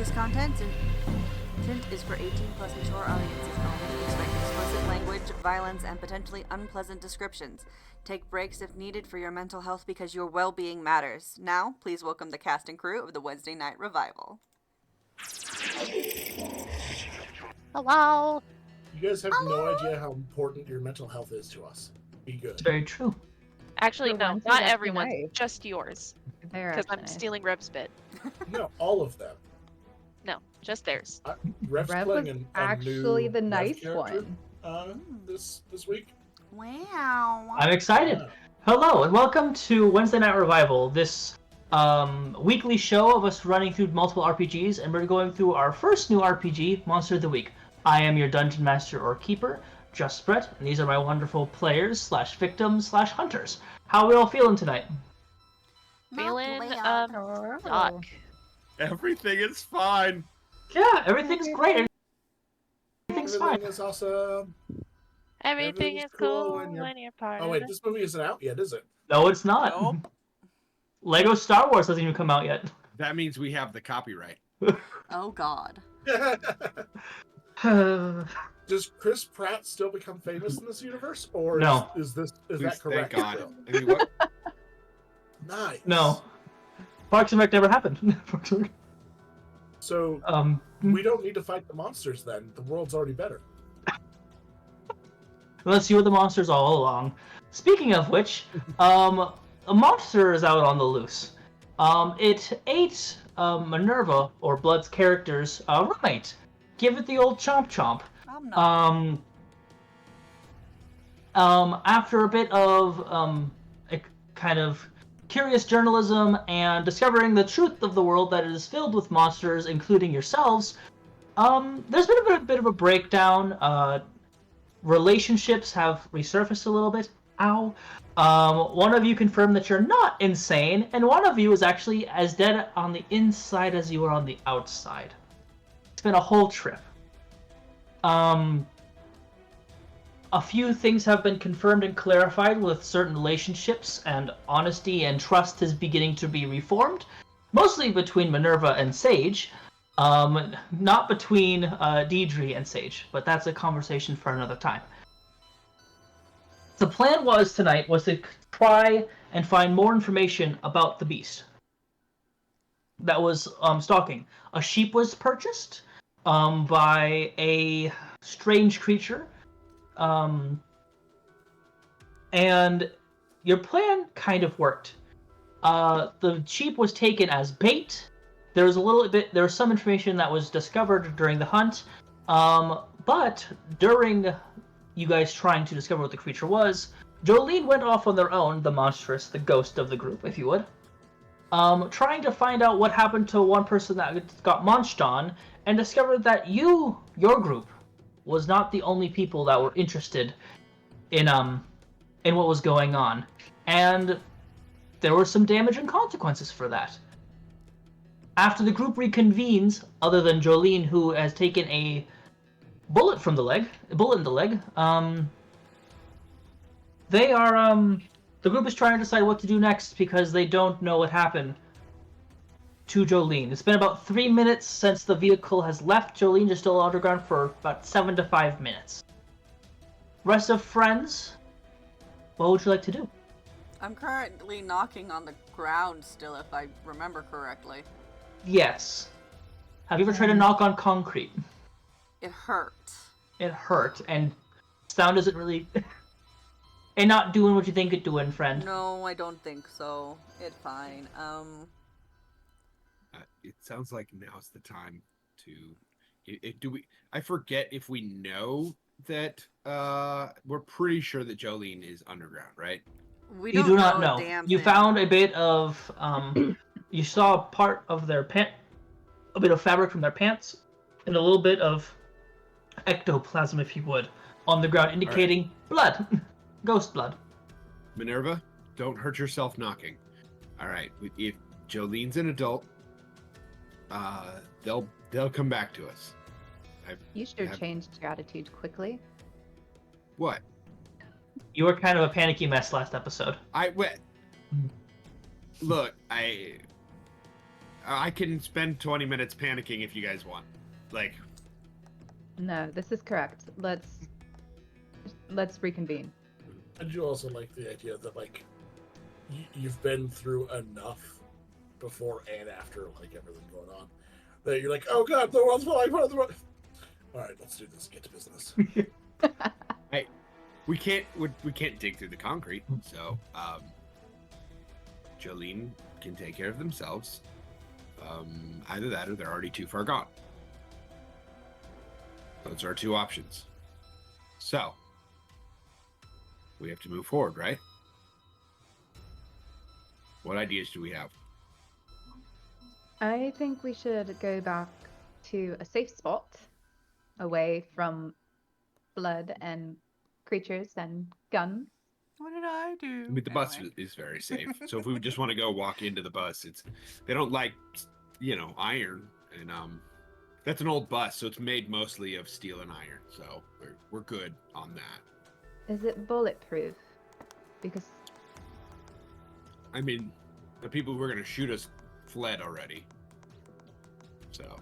This content is for 18 plus mature audiences only. Expect explicit language, violence, and potentially unpleasant descriptions. Take breaks if needed for your mental health because your well-being matters. Now, please welcome the cast and crew of the Wednesday Night Revival. Hello. You guys have no idea how important your mental health is to us. Be good. It's very true. Actually, For no, once, not he's actually everyone. nice. Just yours. They're Because actually I'm nice. stealing Rev's bit. No, all of them. No, just theirs. Rev's Rev playing was a actually new the Rev nice character, one. this week. Wow. I'm excited. Yeah. Hello, and welcome to Wednesday Night Revival, this weekly show of us running through multiple RPGs, and we're going through our first new RPG, Monster of the Week. I am your Dungeon Master or Keeper, Just Brett, and these are my wonderful players / victims / hunters. How are we all feeling tonight? Feeling, Oh. Doc. Everything is fine. Yeah, everything's great. Everything's fine. Everything is awesome. Everything is cool when when you're part Oh of wait, it. this movie isn't out yet, is it? No, it's not. Nope. Lego Star Wars hasn't even come out yet. That means we have the copyright. Oh, God. Does Chris Pratt still become famous in this universe, or No. is Please, that correct? thank God. I mean, what? Nice. No. Parks and Rec never happened. So we don't need to fight the monsters then. The world's already better. Let's see what the monster's all along. Speaking of which, a monster is out on the loose. It ate Minerva, or Blood's character's roommate. Give it the old chomp chomp. I'm not. After a bit of a kind of curious journalism and discovering the truth of the world that is filled with monsters, including yourselves, there's been a bit of a breakdown. Relationships have resurfaced a little bit. Ow. One of you confirmed that you're not insane, and one of you is actually as dead on the inside as you are on the outside. It's been a whole trip. A few things have been confirmed and clarified with certain relationships, and honesty and trust is beginning to be reformed, mostly between Minerva and Sage. Not between Deidre and Sage, but that's a conversation for another time. The plan tonight was to try and find more information about the beast that was stalking. A sheep was purchased by a strange creature, and your plan kind of worked. The sheep was taken as bait. There was some information that was discovered during the hunt, but during you guys trying to discover what the creature was, Jolene went off on their own, the monstrous, the ghost of the group, if you would, trying to find out what happened to one person that got munched on, and discovered that your group, was not the only people that were interested in what was going on, and there were some damage and consequences for that. After the group reconvenes, other than Jolene, who has taken a bullet in the leg, the group is trying to decide what to do next because they don't know what happened to Jolene. It's been about 3 minutes since the vehicle has left. Jolene is still underground for about 7 to 5 minutes. Rest of friends, what would you like to do? I'm currently knocking on the ground still, if I remember correctly. Yes. Have you ever tried to knock on concrete? It hurt. It hurt, and sound isn't really... and not doing what you think it's doing, friend. No, I don't think so. It's fine. It sounds like now's the time to. I forget if we know that. We're pretty sure that Jolene is underground, right? We You don't do not know. know. A damn You thing. found a bit of you saw part of their a bit of fabric from their pants, and a little bit of ectoplasm, if you would, on the ground, indicating blood, ghost blood. Minerva, don't hurt yourself knocking. All right, if Jolene's an adult, they'll come back to us. You should have changed your attitude quickly. What? You were kind of a panicky mess last episode. Look, I can spend 20 minutes panicking if you guys want. Like, No, this is correct. Let's reconvene. I do also like the idea that like you've been through enough before and after like everything going on that you're like, oh god, the world's falling apart. All right, let's do this. Get to business. hey, we can't dig through the concrete, so Jolene can take care of themselves. Either that or they're already too far gone. Those are our two options. So we have to move forward, right? What ideas do we have? I think we should go back to a safe spot, away from blood and creatures and guns. What did I do? I mean, the bus is very safe. So if we just want to go walk into the bus, they don't like, iron, and that's an old bus, so it's made mostly of steel and iron. So we're good on that. Is it bulletproof? Because I mean, the people who were going to shoot us fled already. So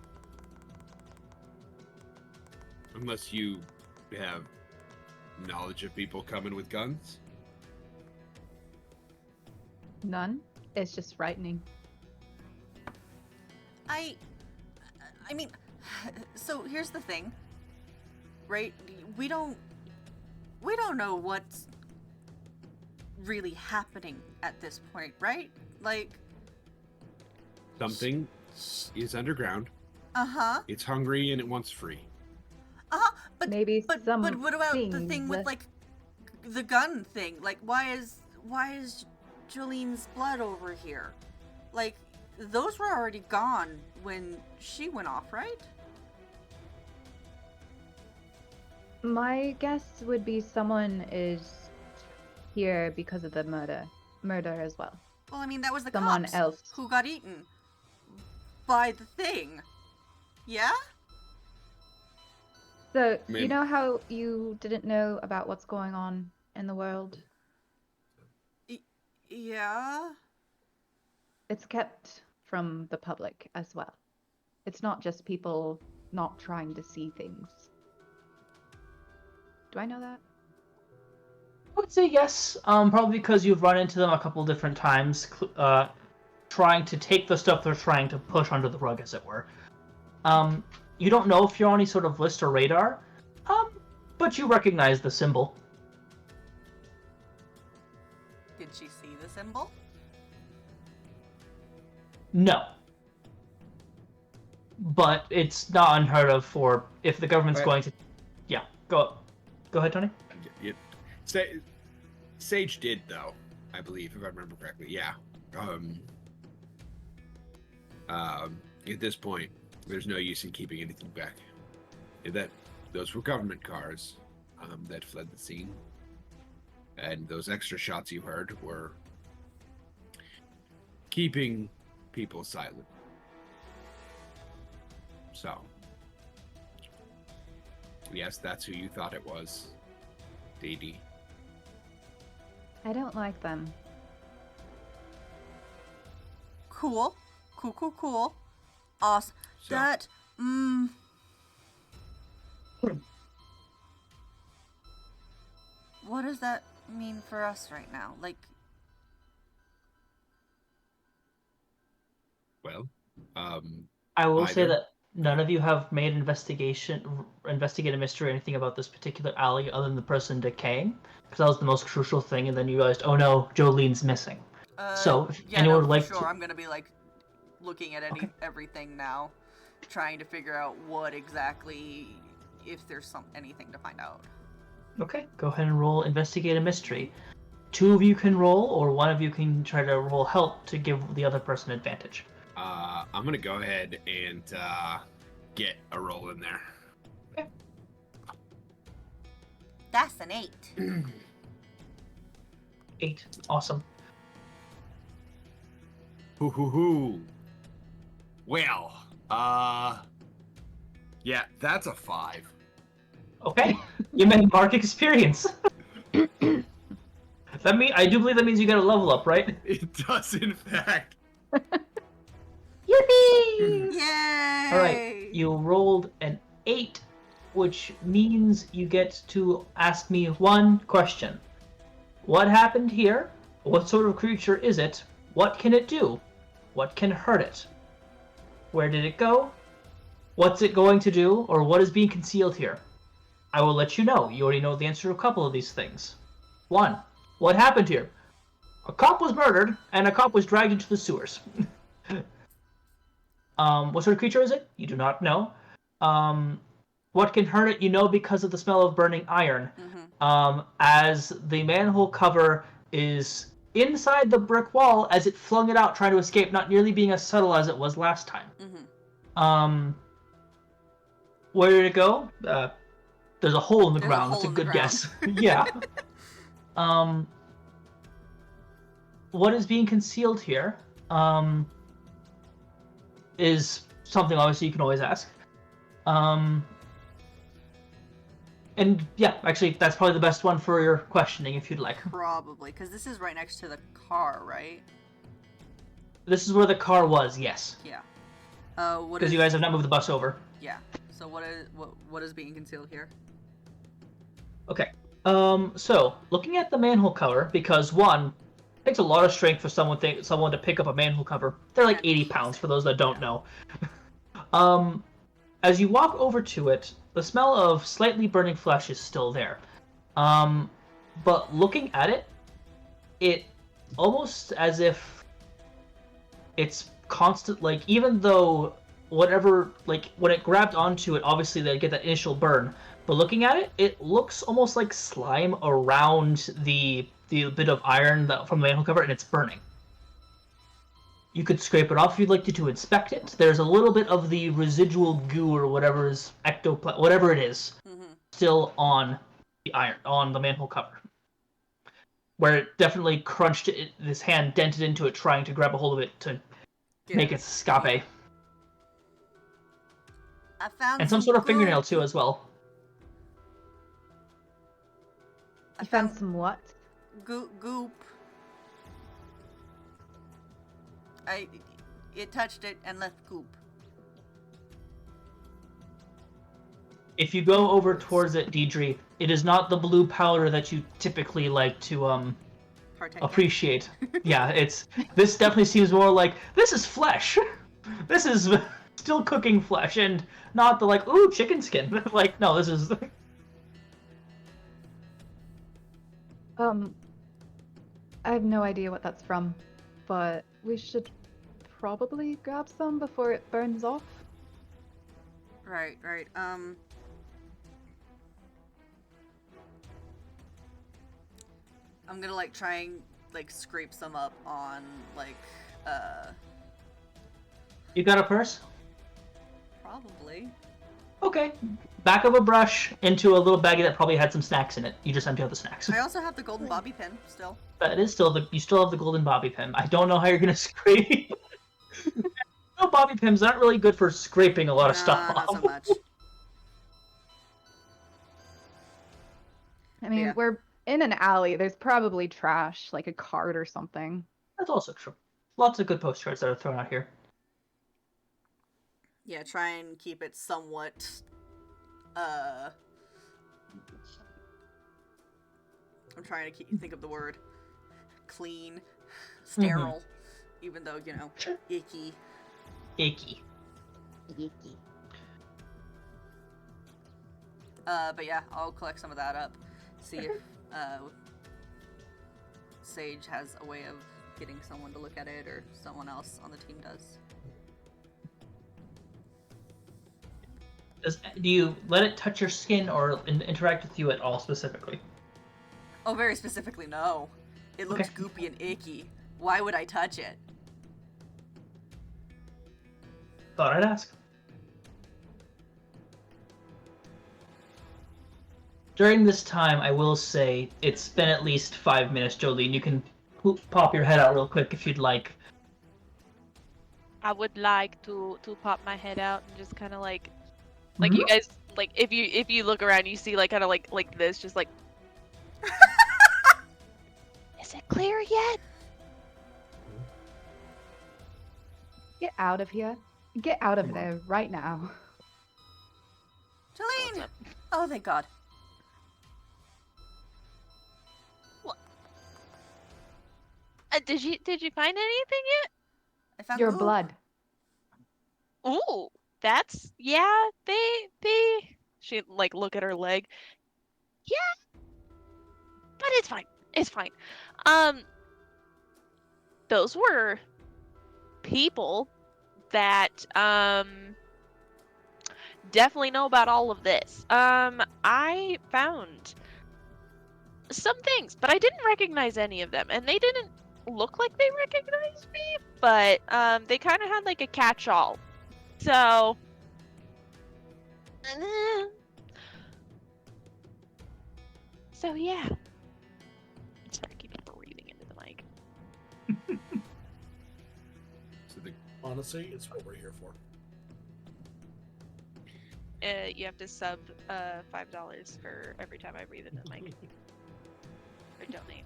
unless you have knowledge of people coming with guns. none. It's just frightening. I mean, so here's the thing, right? We don't know what's really happening at this point, right? Like, Something is underground. uh-huh. It's hungry and it wants free. Uh-huh. But Maybe but some what about the thing things- with like the gun thing? Like, why is Jolene's blood over here? Like, those were already gone when she went off, right? My guess would be someone is here because of the murder as well. Well, I mean, that was the Someone cops else. who got eaten by the thing. Yeah? So, Maybe. you know how you didn't know about what's going on in the world? Yeah. It's kept from the public as well. It's not just people not trying to see things. Do I know that? I would say yes, probably because you've run into them a couple different times, trying to take the stuff they're trying to push under the rug, as it were. You don't know if you're on any sort of list or radar, but you recognize the symbol. Did she see the symbol? No. But it's not unheard of for if the government's Right. going to... Yeah, go ahead, Tony. Sage did, though, I believe, if I remember correctly. Yeah. At this point, there's no use in keeping anything back. Those were government cars that fled the scene, and those extra shots you heard were keeping people silent. So, yes, that's who you thought it was, DD. I don't like them. Cool. Cool. Awesome. So, That, what does that mean for us right now? Like, well, I will say Either. that none of you have made investigated a mystery or anything about this particular alley other than the person decaying, because that was the most crucial thing, and then you realized, oh no, Jolene's missing. So, if yeah, anyone no, would for like sure. to... I'm gonna be like looking at everything now, trying to figure out what exactly, if there's anything to find out. Okay, go ahead and roll investigate a mystery. 2 of you can roll, or 1 of you can try to roll help to give the other person advantage. I'm gonna go ahead and get a roll in there. That's an 8. 8. Awesome. Hoo. Well, yeah, that's a 5. Okay, you may mark experience. I do believe that means you get a level up, right? It does, in fact. Yippee! Whee! Yay! All right, you rolled an 8, which means you get to ask me one question. What happened here? What sort of creature is it? What can it do? What can hurt it? Where did it go? What's it going to do? Or what is being concealed here? I will let you know. You already know the answer to a couple of these things. 1. What happened here? A cop was murdered, and a cop was dragged into the sewers. What sort of creature is it? You do not know. What can hurt it? You know because of the smell of burning iron. As the manhole cover is inside the brick wall as it flung it out trying to escape, not nearly being as subtle as it was last time. Where did it go? There's a hole in the ground. That's a good guess. Yeah. What is being concealed here? Is something obviously you can always ask. And yeah, actually, that's probably the best one for your questioning, if you'd like. Probably, because this is right next to the car, right? This is where the car was, yes. Yeah. Because you guys have not moved the bus over. Yeah. So what is being concealed here? Okay. So looking at the manhole cover, because one, it takes a lot of strength for someone to pick up a manhole cover. They're like 80 pounds for those that don't know. As you walk over to it, the smell of slightly burning flesh is still there. But looking at it, it almost as if it's constant, like, even though whatever, like, when it grabbed onto it, obviously they get that initial burn. But looking at it, it looks almost like slime around the bit of iron from the manhole cover, and it's burning. You could scrape it off if you'd like to inspect it. There's a little bit of the residual goo or whatever is whatever it is, still on the iron, on the manhole cover, where it definitely crunched it. This hand dented into it, trying to grab a hold of it to make it escape. I found and some sort of fingernail too, as well. You found some what? Goop. It touched it and left goop. If you go over towards it, Deidre, it is not the blue powder that you typically like to appreciate. Yeah, this definitely seems more like this is flesh. This is still cooking flesh, and not the like, ooh, chicken skin. Like, no, this is. I have no idea what that's from, but we should probably grab some before it burns off. Right. I'm gonna try and scrape some up on You got a purse? Probably. Okay. Back of a brush into a little baggie that probably had some snacks in it. You just empty out the snacks. I also have the golden bobby pin still. That is still you still have the golden bobby pin. I don't know how you're gonna scrape. No, bobby pins aren't really good for scraping a lot of stuff not off. so much. I mean, Yeah. we're in an alley. There's probably trash, like a cart or something. That's also true. Lots of good postcards that are thrown out here. Yeah, try and keep it somewhat, I'm trying to think of the word. Clean. Sterile. Even though, Sure. icky. Icky. But yeah, I'll collect some of that up. See if, Sage has a way of getting someone to look at it, or someone else on the team does. Do you let it touch your skin or interact with you at all specifically? Oh, very specifically, no. It looks Okay. goopy and icky. Why would I touch it? Thought I'd ask. During this time, I will say it's been at least 5 minutes, Jolene. You can pop your head out real quick if you'd like. I would like to pop my head out and just kind of like you guys, like if you look around, you see kind of like this, just like. Is it clear yet? Get out of here. Get out of Come on. there right now. What's Jolene! up? Oh, thank God. Did you find anything I found Your goop. blood. yet? Ooh, that's yeah. They. She like look at her leg. Yeah, but it's fine. It's fine. Um, those were people that definitely know about all of this. I found some things, but I didn't recognize any of them, and they didn't look like they recognized me, but they kind of had like a catch-all. So, eh. So yeah. Sorry, I keep breathing into the mic. So the Honestly, it's what we're here for. You have to sub $5 for every time I breathe into the mic. Or donate.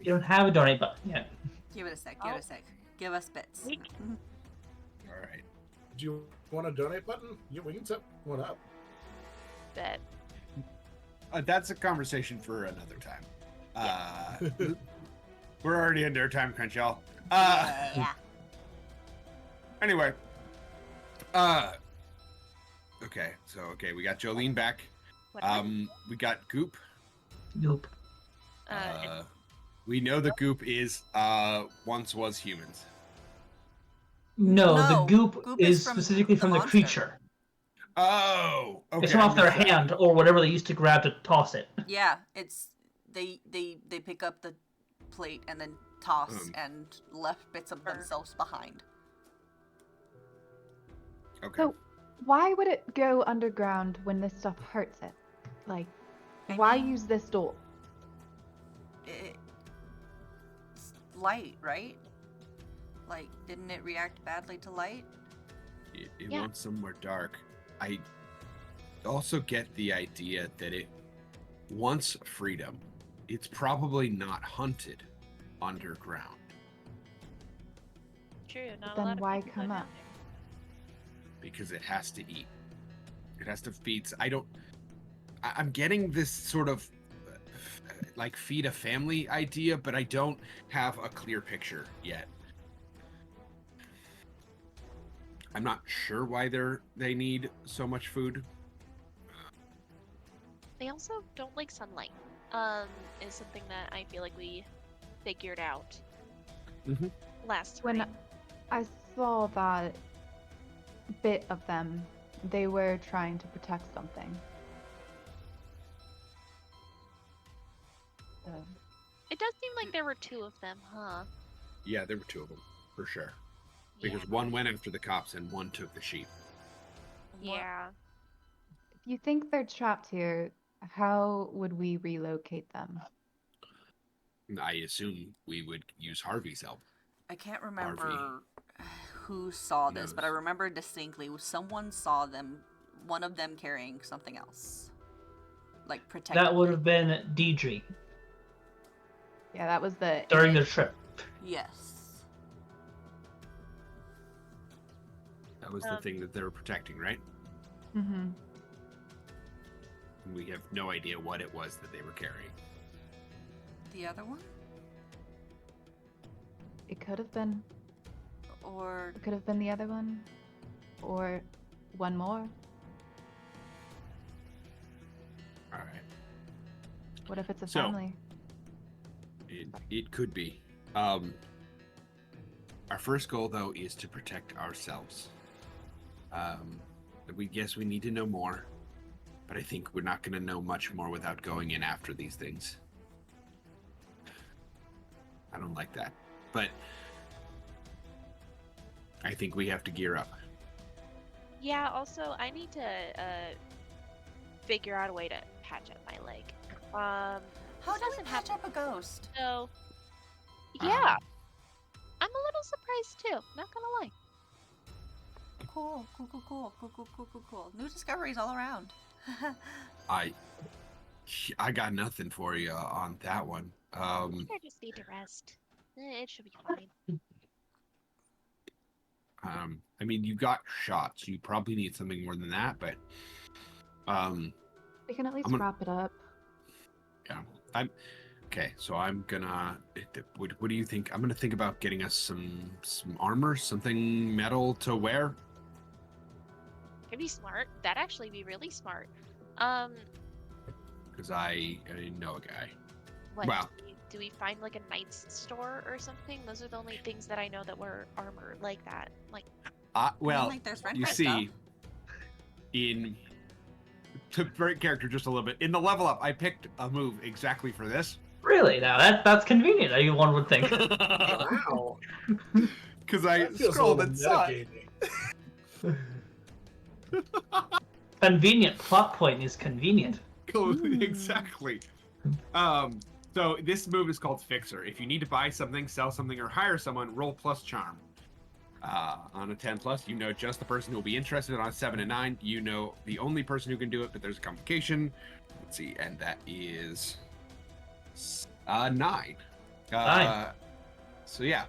You don't have a donate button yet. Give it a sec. Give it a sec. Give us bits. Weak. all right. Do you want a donate button? Yeah, we can set one up. Bet. That's a conversation for another time. We're already under a time crunch, y'all. Yeah. Anyway. Okay, so we got Jolene back. Whatever. We got Goop. Nope. And We know the Goop is once was humans. No, No, the goop, goop is is from specifically the from the monster. creature. Oh, okay. It's from I off their missed that. hand or whatever they used to grab to toss it. Yeah, it's they pick up the plate and then toss and left bits of Burn. themselves behind. Okay. So, why would it go underground when this stuff hurts it? Like, I why mean- use this door? It's light, right? Like, didn't it react badly to light? It Yeah. wants somewhere dark. I also get the idea that it wants freedom. It's probably not hunted underground. true, not a Then lot of why people come go up? down there. Because it has to eat. It has to feed. I'm getting this sort of like feed a family idea, but I don't have a clear picture yet. I'm not sure why they need so much food. They also don't like sunlight. Is something that I feel like we figured out Mhm. last When time. I saw that bit of them, they were trying to protect something. So, It does seem like there were two of them, huh? Yeah, there were two of them for sure. Because Yeah. one went after the cops and one took the sheep. Yeah. if you think they're trapped here, how would we relocate them? I assume we would use Harvey's help. I can't remember who saw this, but I knows? remember distinctly someone saw them, one of them carrying something else. Like protecting. That would have been Deidre Yeah, that was the during their image. trip. Yes. That was the thing that they were protecting, right? Mm-hmm. We have no idea what it was that they were carrying. The other one? It could have been. Or It could have been the other one, or one more. All right. What if it's a So- family? It could be. Our first goal, though, is to protect ourselves. We guess we need to know more, but I think we're not going to know much more without going in after these things. I don't like that, but I think we have to gear up. Yeah, also, I need to figure out a way to patch up my leg. how This do we doesn't patch happen. up a ghost? So, yeah. I'm a little surprised too, not gonna lie. Cool, cool, cool, cool, cool, cool, cool, cool, cool. New discoveries all around. I got nothing for you on that one. I think I just need to rest. It should be fine. I mean, you got shot, so you probably need something more than that. But We can at least I'm gonna- wrap it up. yeah, I'm okay. So I'm gonna. What do you think? I'm gonna think about getting us some armor, something metal to wear. Could be smart. That'd actually be really smart. Because I know a guy. What? Wow. Do we find like a knight's store or something? Those are the only things that I know that were armor like that. Like, Well, like, there's friend you price see, to break character just a little bit, in the level up, I picked a move exactly for this. Really? Now that's convenient. One would think. Wow. Because I That feels a scrolled little and saw it. metagaming. Convenient plot point is convenient. Exactly. So this move is called Fixer. If you need to buy something, sell something, or hire someone, roll plus charm. On a 10 plus, you know just the person who will be interested. On a 7 and 9, you know the only person who can do it, but there's a complication. Let's see, and that is 9. 9. So yeah.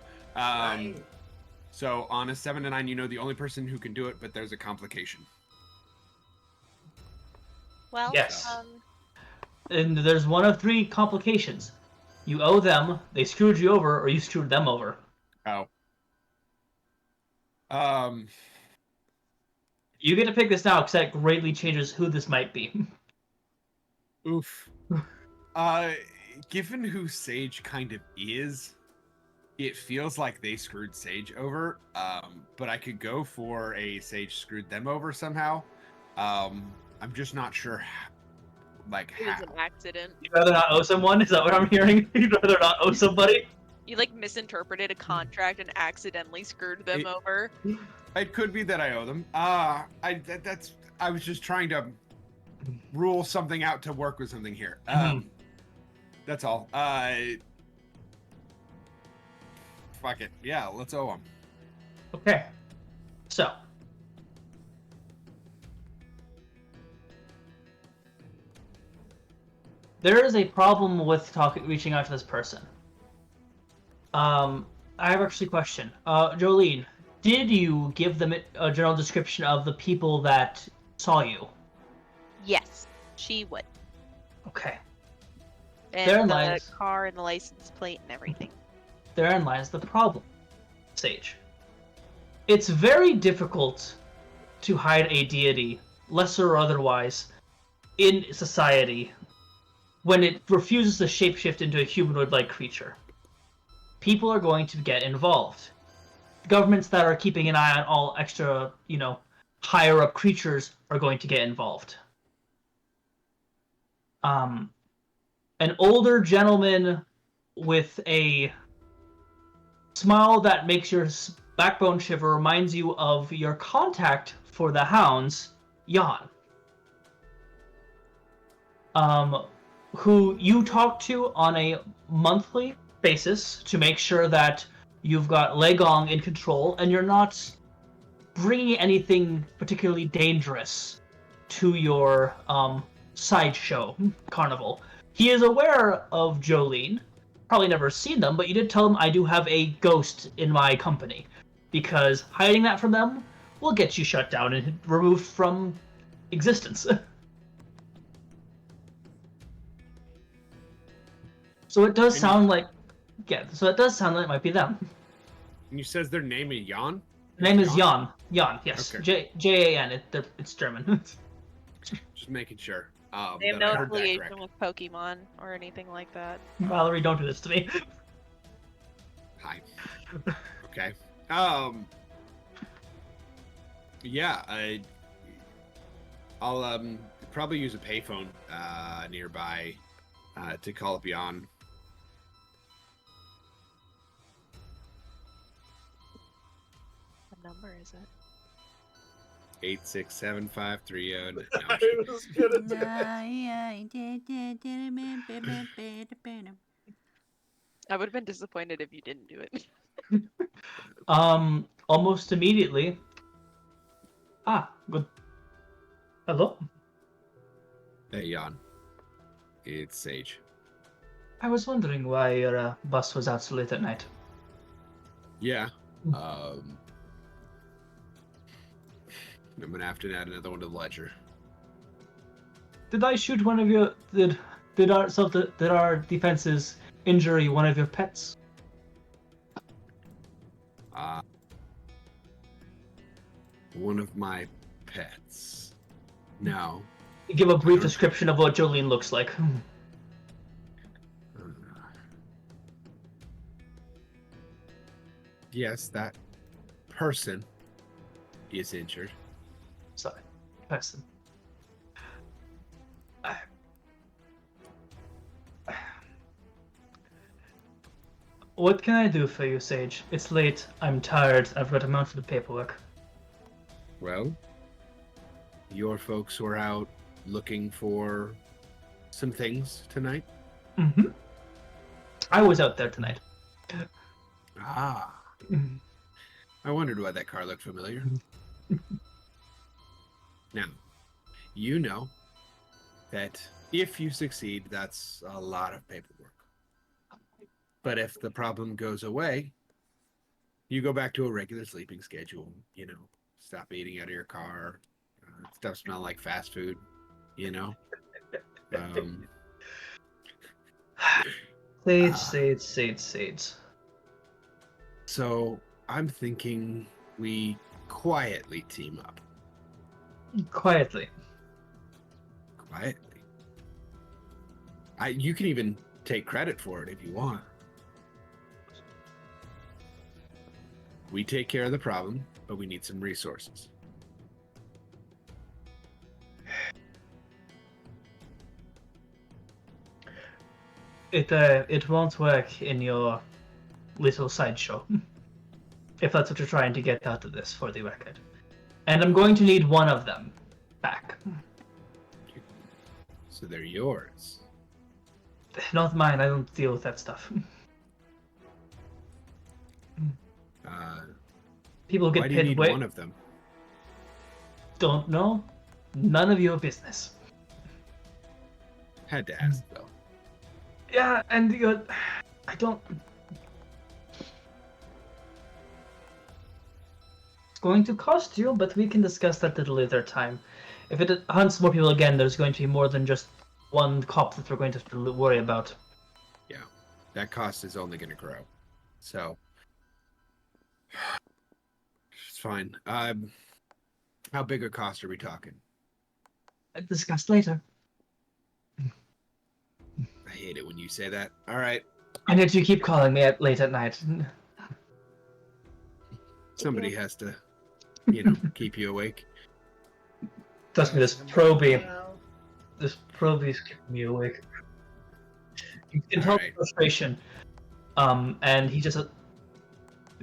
So on a 7 to 9, you know the only person who can do it, but there's a complication. well, Yes. And there's one of 3 complications. You owe them, they screwed you over, or you screwed them over. Oh. You get to pick this now because that greatly changes who this might be. Oof. Given who Sage kind of is, it feels like they screwed Sage over. But I could go for a Sage screwed them over somehow. I'm just not sure, like, it was how. an accident. You'd rather not owe someone? Is that what I'm hearing? You'd rather not owe somebody? You like misinterpreted a contract and accidentally screwed them over. It could be that I owe them. I was just trying to rule something out to work with something here. That's all. Fuck it. Yeah, let's owe them. Okay. So. There is a problem with reaching out to this person. I have actually a question. Jolene, did you give them a general description of the people that saw you? Yes, she would. Okay. And Therein the lies- car and the license plate and everything. Therein lies the problem, Sage. It's very difficult to hide a deity, lesser or otherwise, in society when it refuses to shapeshift into a humanoid-like creature. People are going to get involved. Governments that are keeping an eye on all extra, higher up creatures are going to get involved. An older gentleman with a smile that makes your backbone shiver reminds you of your contact for the hounds, Jan. Who you talk to on a monthly basis to make sure that you've got Legong in control and you're not bringing anything particularly dangerous to your sideshow carnival. He is aware of Jolene, probably never seen them, but you did tell him I do have a ghost in my company, because hiding that from them will get you shut down and removed from existence. So it does sound like, it might be them. And you says their name is Jan? Name is Jan. Jan, yes. Okay. Jan. It's German. Just making sure. They have that I no heard that affiliation correct. with Pokemon or anything like that. Valerie, don't do this to me. Hi. Okay. Yeah, I'll probably use a payphone nearby to call up Jan. What number is it? 867-530. No, I was gonna do it. I would have been disappointed if you didn't do it. Almost immediately. Good. Hello? Hey, Jan. It's Sage. I was wondering why your bus was out so late at night. Yeah. I'm gonna have to add another one to the ledger. Did I shoot one of your... Did our defenses injure one of your pets? One of my pets. No. Give a brief description of what Jolene looks like. Yes, that person is injured. Sorry, person. What can I do for you, Sage? It's late, I'm tired, I've got a mountain of paperwork. Well, your folks were out looking for some things tonight? Mm-hmm. I was out there tonight. Ah. I wondered why that car looked familiar. Now, you know that if you succeed, that's a lot of paperwork. But if the problem goes away, you go back to a regular sleeping schedule, you know, stop eating out of your car, stuff smell like fast food, you know? Sage. So I'm thinking we quietly team up. Quietly. Quietly. You can even take credit for it if you want. We take care of the problem, but we need some resources. It won't work in your little sideshow. If that's what you're trying to get out of this, for the record. And I'm going to need one of them back. So they're yours. Not mine, I don't deal with that stuff. People get Why do you paid need one of them? Don't know. None of your business. Had to ask, though. Yeah, and I don't... It's going to cost you, but we can discuss that at a later time. If it hunts more people again, there's going to be more than just one cop that we're going to have to worry about. Yeah, that cost is only going to grow. So, it's fine. How big a cost are we talking? Discuss later. I hate it when you say that. All right. And yet you keep calling me late at night. Somebody has to, you know, keep you awake. Trust me, this Proby is keeping me awake. You can tell Alright. the frustration. And he just said,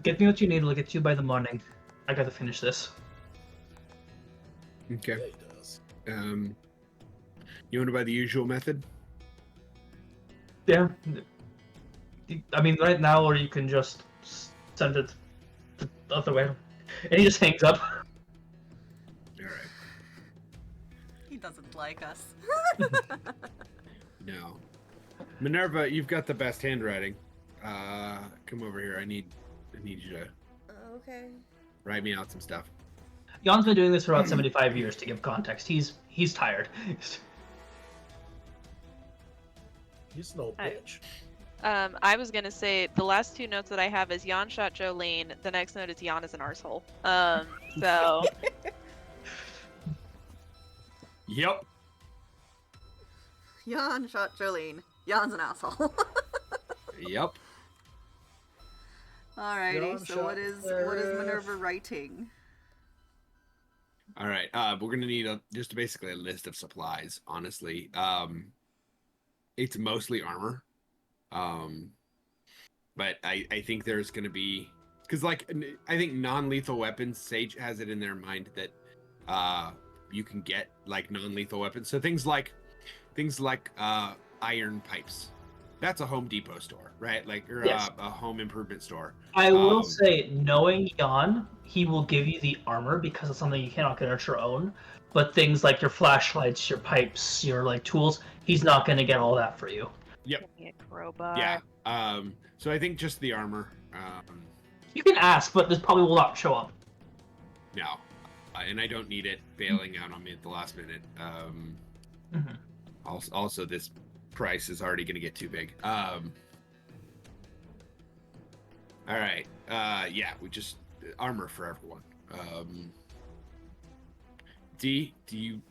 get me what you need, I'll get you by the morning. I gotta finish this. Okay. Yeah, he does. You want to buy the usual method? Yeah. I mean, right now, or you can just send it the other way. And he just hangs up. All right. He doesn't like us. No. Minerva, you've got the best handwriting. Come over here. I need you to Okay. write me out some stuff. Jan's been doing this for about 75 years to give context. He's tired. He's an old I- bitch. I was gonna say the last two notes that I have is Jan shot Jolene. The next note is Jan is an arsehole. So Yep. Jan shot Jolene. Jan's an asshole. Yep. Alrighty, Jan so shot what is Sheriff. Minerva writing? All right. We're gonna need just basically a list of supplies. Honestly, it's mostly armor. But I think there's gonna be, because like I think non-lethal weapons. Sage has it in their mind that you can get like non-lethal weapons. So things like iron pipes. That's a Home Depot store, right? Like or Yes. a home improvement store. I will say, knowing Jan, he will give you the armor because it's something you cannot get on your own. But things like your flashlights, your pipes, your like tools, he's not going to get all that for you. give me a crowbar. Yeah. So I think just the armor. You can ask, but this probably will not show up. No. and I don't need it bailing out on me at the last minute. Mhm. Also, this price is already going to get too big. All right. Yeah, we just armor for everyone. D, do you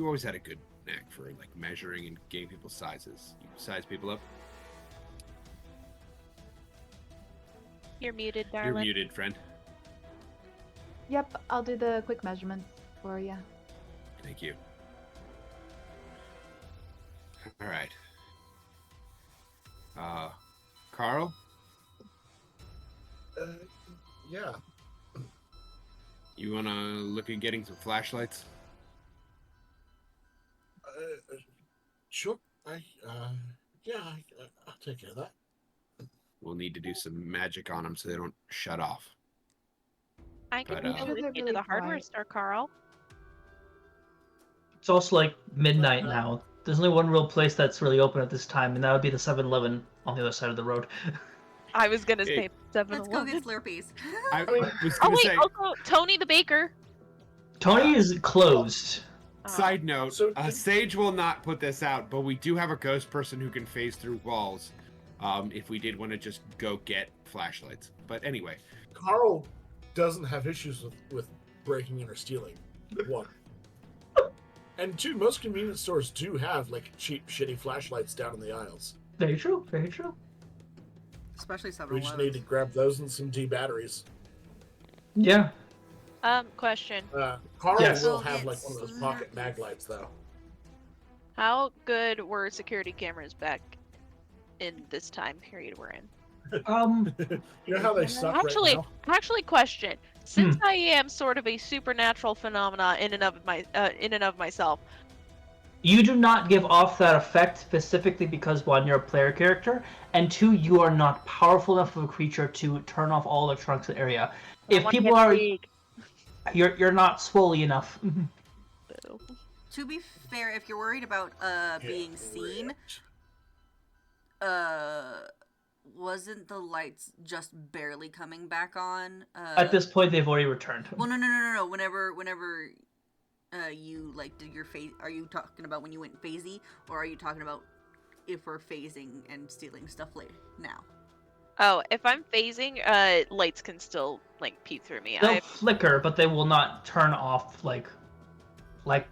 always had a good knack for like measuring and getting people's sizes. You size people up. You're muted, darling. You're muted, friend. Yep, I'll do the quick measurements for you. Thank you. All right. Carl, Yeah. you wanna look at getting some flashlights? Sure. Yeah, I'll take care of that. We'll need to do some magic on them so they don't shut off. I can But, go Make sure with they're you to really the hardware quiet. store, Carl. It's also like midnight now. There's only one real place that's really open at this time, and that would be the 7-Eleven on the other side of the road. I was gonna Hey. say 7 Let's go get Slurpees. I mean- was Oh gonna wait, say. also Tony the baker. Tony is closed. Oh. Side note: So- Sage will not put this out, but we do have a ghost person who can phase through walls. If we did want to just go get flashlights, but anyway, Carl doesn't have issues with breaking in or stealing. One. And two, most convenience stores do have like cheap, shitty flashlights down in the aisles. Very true. Very true. Especially 7 We just need to grab those and some D batteries. Yeah. Question. Carl Yes. will have like one of those pocket Slurpees. mag lights though. How good were security cameras back in this time period we're in? You know how they suck Actually, right now? question. Since I am sort of a supernatural phenomena in and of myself, You do not give off that effect specifically because one, you're a player character, and two, you are not powerful enough of a creature to turn off all electronics in the area. I If wanna people get are, big. you're not swolly enough. Boo. To be fair, if you're worried about being seen, wasn't the lights just barely coming back on? At this point, they've already returned. Well, no. Whenever you like did your phase, are you talking about when you went phasey, or are you talking about if we're phasing and stealing stuff later now? Oh, if I'm phasing, lights can still like peek through me. They'll flicker, but they will not turn off like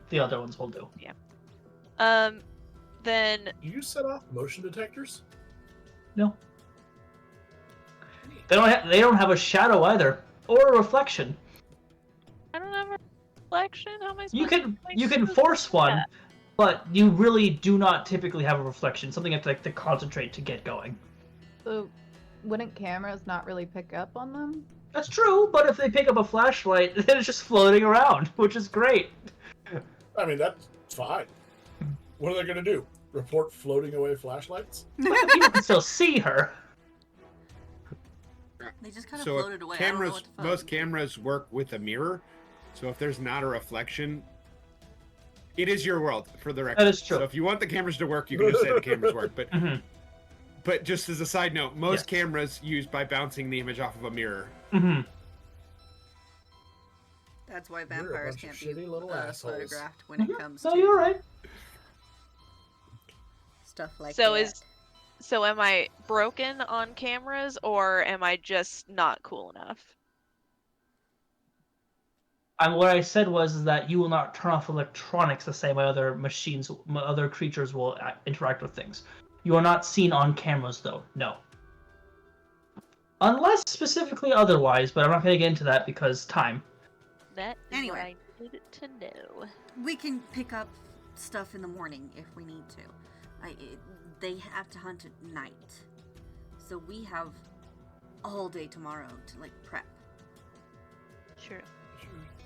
the other ones will do. Then Do you set off motion detectors? No. They don't have a shadow either, or a reflection. I don't have a reflection. How am I supposed You can to force one, that? but you really do not typically have a reflection. Something you have to concentrate to get going. So, wouldn't cameras not really pick up on them? That's true, but if they pick up a flashlight, then it's just floating around, which is great. I mean, that's fine. What are they going to do? Report floating away flashlights? But people can still see her. They just kind of so floated away. I don't know cameras, what the most fuck. cameras work with a mirror. So if there's not a reflection, it is your world for the record. That is true. So if you want the cameras to work, you can just say the cameras work. But Mhm. but just as a side note, most Yes. cameras use by bouncing the image off of a mirror. Mm-hmm. That's why You're a vampires bunch of can't be shitty little assholes. photographed when it comes So to you're right. stuff like So that. So am I broken on cameras, or am I just not cool enough? And what I said was that you will not turn off electronics the same way other machines, other creatures will interact with things. You are not seen on cameras, though. No. Unless specifically otherwise, but I'm not going to get into that because time. That is Anyway. what I needed to know. We can pick up stuff in the morning if we need to. They have to hunt at night, so we have all day tomorrow to like prep. True.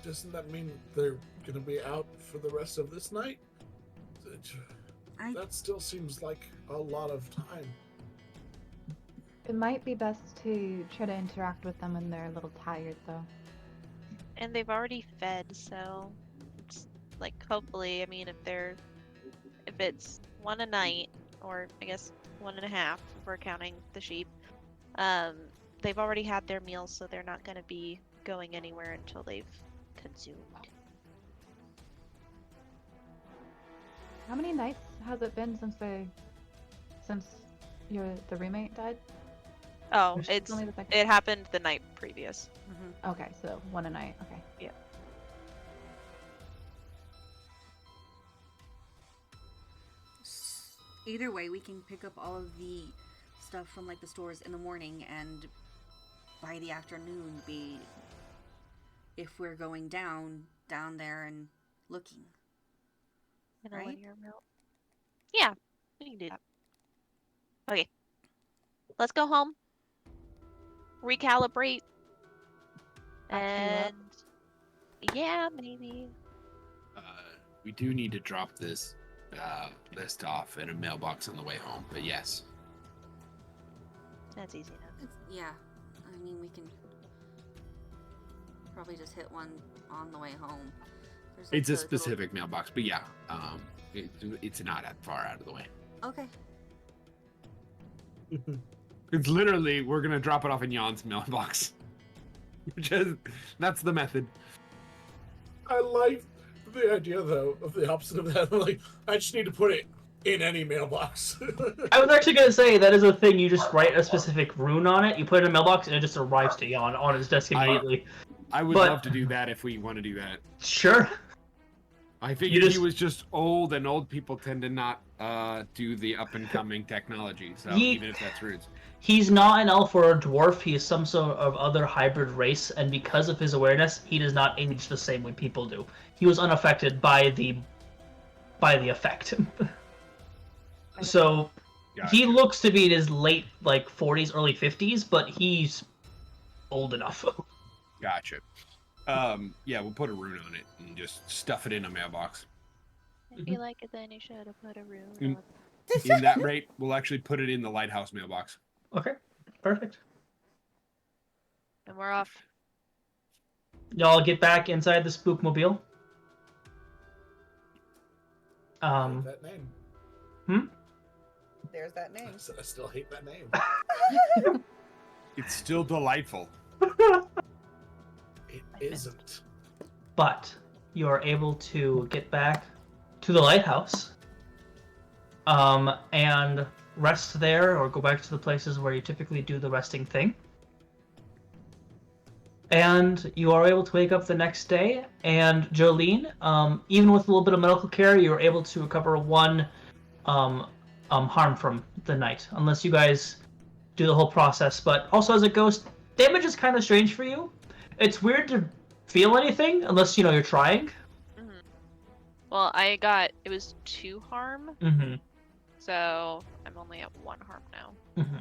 Doesn't that mean they're going to be out for the rest of this night? I That still seems like a lot of time. It might be best to try to interact with them when they're a little tired, though. And they've already fed, so it's like hopefully, I mean, if it's one a night, or I guess 1.5 if we're counting the sheep, they've already had their meals, so they're not going to be going anywhere until they've consumed. How many nights has it been since the roommate died? Oh, Or it's only the second? it happened the night previous. Mm-hmm. Okay, so one a night. Okay. Either way, we can pick up all of the stuff from like the stores in the morning, and by the afternoon be, if we're going down there and looking. In a Right? linear route. Yeah, we can do that. Okay. Let's go home. Recalibrate. Actually, And yeah, maybe. We do need to drop this list off in a mailbox on the way home, but yes. That's easy enough. Yeah, I mean we can probably just hit one on the way home. There's, like, It's a the little- specific mailbox, but yeah, it's not that far out of the way. Okay. It's literally, we're gonna drop it off in Jan's mailbox. That's the method. I like the idea, though, of the opposite of that. Like, I just need to put it in any mailbox. I was actually gonna say that is a thing. You just write a specific rune on it. You put it in a mailbox, and it just arrives to Jan on his desk immediately. I would But- love to do that if we want to do that. Sure. I figured just- he was just old, and old people tend to not do the up-and-coming technology, so Ye- even if that's rude. He's not an elf or a dwarf. He is some sort of other hybrid race, and because of his awareness, he does not age the same way people do. He was unaffected by the effect. So he Gotcha. looks to be in his late 40s, early 50s, but he's old enough. Gotcha. Yeah, we'll put a rune on it and just stuff it in a mailbox. If you like it, then you should have put a rune Mm. on. In that rate, we'll actually put it in the lighthouse mailbox. Okay, perfect. And we're off. Y'all get back inside the spookmobile. that name. There's that name. I still hate that name. It's still delightful. It isn't. But you are able to get back to the lighthouse, and rest there, or go back to the places where you typically do the resting thing. And you are able to wake up the next day, and Jolene, even with a little bit of medical care, you are able to recover one harm from the night, unless you guys do the whole process. But also, as it goes, damage is kind of strange for you. It's weird to feel anything unless you're trying. Mm-hmm. Well, it was 2 harm, Mm-hmm. so I'm only at 1 harm now. Mm-hmm.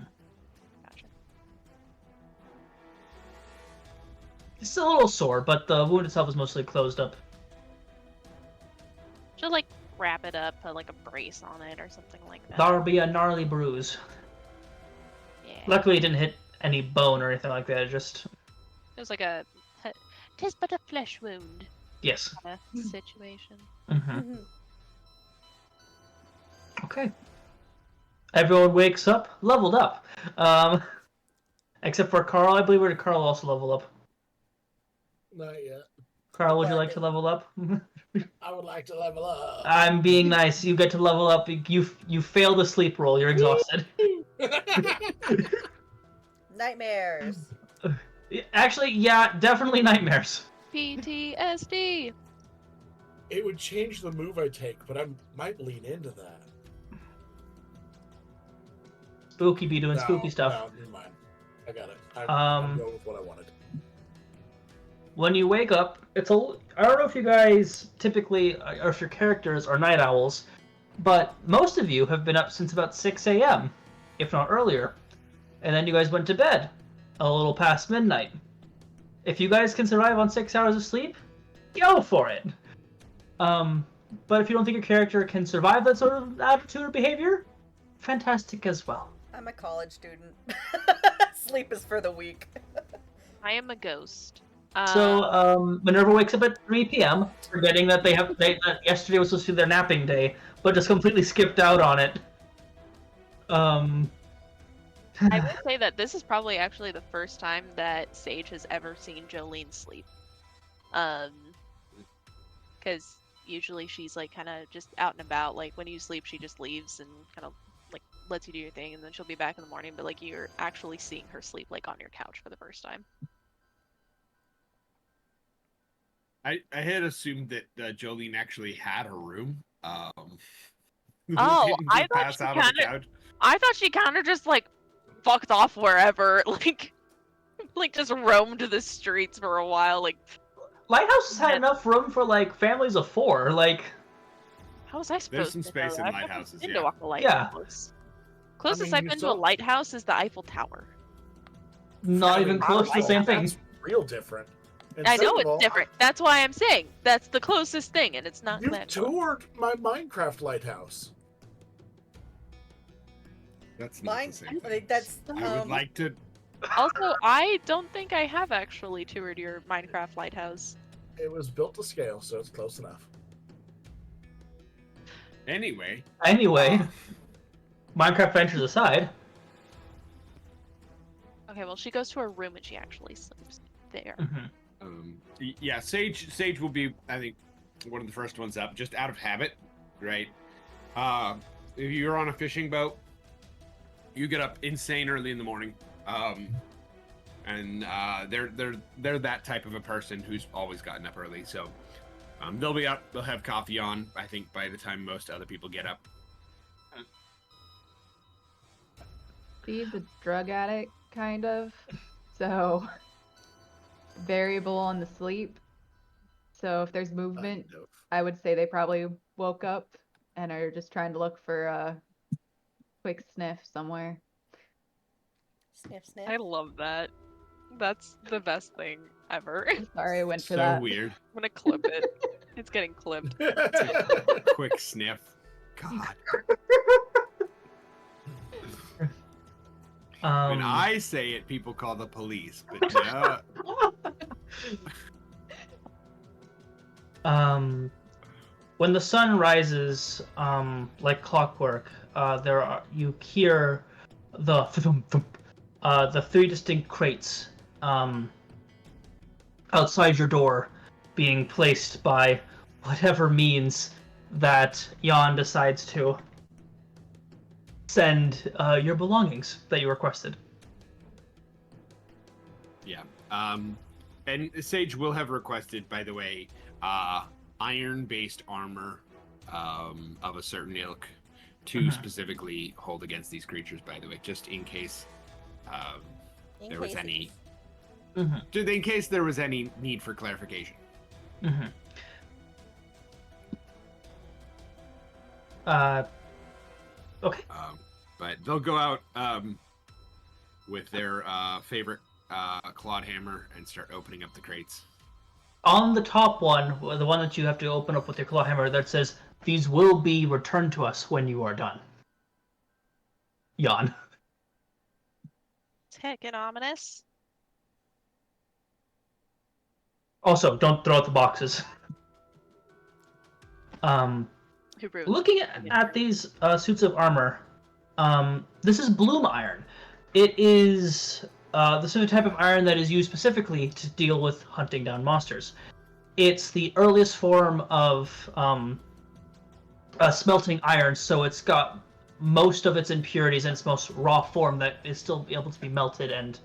Gotcha. It's still a little sore, but the wound itself is mostly closed up. Should wrap it up, put a brace on it or something like that. That'll be a gnarly bruise. Yeah. Luckily, it didn't hit any bone or anything like that. It just It was tis but a flesh wound yes. kind of situation. Mm-hmm. Okay. Everyone wakes up, leveled up. Except for Carl. I believe Carl also level up. Not yet. Carl, would you like to level up? I would like to level up. I'm being nice. You get to level up. You fail the sleep roll. You're exhausted. Nightmares. Actually, yeah, definitely nightmares. PTSD. It would change the move I take, but I might lean into that. Spooky be doing spooky stuff. No, never mind. I got it. I'm going with what I wanted. When you wake up, I don't know if you guys typically, or if your characters are night owls, but most of you have been up since about 6 a.m., if not earlier, and then you guys went to bed a little past midnight. If you guys can survive on 6 hours of sleep, go for it. But if you don't think your character can survive that sort of attitude or behavior, fantastic as well. I'm a college student. Sleep is for the weak. I am a ghost. So Minerva wakes up at 3 p.m., forgetting that that yesterday was supposed to be their napping day, but just completely skipped out on it. I would say that this is probably actually the first time that Sage has ever seen Jolene sleep. Because usually she's like kind of just out and about. Like when you sleep, she just leaves and kind of like lets you do your thing, and then she'll be back in the morning. But like you're actually seeing her sleep like on your couch for the first time. I had assumed that Jolene actually had a room. Oh, Didn't I just thought pass she out on the kind of. couch. I thought she kind of just like fucked off wherever, like just roamed the streets for a while. Like, Lighthouses had Yeah. enough room for like families of 4. Like, how was I supposed some to space know in that? I've never lighthouses, been yeah. to a Yeah. lighthouse. Closest mean, I've you been to a saw- lighthouse is the Eiffel Tower. not I even mean, close to the first of same all, thing. That's real different. And I know second of it's all, different. That's why I'm saying that's the closest thing, and it's not You that close. toured my Minecraft lighthouse. That's not Mine, the same thing. like, that's I would like to. Also, I don't think I have actually toured your Minecraft lighthouse. It was built to scale, so it's close enough. Anyway, Anyway, Minecraft ventures aside. Okay, well, she goes to her room and she actually sleeps there. yeah, Sage will be, I think, one of the first ones up, just out of habit, right? If you're on a fishing boat, you get up insane early in the morning, and they're that type of a person who's always gotten up early. So they'll be up, they'll have coffee on. I think by the time most other people get up. He's a drug addict, kind of. So, variable on the sleep. So, if there's movement, Kind of. I would say they probably woke up and are just trying to look for a quick sniff somewhere. Sniff, sniff. I love that. That's the best thing ever. I'm Sorry, I went for So that. weird. gonna clip it. It's getting clipped. Quick sniff. God. When I say it, people call the police, but no. When the sun rises, like clockwork, you hear the thump, thump, the 3 distinct crates outside your door being placed by whatever means that Jan decides to send your belongings that you requested. Yeah. And Sage will have requested, by the way, iron-based armor of a certain ilk to specifically hold against these creatures, by the way, just in case there was any... In case there was any need for clarification. Okay. But they'll go out with their favorite clawed hammer and start opening up the crates. On the top one, the one that you have to open up with your claw hammer, that says, "These will be returned to us when you are done." Jan. It's heckin' ominous. Also, don't throw out the boxes. Who ruined Looking it? at these suits of armor, this is bloom iron. It is the sort of type of iron that is used specifically to deal with hunting down monsters. It's the earliest form of smelting iron, so it's got most of its impurities in its most raw form that is still able to be melted and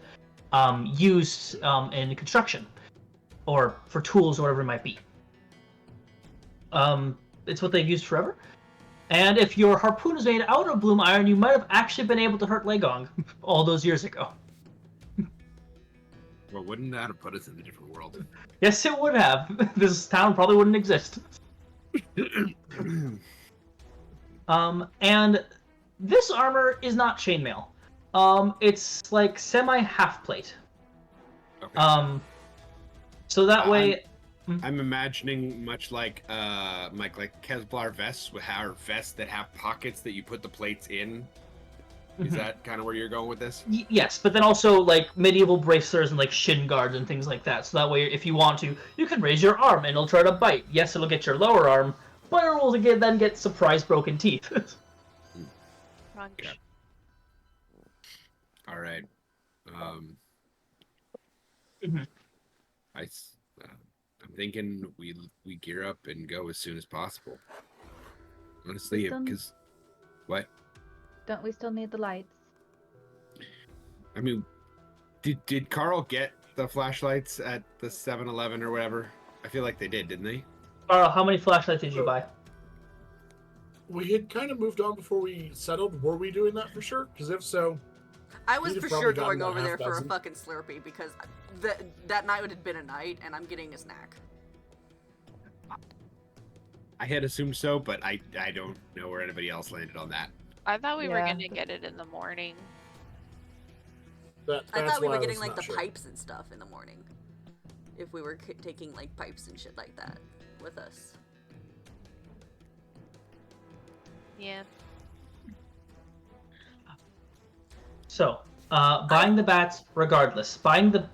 used in construction or for tools or whatever it might be. It's what they've used forever. And if your harpoon is made out of bloom iron, you might have actually been able to hurt Legong all those years ago. Well, wouldn't that have put us in a different world? Yes, it would have. This town probably wouldn't exist. And this armor is not chainmail. It's like semi-half plate. Okay. So that way... I'm imagining much like Kevlar vests with vests that have pockets that you put the plates in. Is that kind of where you're going with this? Yes, but then also like medieval bracers and like shin guards and things like that. So that way, if you want to, you can raise your arm and it'll try to bite. Yes, it'll get your lower arm, but it will then get surprise broken teeth. Crunch. Yeah. All right. I'm thinking we gear up and go as soon as possible. Honestly, Still- because what? Don't we still need the lights? I mean, did Carl get the flashlights at the 7-Eleven or whatever? I feel like they did, didn't they? How many flashlights did you buy? We had kind of moved on before we settled. Were we doing that for sure? Because if so, I was We'd for have sure probably going gotten over about there for a half-dozen. fucking Slurpee because that night had been a night, and I'm getting a snack. I had assumed so, but I don't know where anybody else landed on that. I thought we were Yeah. gonna get it in the morning. I that's thought we why were I getting was like not the sure. pipes and stuff in the morning. If we were taking like pipes and shit like that with us. Yeah. So, buying the bats regardless. Buying the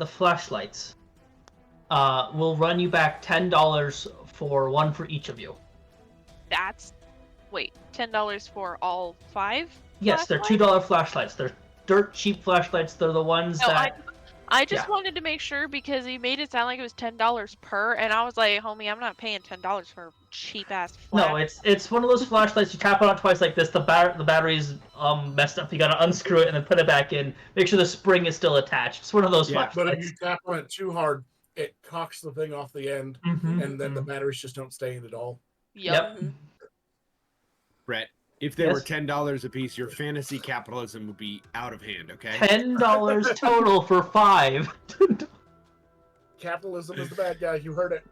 flashlights will run you back $10 for one for each of you. That's wait, $10 for all 5? Yes, they're $2 flashlights. They're dirt cheap flashlights. They're the ones No, that I just Yeah. wanted to make sure because he made it sound like it was $10 per, and I was like, homie, I'm not paying $10 for a cheap ass flash. No, it's one of those flashlights. You tap on it twice like this. The battery's messed up. You gotta unscrew it and then put it back in. Make sure the spring is still attached. It's one of those Yeah, But if flashlights. you tap on it too hard, it cocks the thing off the end, Mhm. and then the batteries just don't stay in at all. Yup. Mhm. Brett, if they were Yes. $10 a piece, your fantasy capitalism would be out of hand. Okay. $10 total for 5. Capitalism is the bad guy. You heard it.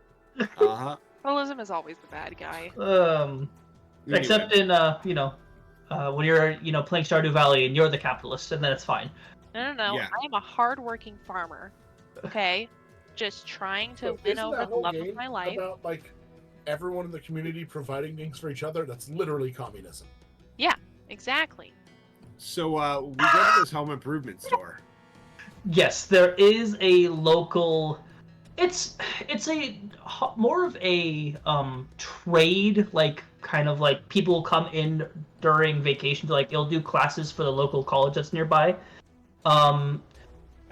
Uh huh. Realism is always the bad guy. Except in when you're playing Stardew Valley and you're the capitalist, and then it's fine. No. Yeah. I am a hard-working farmer. Okay, just trying to So win isn't over that the whole love game of my life. about like everyone in the community providing things for each other? That's literally communism. Exactly. So we go to this home improvement store. Yes, there is a local. It's more of a trade, like kind of like people come in during vacation to like they'll do classes for the local college that's nearby.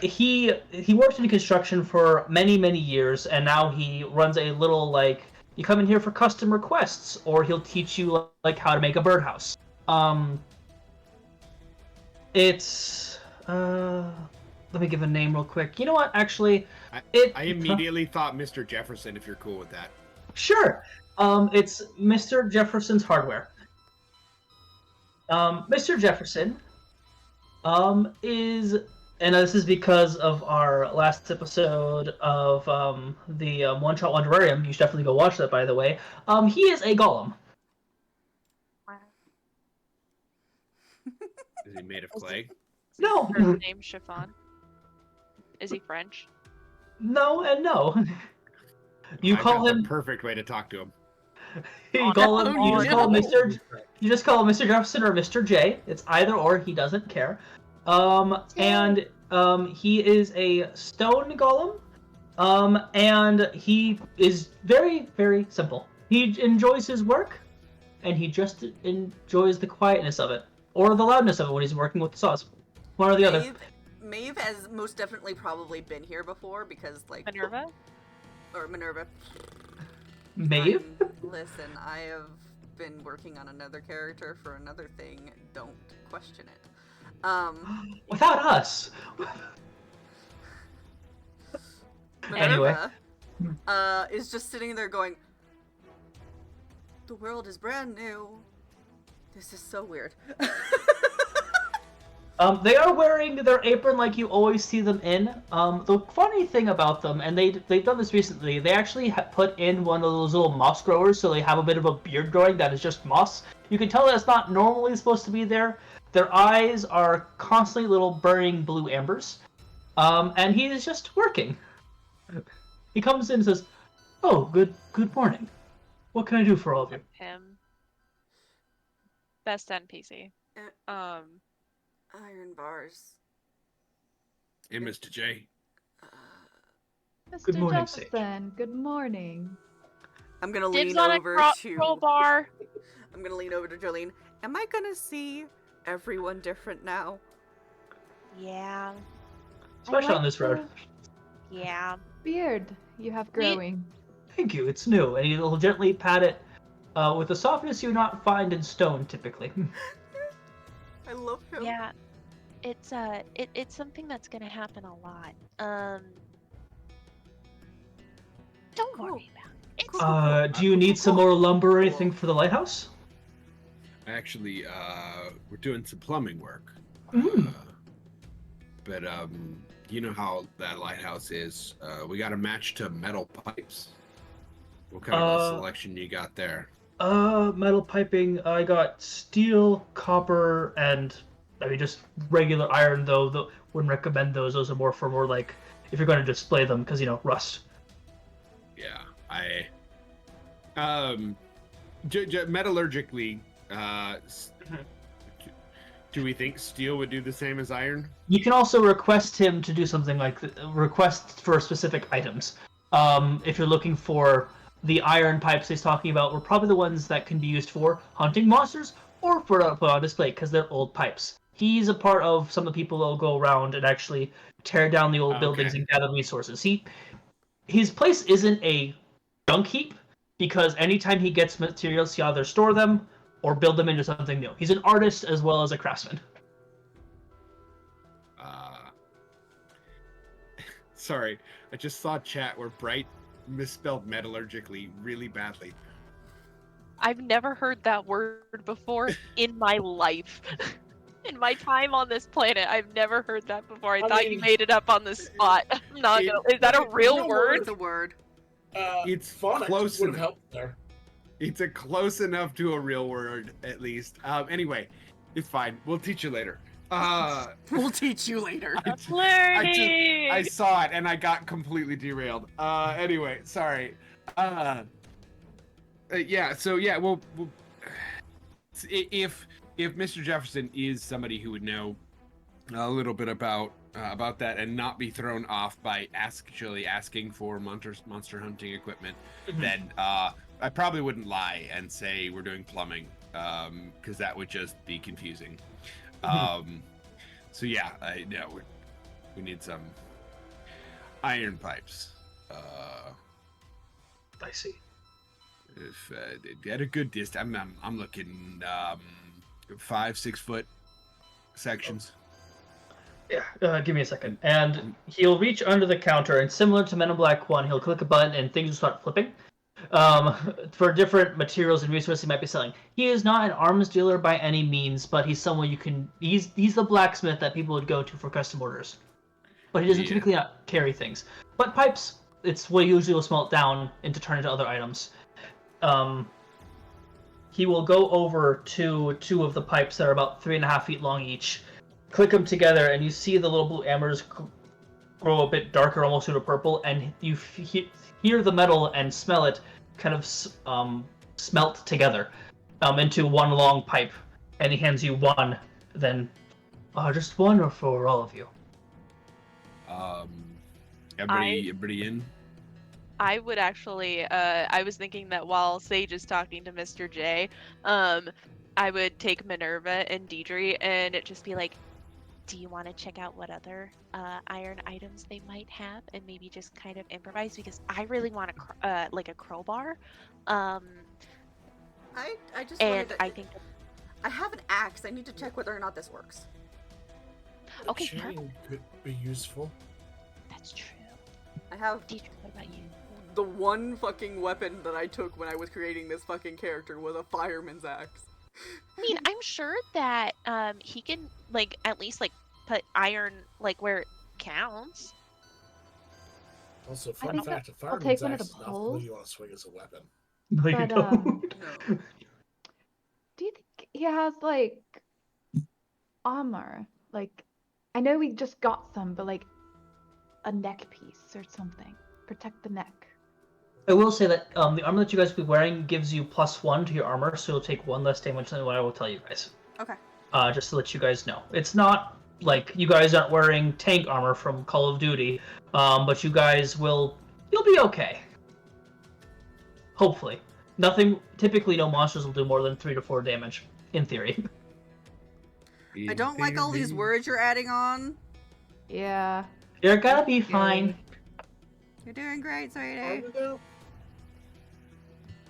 He worked in construction for many years, and now he runs a little like you come in here for custom requests, or he'll teach you like how to make a birdhouse. It's let me give a name real quick. You know what? Actually, I immediately thought Mr. Jefferson, if you're cool with that. Sure. It's Mr. Jefferson's Hardware. Mr. Jefferson is, and this is because of our last episode of the One Shot Wonderarium. You should definitely go watch that, by the way. He is a golem. Is he made of clay? No, First name Chiffon. Is he French? no, and no. You I call got him. the perfect way to talk to him. You call him. You just call him no. Mr. You just call him Mr. Jefferson or Mr. J. It's either or. He doesn't care. And he is a stone golem. And he is very simple. He enjoys his work, and he just enjoys the quietness of it, or the loudness of it when he's working with the saws. One or the other. Maeve has most definitely probably been here before because like Minerva? or Minerva. Maeve? Listen, I have been working on another character for another thing. Don't question it. Without us. Anyway. Minerva, is just sitting there going, "The world is brand new. This is so weird." They are wearing their apron like you always see them in. The funny thing about them, and they've done this recently, they actually put in one of those little moss growers, so they have a bit of a beard growing that is just moss. You can tell that it's not normally supposed to be there. Their eyes are constantly little burning blue ambers. And he is just working. He comes in and says, "Oh, good morning. What can I do for all of you?" Him. Best NPC. Iron bars. And Mr. J. Mr. Good morning, Sage. Jefferson, good morning. I'm gonna Dibs lean on a over to. crowbar. I'm gonna lean over to Jolene. Am I gonna see everyone different now? Yeah. Especially like on this road. Yeah. Beard you have We- growing. Thank you, it's new. And he'll gently pat it with a softness you would not find in stone typically. I love him. Yeah. It's it's something that's gonna happen a lot. Don't Cool. worry about it. It's Cool. Do you need some more lumber or anything for the lighthouse? Actually, we're doing some plumbing work. Mm. But you know how that lighthouse is. We got a match to metal pipes. What kind of a selection you got there? Metal piping. I got steel, copper, and I mean just regular iron. Though wouldn't recommend those. Those are more for more like if you're going to display them, because rust. Yeah, metallurgically, do we think steel would do the same as iron? You can also request him to do something like request for specific items. If you're looking for the iron pipes he's talking about, were probably the ones that can be used for hunting monsters or for put on display because they're old pipes. He's a part of some of the people that will go around and actually tear down the old buildings and gather resources. His place isn't a junk heap because anytime he gets materials, he either store them or build them into something new. He's an artist as well as a craftsman. Sorry, I just saw chat where Bright misspelled metallurgically really badly. I've never heard that word before in my life. In my time on this planet, I've never heard that before. I thought you made it up on the spot. I'm not gonna. Is that a real word? It's a word. It's Phonics close would have enough. helped there. It's a close enough to a real word, at least. Anyway, it's fine. We'll teach you later. We'll teach you later. Learning. I saw it and I got completely derailed. Anyway, sorry. Yeah. So yeah, we'll if Mr. Jefferson is somebody who would know a little bit about that and not be thrown off by actually asking for monster hunting equipment, then I probably wouldn't lie and say we're doing plumbing, because that would just be confusing. So yeah, we need some iron pipes. I see. If at a good distance, I'm looking 5-6 foot sections. Yeah, give me a second. And he'll reach under the counter, and similar to Men in Black 1, he'll click a button and things will start flipping. For different materials and resources he might be selling. He is not an arms dealer by any means, but he's someone you can. He's the blacksmith that people would go to for custom orders. But he doesn't typically not carry things. But pipes, it's what he usually will smelt down and to turn into other items. He will go over to two of the pipes that are about 3.5 feet long each, click them together, and you see the little blue embers grow a bit darker, almost to purple, and you hear the metal and smell it kind of smelt together into one long pipe. And he hands you one, then just one or for all of you. Everybody in? I would actually, I was thinking that while Sage is talking to Mr. J, I would take Minerva and Deidre and it just be like, do you want to check out what other iron items they might have and maybe just kind of improvise? Because I really want like a crowbar. I just And wanted to, I think I have an axe. I need to check whether or not this works. Okay, A chain perfect. could be useful. That's true. I have Deidre, what about you? the one fucking weapon that I took when I was creating this fucking character was a fireman's axe. I mean, I'm sure that he can like at least like put iron like where it counts. Also, I fun think fact: a I'll fireman's take one of axe the is not poles. something you want to swing as a weapon. No, you But, don't. No. Do you think he has like armor? Like, I know we just got some, but like a neck piece or something. Protect the neck. I will say that the armor that you guys will be wearing gives you +1 to your armor, so you'll take 1 less damage than what I will tell you guys. Okay. Just to let you guys know. It's not like you guys aren't wearing tank armor from Call of Duty, but you guys you'll be okay. Hopefully. Typically no monsters will do more than 3 to 4 damage, in theory. I don't like all these words you're adding on. Yeah. You're gonna be fine. You're doing great, Are sweetie. we now?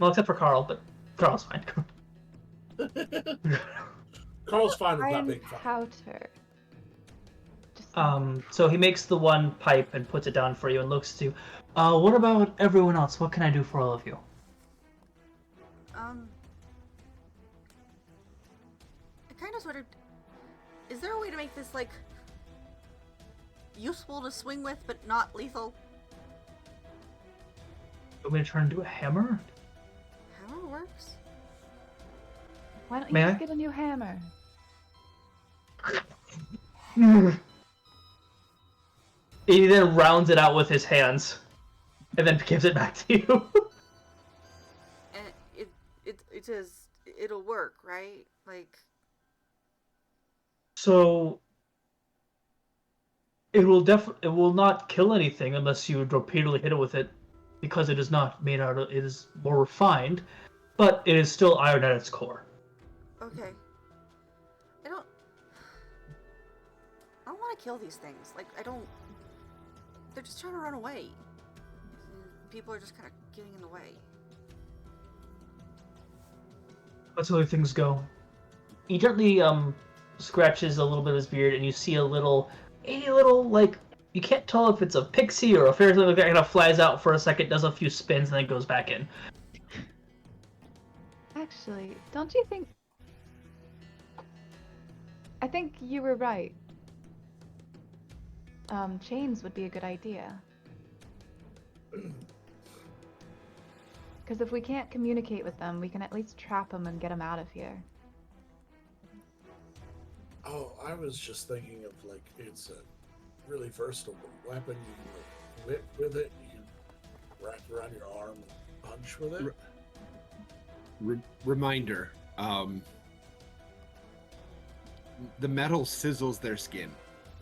Well, except for Carl, but Carl's fine. Carl's fine with Try not and being fine. powder. Just So he makes the one pipe and puts it down for you and looks to you. What about everyone else? What can I do for all of you? I kind of sort of. Is there a way to make this like useful to swing with, but not lethal? You want me to turn into a hammer? Hammer works. why don't you May just I? get a new hammer? He then rounds it out with his hands, and then gives it back to you. And it says it'll work, right? Like. So it will not kill anything unless you repeatedly hit it with it, because it is not made out of. It is more refined, but it is still iron at its core. Okay. I don't want to kill these things. Like, I don't. They're just trying to run away. People are just kind of getting in the way. That's how things go. He gently scratches a little bit of his beard, and you see a little like, you can't tell if it's a pixie or a fairy, something like that. Kind of flies out for a second, does a few spins, and then goes back in. Actually, don't you think? I think you were right. Chains would be a good idea. Because if we can't communicate with them, we can at least trap them and get them out of here. Oh, I was just thinking of like it's a really versatile weapon. You can like whip with it. You can wrap it around your arm and punch with it. Reminder: the metal sizzles their skin,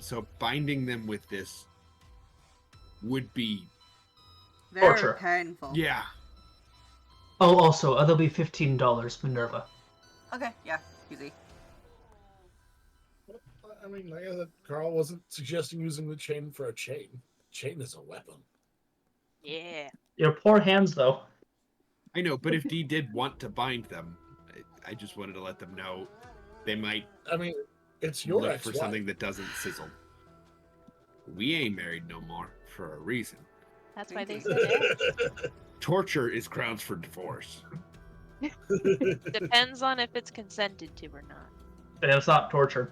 so binding them with this would be Very Torture. painful. yeah. Oh, also, that'll be $15, Minerva. Okay, yeah, easy. I mean, like I said, Carl wasn't suggesting using the chain for a chain. Chain is a weapon. Yeah. Your poor hands, though. I know, but if Dee did want to bind them, I just wanted to let them know they might I mean, it's your look ex-wife. for something that doesn't sizzle. We ain't married no more for a reason. That's why they Thank said it. Torture is grounds for divorce. Depends on if it's consented to or not. And it's not torture.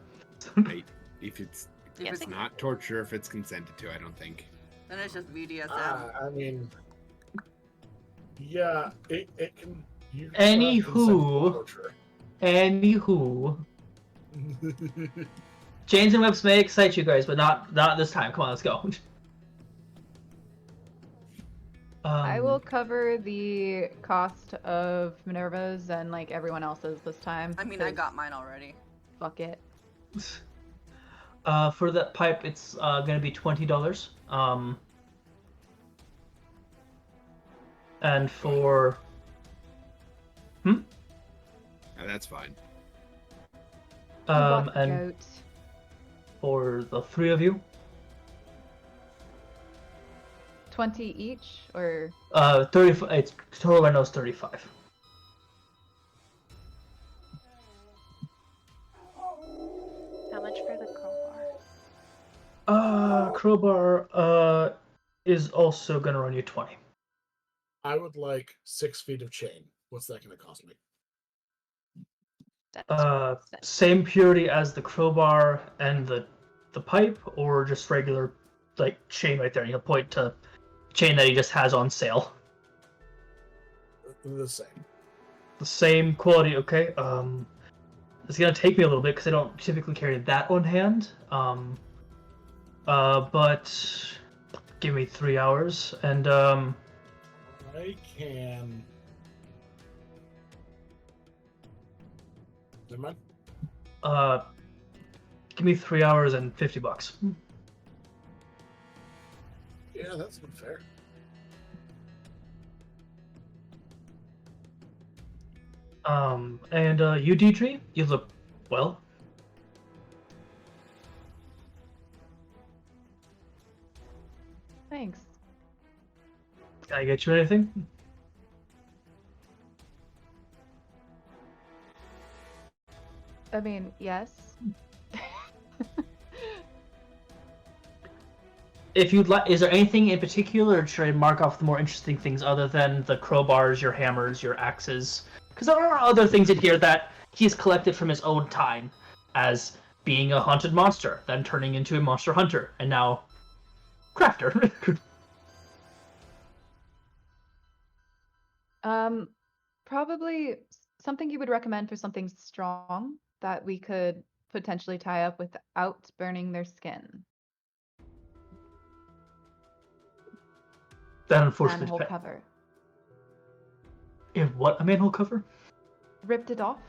Right? If it's If it's not torture if it's consented to, I don't think. Then it's just BDSM. I mean, yeah, it can. You can still have Anywho. torture. Anywho, chains and whips may excite you guys, but not this time. Come on, let's go. I will cover the cost of Minerva's and like everyone else's this time. I mean, I 'cause got mine already. Fuck it. For that pipe, it's gonna be $20. And for Now, that's fine. Who bought the and goat? for the three of you, 20 each, or 35. It's total. I know is 35. How much for the crowbar? Crowbar is also gonna run you 20. I would like 6 feet of chain. What's that going to cost me? That's Same purity as the crowbar and the pipe, or just regular like chain right there. You'll point to chain that he just has on sale. The same. The same quality, okay. It's gonna take me a little bit because I don't typically carry that on hand. But give me 3 hours, and I can. Never mind. give me 3 hours and $50. Yeah, that's not fair. And you, Deidre, you look well. thanks. Can I get you anything? I mean, yes. If you'd like, is there anything in particular, or should I mark off the more interesting things other than the crowbars, your hammers, your axes? Because there are other things in here that he's collected from his own time, as being a haunted monster, then turning into a monster hunter, and now crafter. Probably something you would recommend for something strong that we could potentially tie up without burning their skin. That unfortunately Manhole cover. In what, a manhole cover? Ripped it off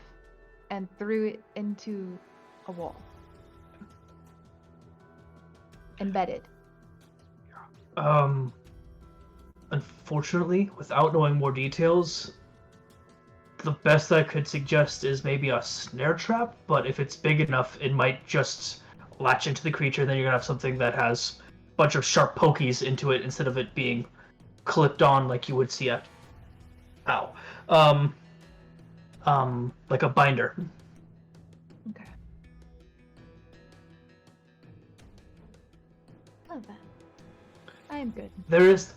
and threw it into a wall. Embedded. Unfortunately, without knowing more details, the best I could suggest is maybe a snare trap, but if it's big enough, it might just latch into the creature, and then you're gonna have something that has a bunch of sharp pokies into it instead of it being clipped on like you would see at like a binder. Okay. Love that. I am good. There is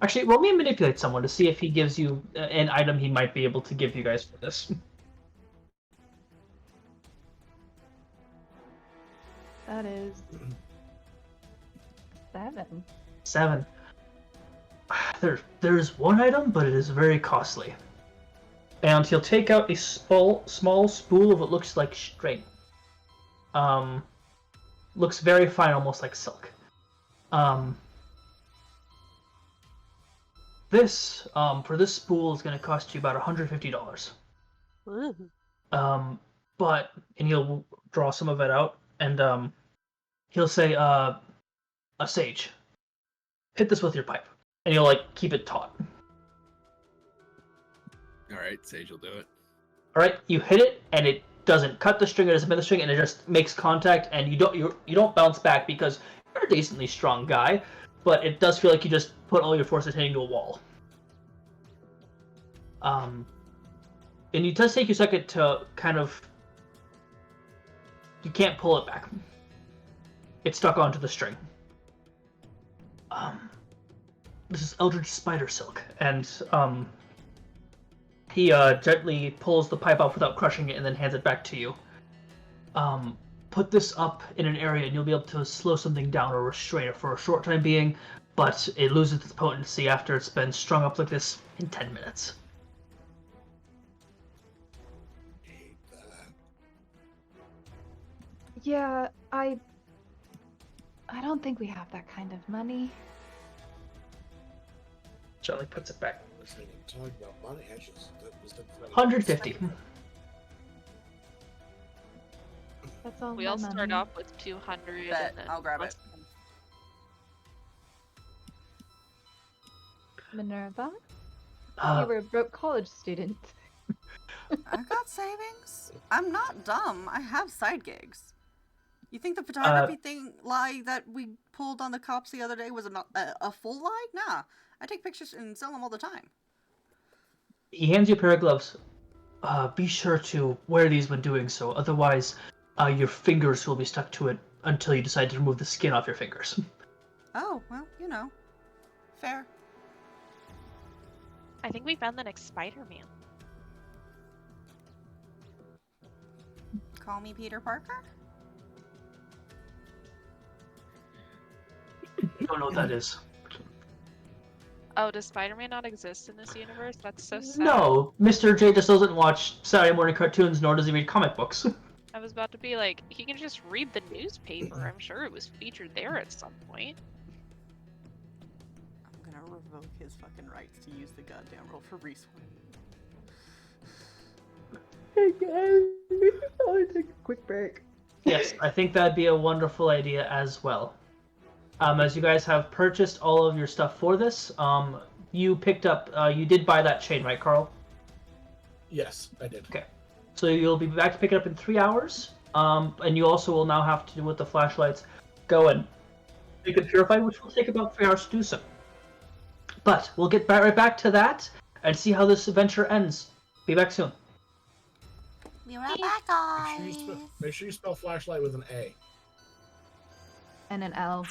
actually, roll me and manipulate someone to see if he gives you an item he might be able to give you guys for this. That is 7. 7. There's one item, but it is very costly. And he'll take out a small spool of what looks like string. Looks very fine, almost like silk. This for this spool is going to cost you about $150. But and he'll draw some of it out, and he'll say, "A sage, hit this with your pipe," and he'll like keep it taut. All right, Sage will do it. All right, you hit it, and it doesn't cut the string, it doesn't bend the string, and it just makes contact, and you don't bounce back because you're a decently strong guy, but it does feel like you just put all your forces hitting to a wall. And it does take you a second to kind of. You can't pull it back. It's stuck onto the string. This is Eldritch Spider Silk, and he gently pulls the pipe off without crushing it and then hands it back to you. Put this up in an area and you'll be able to slow something down or restrain it for a short time being, but it loses its potency after it's been strung up like this in 10 minutes. Yeah, I don't think we have that kind of money. Gently puts it back. Talking about money, I just 150. That's all. We my all money. start off with 200. Bet. And then I'll grab it. Minerva, you Uh, were a broke college student. I got savings. I'm not dumm. I have side gigs. You think the photography thing lie that we pulled on the cops the other day was a full lie? Nah. I take pictures and sell them all the time. he hands you a pair of gloves. Be sure to wear these when doing so, otherwise your fingers will be stuck to it until you decide to remove the skin off your fingers. Oh, well, you know. Fair. I think we found the next Spider-Man. Call me Peter Parker? I don't know what that is. Oh, does Spider-Man not exist in this universe? That's so sad. No, Mr. J just doesn't watch Saturday morning cartoons, nor does he read comic books. I was about to be like, he can just read the newspaper. I'm sure it was featured there at some point. I'm gonna revoke his fucking rights to use the goddamn roll for resource. Hey guys, I'll take a quick break. Yes, I think that'd be a wonderful idea as well. As you guys have purchased all of your stuff for this, you picked up, you did buy that chain, right, Carl? Yes, I did. Okay. So you'll be back to pick it up in 3 hours, and you also will now have to, with the flashlights, go and make it purified, which will take about 3 hours to do so. But we'll get right back to that and see how this adventure ends. Be back soon. Be right back, Make sure, guys. make sure you spell flashlight with an A. And an L.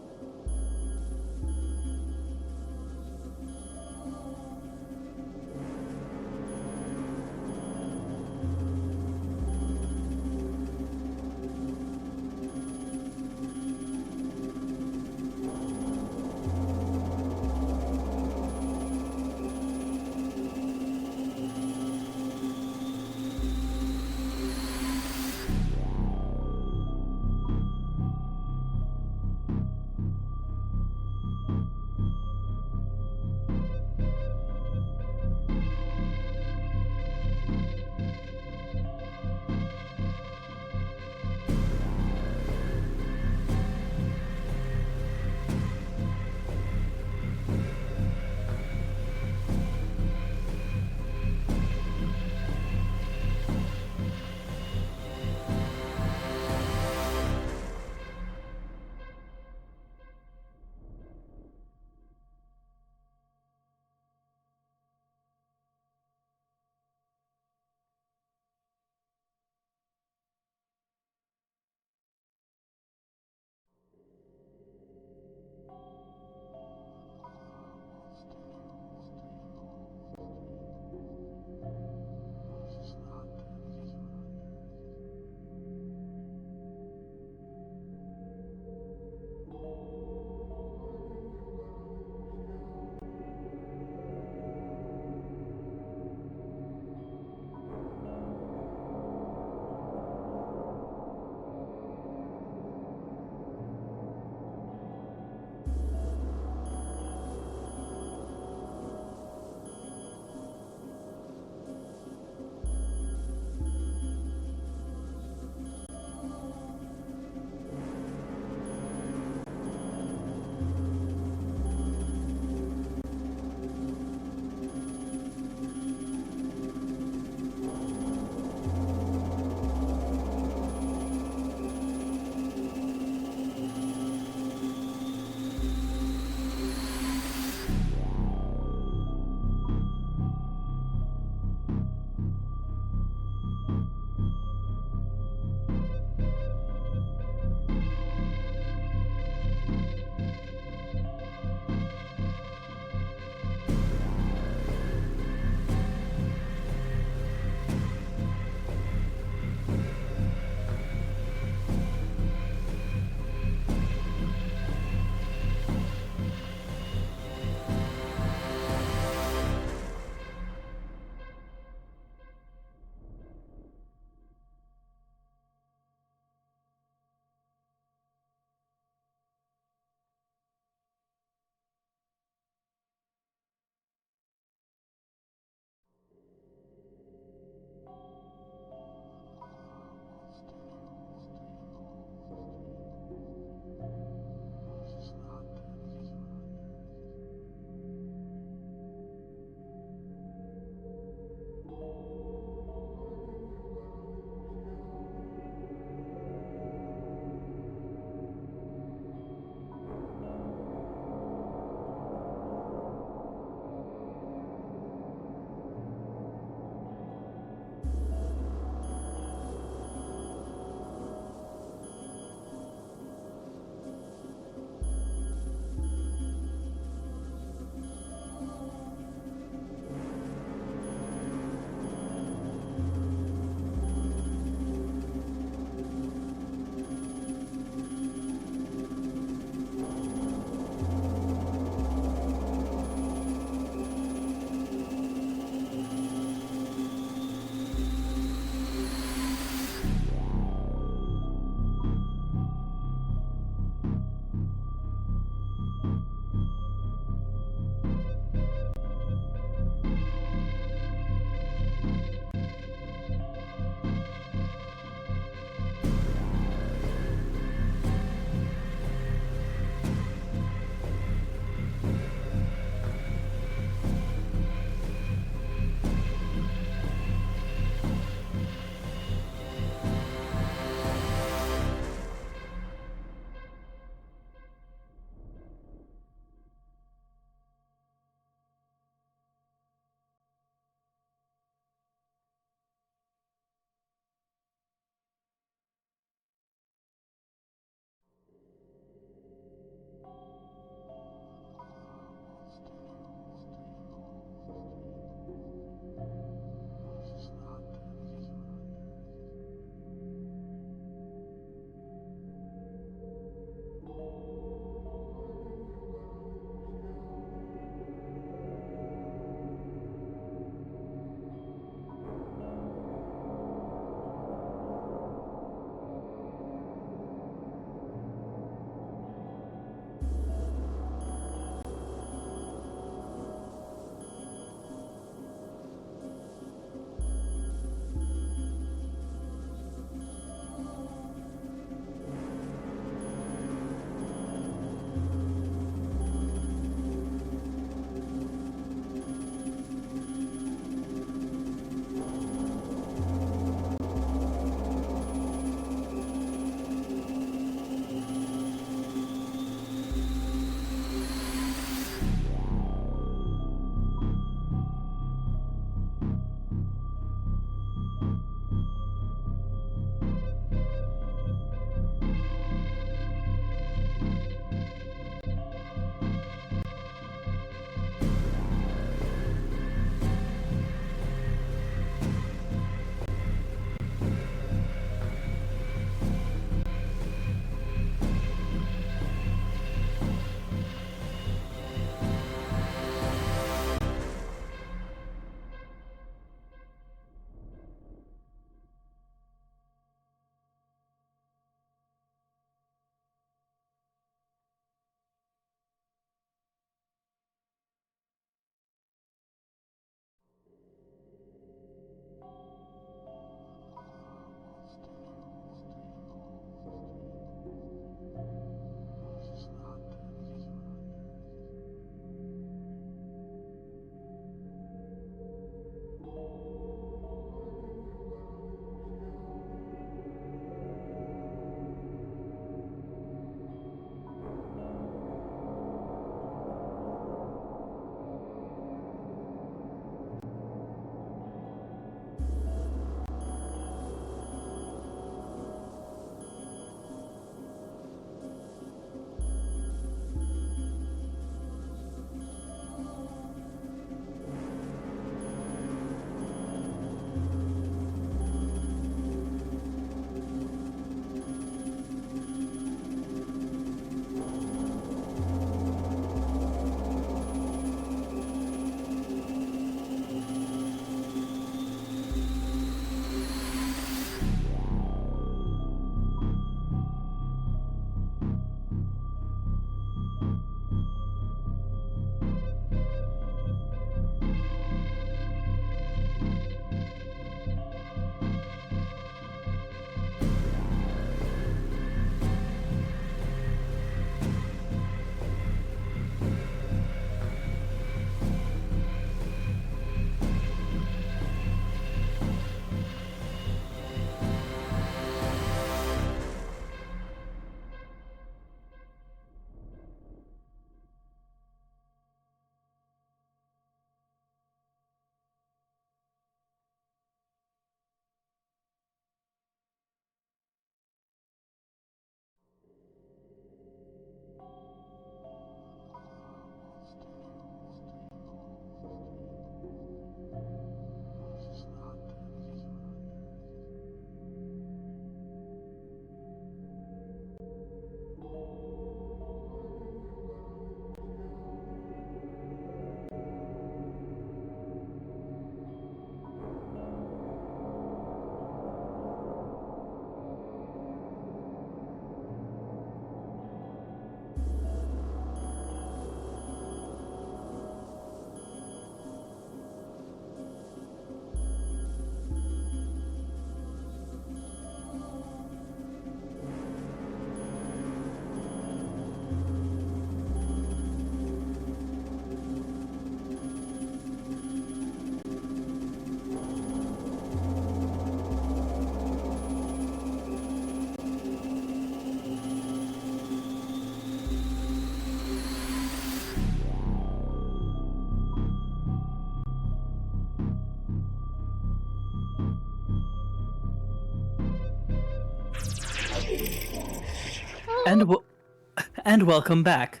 And welcome back.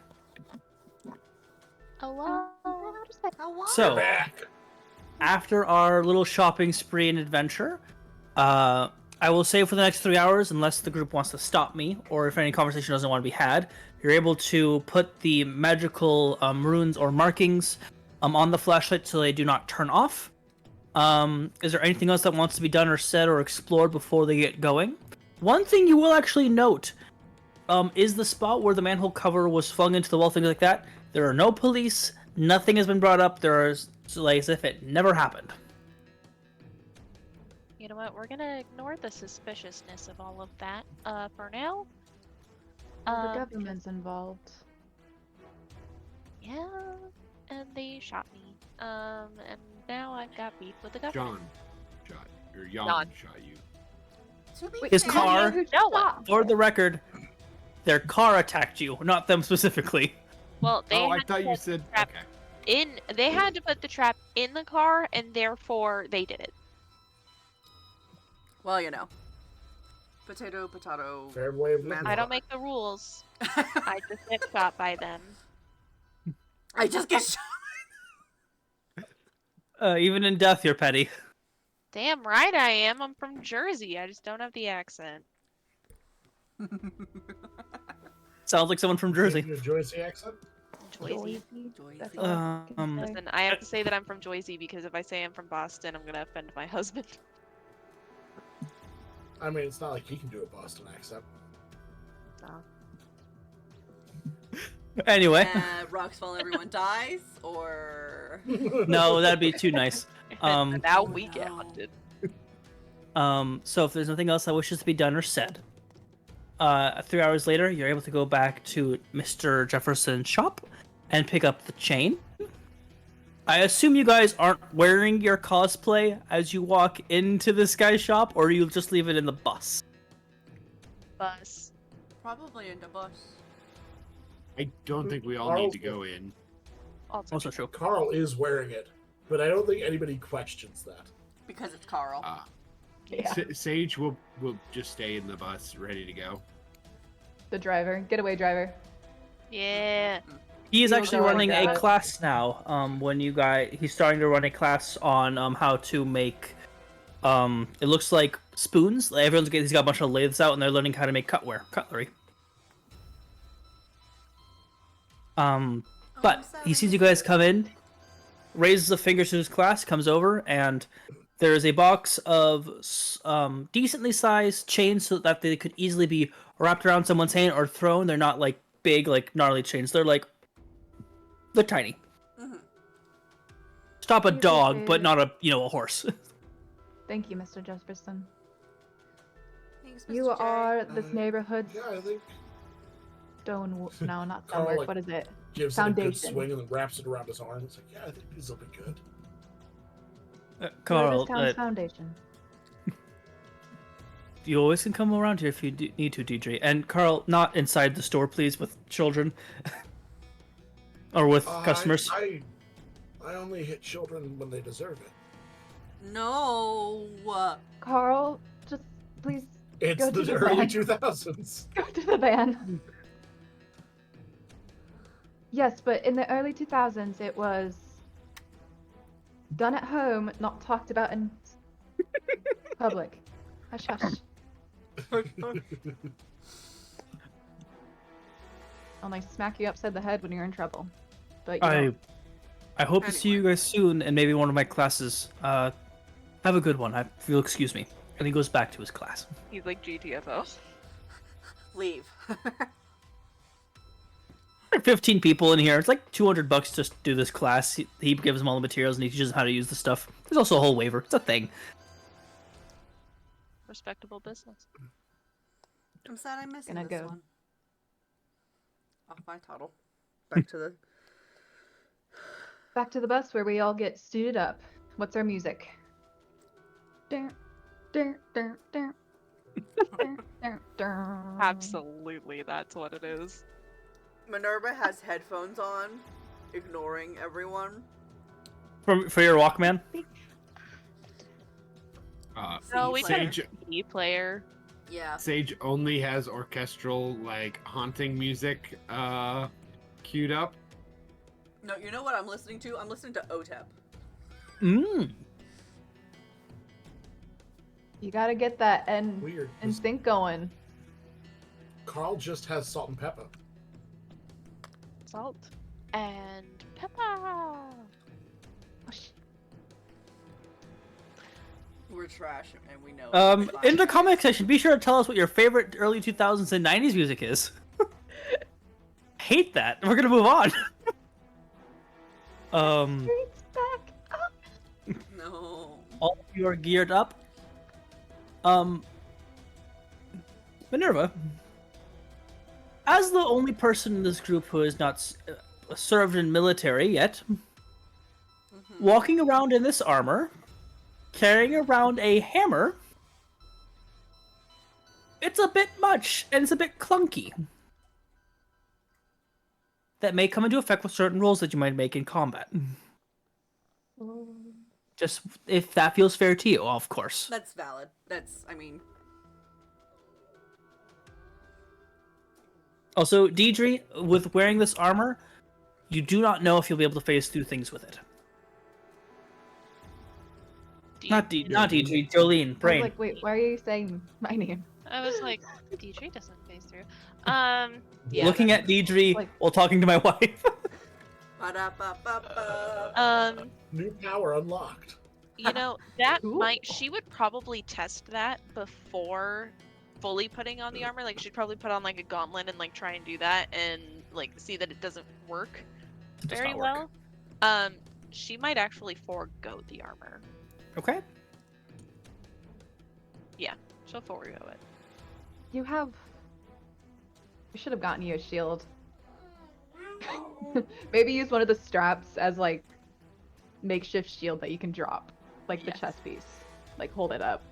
Hello. So, Back. after our little shopping spree and adventure, I will say for the next 3 hours, unless the group wants to stop me, or if any conversation doesn't want to be had, you're able to put the magical runes or markings on the flashlight so they do not turn off. Is there anything else that wants to be done or said or explored before they get going? One thing you will actually note is the spot where the manhole cover was flung into the wall, things like that. There are no police, nothing has been brought up, there is like as if it never happened. You know what? We're gonna ignore the suspiciousness of all of that for now. Well, the government's involved. Yeah, and they shot me. And now I've got beef with the government. Jan shot you. To be His fair, car- Who No one. shot? For the record, their car attacked you, not them specifically. Well, they Oh, I had thought to you put said the trap okay. They had to put the trap in the car, and therefore they did it. Well, you know. Potato, potato. Fair way of looking I at don't it. make the rules. I just get shot by them. I just get shot. Even in death, you're petty. Damn right I am. I'm from Jersey. I just don't have the accent. Sounds like someone from Jersey. Your Joycey accent? Joyzy. That's Joycey. all I can Um, say. Listen, I have to say that I'm from Joyzy because if I say I'm from Boston, I'm gonna offend my husband. I mean, it's not like he can do a Boston accent. Anyway, Rocks fall, everyone dies, or no, that'd be too nice. Now we no. get hunted. So if there's nothing else that wishes to be done or said, 3 hours later, you're able to go back to Mr. Jefferson's shop and pick up the chain. I assume you guys aren't wearing your cosplay as you walk into this guy's shop, or you just leave it in the bus? Bus. probably in the bus. I don't think we all need to go in. Also true. Carl is wearing it, but I don't think anybody questions that. Because it's Carl. Yeah. Sage will just stay in the bus, ready to go. The driver. Getaway driver. Yeah. He is You'll actually go running like a that. class now. He's starting to run a class on how to make it looks like spoons. He's got a bunch of lathes out and they're learning how to make cutlery. But he sees you guys come in, raises a finger to his class, comes over, and there is a box of decently sized chains so that they could easily be wrapped around someone's hand or thrown. They're not like big, like gnarly chains. They're tiny. Mm-hmm. Stop a You dog, but could- not a horse. Thank you, Mr. Jesperson. Thanks, Mr. You J. are this neighborhood's Yeah, I think stone. No, not Carl, stonework. like, What is it? gives it a good Foundation. swing and then wraps it around his arm. It's like, yeah, I think these will be good. Carl, What is town's foundation? you always can come around here if you need to, DJ. And Carl, not inside the store, please, with children or with customers. I only hit children when they deserve it. No. Carl, just please It's Go to the the early van. 2000s. go to the van. Yes, but in the early 2000s, it was done at home, not talked about in public. Hush, hush. I'll like smack you upside the head when you're in trouble. But you don't. I hope to see you guys soon, and maybe one of my classes. Have a good one. If you'll excuse me. And he goes back to his class. He's like GTFO. Leave. 15 people in here. It's like $200 just to do this class. He gives them all the materials and he teaches them how to use the stuff. There's also a whole waiver. It's a thing. Respectable business. I'm sad I'm missing Gonna this go. one. Off my toddle. Back to the. Back to the bus where we all get suited up. What's our music? Dun, dun, dun, dun. Dun, dun, dun. Absolutely, that's what it is. Minerva has headphones on, ignoring everyone. For your Walkman? No, we got a Sage, CD player. Yeah. Sage only has orchestral, like, haunting music queued up. No, you know what I'm listening to? I'm listening to OTEP. Mmm. You gotta get that Weird. and sync going. Carl just has salt and pepper. Salt and pepper. Oh, sh- We're trash, and we know. In the comment section, be sure to tell us what your favorite early 2000s and 90s music is. Hate that. We're gonna move on. Streets back up. No. All of you are geared up. Minerva, as the only person in this group who has not served in military yet, walking around in this armor, carrying around a hammer, it's a bit much, and it's a bit clunky. That may come into effect with certain rolls that you might make in combat. Just if that feels fair to you, of course. That's valid. I mean... Also, Deidre, with wearing this armor, you do not know if you'll be able to phase through things with it. Not Deidre, Jolene, I was brain. like, wait, why are you saying my name? I was like, DJ doesn't phase through. Yeah, Looking at Deidre like- while talking to my wife. Ba-da-ba-ba-ba. New power unlocked. You know, that Cool. she would probably test that before fully putting on the armor. Like, she'd probably put on, like, a gauntlet and, like, try and do that and, like, see that it doesn't work It does very not work. well. She might actually forego the armor. Okay. She'll forego it. You have. We should have gotten you a shield. Maybe use one of the straps as like makeshift shield that you can drop, like the Yes. chest piece. Like hold it up.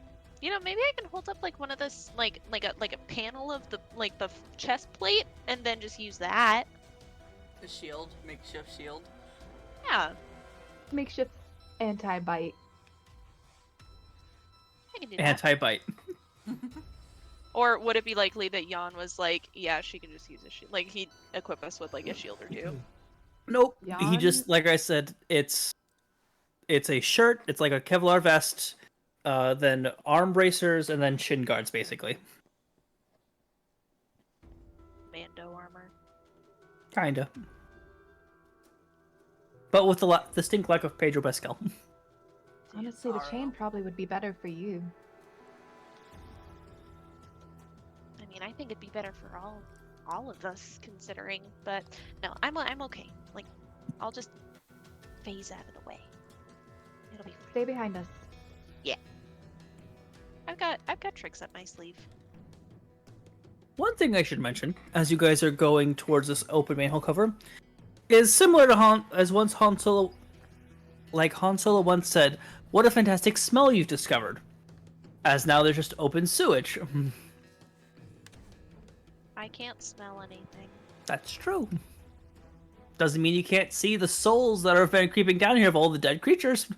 You know, maybe I can hold up like one of this, like a panel of the chest plate, and then just use that. A shield. Makeshift shield. Yeah, Makeshift anti-bite. I can do that. Anti-bite. Or would it be likely that Jan was like, yeah, she can just use a shield? Like, he'd equip us with, like, a shield or two. Nope. He Jan? just, like I said, it's a shirt, it's like a Kevlar vest, then arm bracers, and then shin guards, basically. Mando armor. Kinda. But with the distinct lack of Pedro Pascal. Honestly, the chain probably would be better for you. I mean, I think it'd be better for all of us, considering. But no, I'm okay. Like, I'll just phase out of the way. It'll be fine. Stay behind us. I've got tricks up my sleeve. One thing I should mention, as you guys are going towards this open manhole cover, is similar to as once Han Solo once said, "What a fantastic smell you've discovered!" As now there's just open sewage. I can't smell anything. That's true. Doesn't mean you can't see the souls that are been creeping down here of all the dead creatures.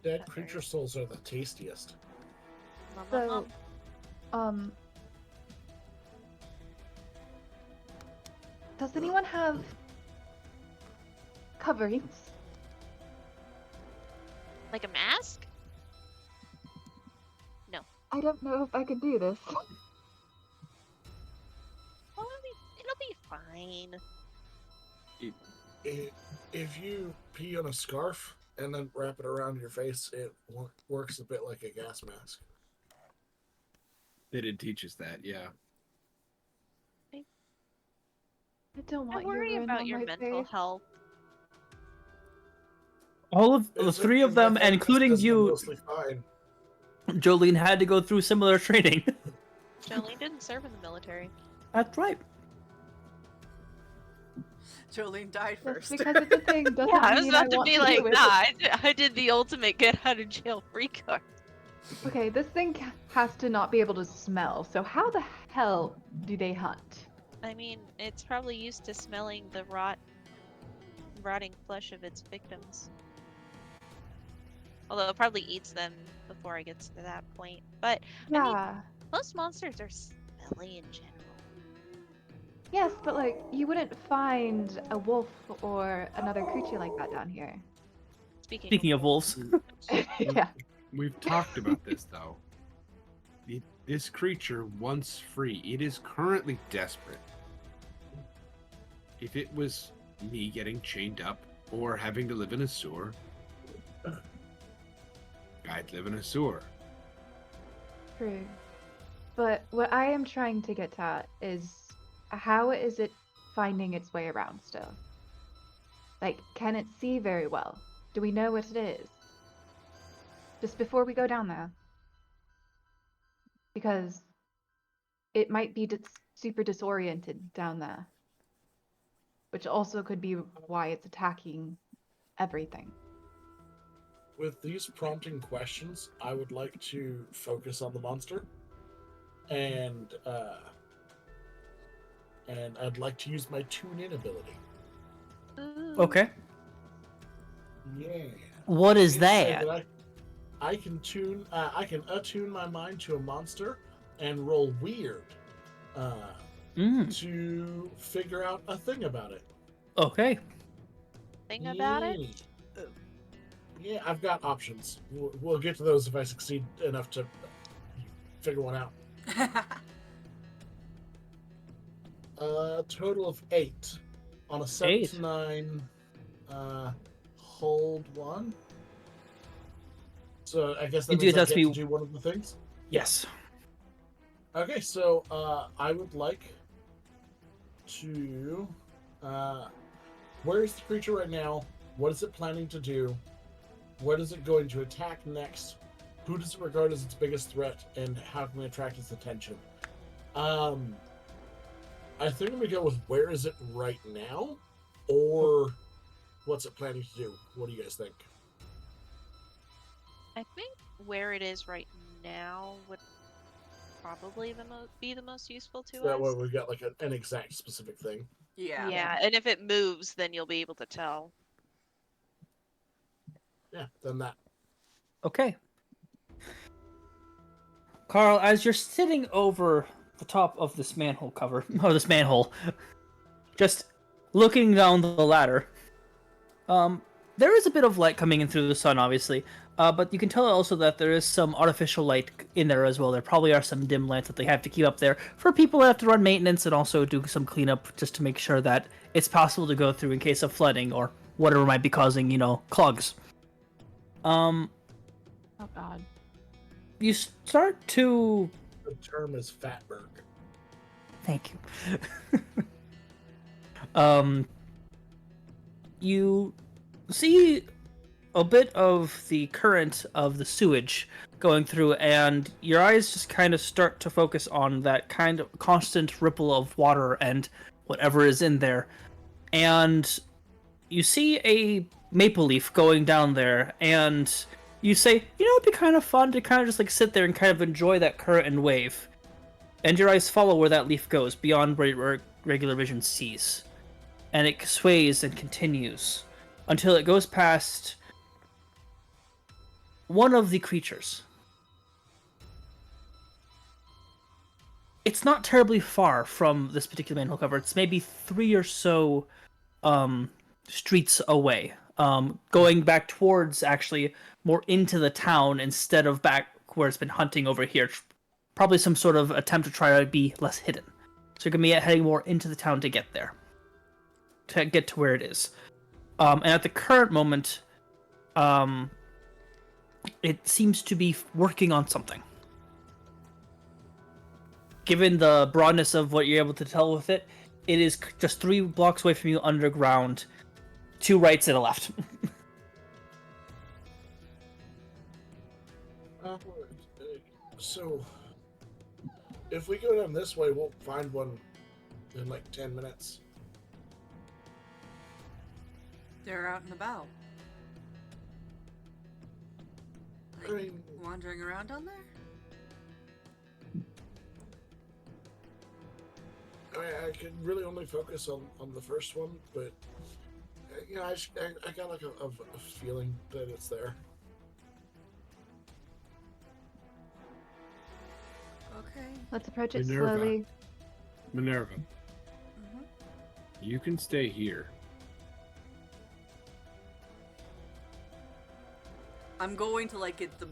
Dead creature souls are the tastiest. Nom, nom, So, nom. Does anyone have coverings? Like a mask? I don't know if I can do this. Well, it'll be fine. If you pee on a scarf and then wrap it around your face, it works a bit like a gas mask. They did teach us that, yeah. I don't I want worry urine about on your my mental face. health. All of the three of them, including you, Mostly fine. Jolene, had to go through similar training. Jolene didn't serve in the military. That's right. Jolene died Just first. because it's a thing doesn't Yeah, I was mean I about to want be to like, do it. nah, I did the ultimate get out of jail free card. Okay, this thing has to not be able to smell. So how the hell do they hunt? I mean, it's probably used to smelling the rotting flesh of its victims. Although it probably eats them before it gets to that point. But I mean, Yeah. most monsters are smelly in general. Yes, but like you wouldn't find a wolf or another creature like that down here. Speaking of wolves, Yeah. We've talked about this though. This creature, once free, it is currently desperate. If it was me getting chained up or having to live in a sewer, I'd live in a sewer. True. But what I am trying to get at is how is it finding its way around still? Like, can it see very well? Do we know what it is? Just before we go down there. Because it might be super disoriented down there. Which also could be why it's attacking everything. With these prompting questions, I would like to focus on the monster, and I'd like to use my tune-in ability. Ooh. okay. Yeah. What is Let's say that? I can attune my mind to a monster and roll weird to figure out a thing about it. Okay. Thing about it? Yeah, I've got options. We'll get to those if I succeed enough to figure one out. Total of 8 on a 7 8. to 9. Hold 1. So I guess that Indeed, means I that's get me. to do one of the things. Yes. Okay, so I would like to. Where is the creature right now? What is it planning to do? What is it going to attack next? Who does it regard as its biggest threat, and how can we attract its attention? I think I'm gonna go with where is it right now, or what's it planning to do? What do you guys think? I think where it is right now would probably be the most useful to So that way us. we've got like an exact specific thing. Yeah. Yeah, and if it moves, then you'll be able to tell. Yeah, then that. Okay. Carl, as you're sitting over the top of this manhole cover, or this manhole, just looking down the ladder, there is a bit of light coming in through the sun, obviously, but you can tell also that there is some artificial light in there as well. There probably are some dim lights that they have to keep up there for people that have to run maintenance and also do some cleanup just to make sure that it's possible to go through in case of flooding or whatever might be causing, clogs. Oh god. You start to... The term is fatberg. Thank you. You see a bit of the current of the sewage going through, and your eyes just kind of start to focus on that kind of constant ripple of water and whatever is in there. And you see a maple leaf going down there, and you say, it'd be kind of fun to kind of just like sit there and kind of enjoy that current and wave. And your eyes follow where that leaf goes, beyond where regular vision sees. And it sways and continues until it goes past one of the creatures. It's not terribly far from this particular manhole cover. It's maybe 3 or so streets away. Going back towards, actually, more into the town instead of back where it's been hunting over here. Probably some sort of attempt to try to be less hidden. So you're going to be heading more into the town to get there. To get to where it is. And at the current moment, it seems to be working on something. Given the broadness of what you're able to tell with it, it is just 3 blocks away from you underground, 2 rights and a left. So, if we go down this way, we'll find one in like 10 minutes. They're out and about. Like, I mean, wandering around down there? I can really only focus on the first one, but I got like a feeling that it's there. Okay. Let's approach it Minerva. slowly. Minerva, Mhm. you can stay here. I'm going to like get the.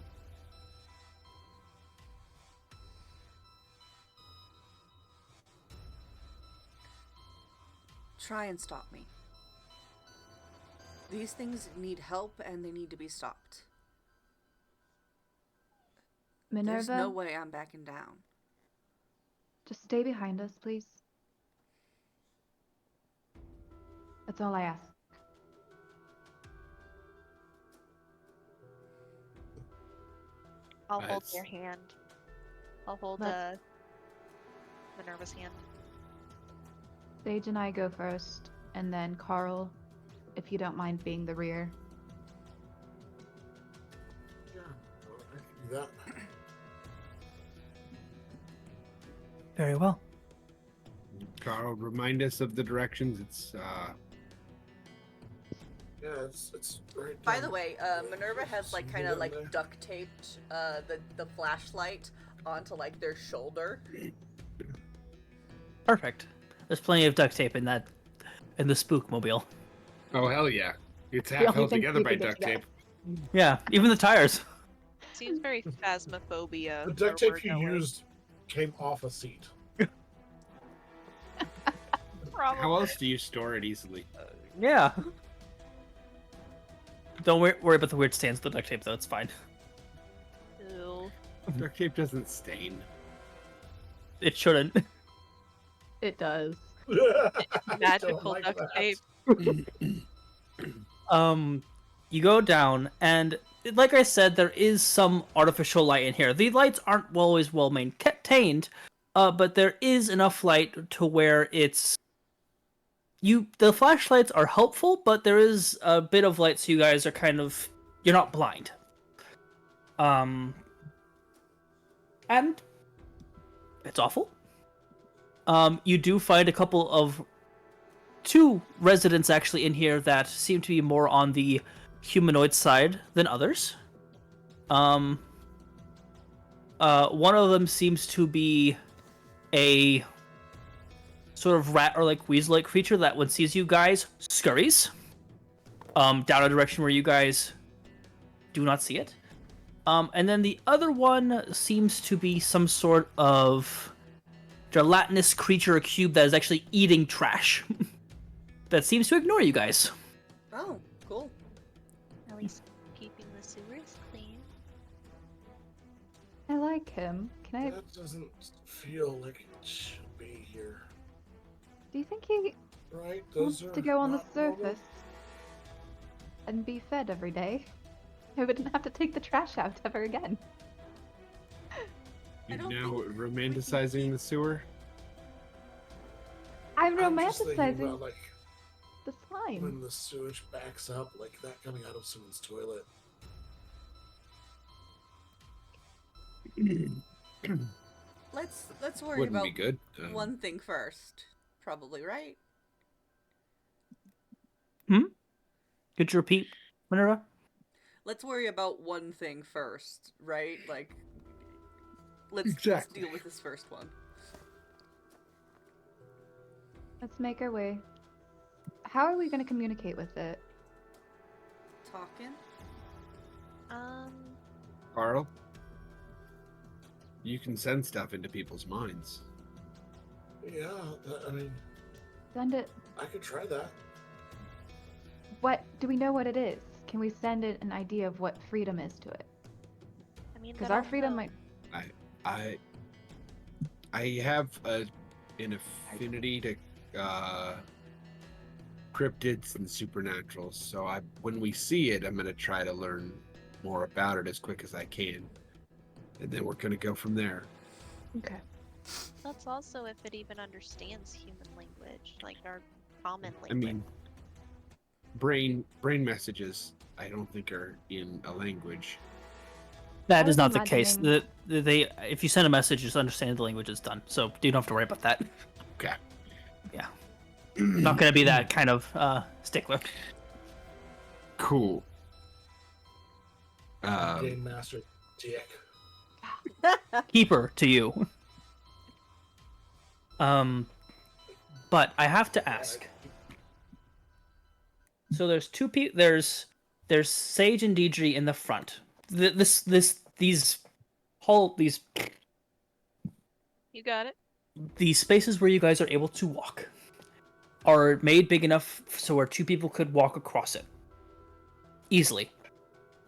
Try and stop me. These things need help and they need to be stopped. Minerva, There's no way I'm backing down. just stay behind us, please. That's all I ask. I'll hold Nice. your hand. I'll hold Let's- Minerva's hand. Sage and I go first, and then Carl, if you don't mind being the rear. Yeah, well, I can do that. Very well. Carl, remind us of the directions. It's Yeah, it's right. By down the way, Minerva has like kind of like duct taped the flashlight onto like their shoulder. Perfect. There's plenty of duct tape in the spookmobile. oh hell yeah, it's The half only held thing together by keeping it duct together. tape. Yeah, even the tires. Seems very phasmophobia. The duct where tape we're you going. used came off a seat. Probably. How else do you store it easily? Yeah. Don't worry about the weird stains of the duct tape, though. It's fine. Ew. Duct tape doesn't stain. It shouldn't. It does. Magical like duct that. tape. You go down, and like I said, there is some artificial light in here. The lights aren't always well maintained, but there is enough light to where it's the flashlights are helpful, but there is a bit of light, so you guys are you're not blind. And it's awful. You do find a couple of two residents actually in here that seem to be more on the humanoid side than others. One of them seems to be a sort of rat or like weasel-like creature that when sees you guys scurries down a direction where you guys do not see it. And then the other one seems to be some sort of gelatinous creature or cube that is actually eating trash that seems to ignore you guys. Oh, cool. At least keeping the sewers clean. I like him. Can I? That doesn't feel like it should be here, Do you think he right? wants Those are to go on the not normal. surface and be fed every day? I wouldn't have to take the trash out ever again. You're don't now think- romanticizing the sewer. I'm I'm just thinking romanticizing about like the slime. when the sewage backs up, like that coming out of someone's toilet. Let's worry Wouldn't about be good. one thing first. Probably, right? Could you repeat, Minerva? Let's worry about one thing first, right? Like let's Exactly. deal with this first one. Let's make our way. How are we going to communicate with it? Talking? Carl, you can send stuff into people's minds. Yeah, I mean, Send it. I could try that. What do we know what it is? Can we send it an idea of what freedom is to it? I mean, Because but our freedom also- might. I have an affinity to cryptids and supernaturals, so when we see it, I'm gonna try to learn more about it as quick as I can, and then we're gonna go from there. Okay. That's also if it even understands human language, like our common language. I mean, brain messages I don't think are in a language. That I is was not the case. imagining- They if you send a message, just understand the language is done. So you don't have to worry about that. Okay. Yeah. Not gonna be that kind of stickler. Cool. Game master dick. Keeper to you. But I have to ask. So there's two people. There's Sage and Deidre in the front. These You got it. these spaces where you guys are able to walk are made big enough so where two people could walk across it easily.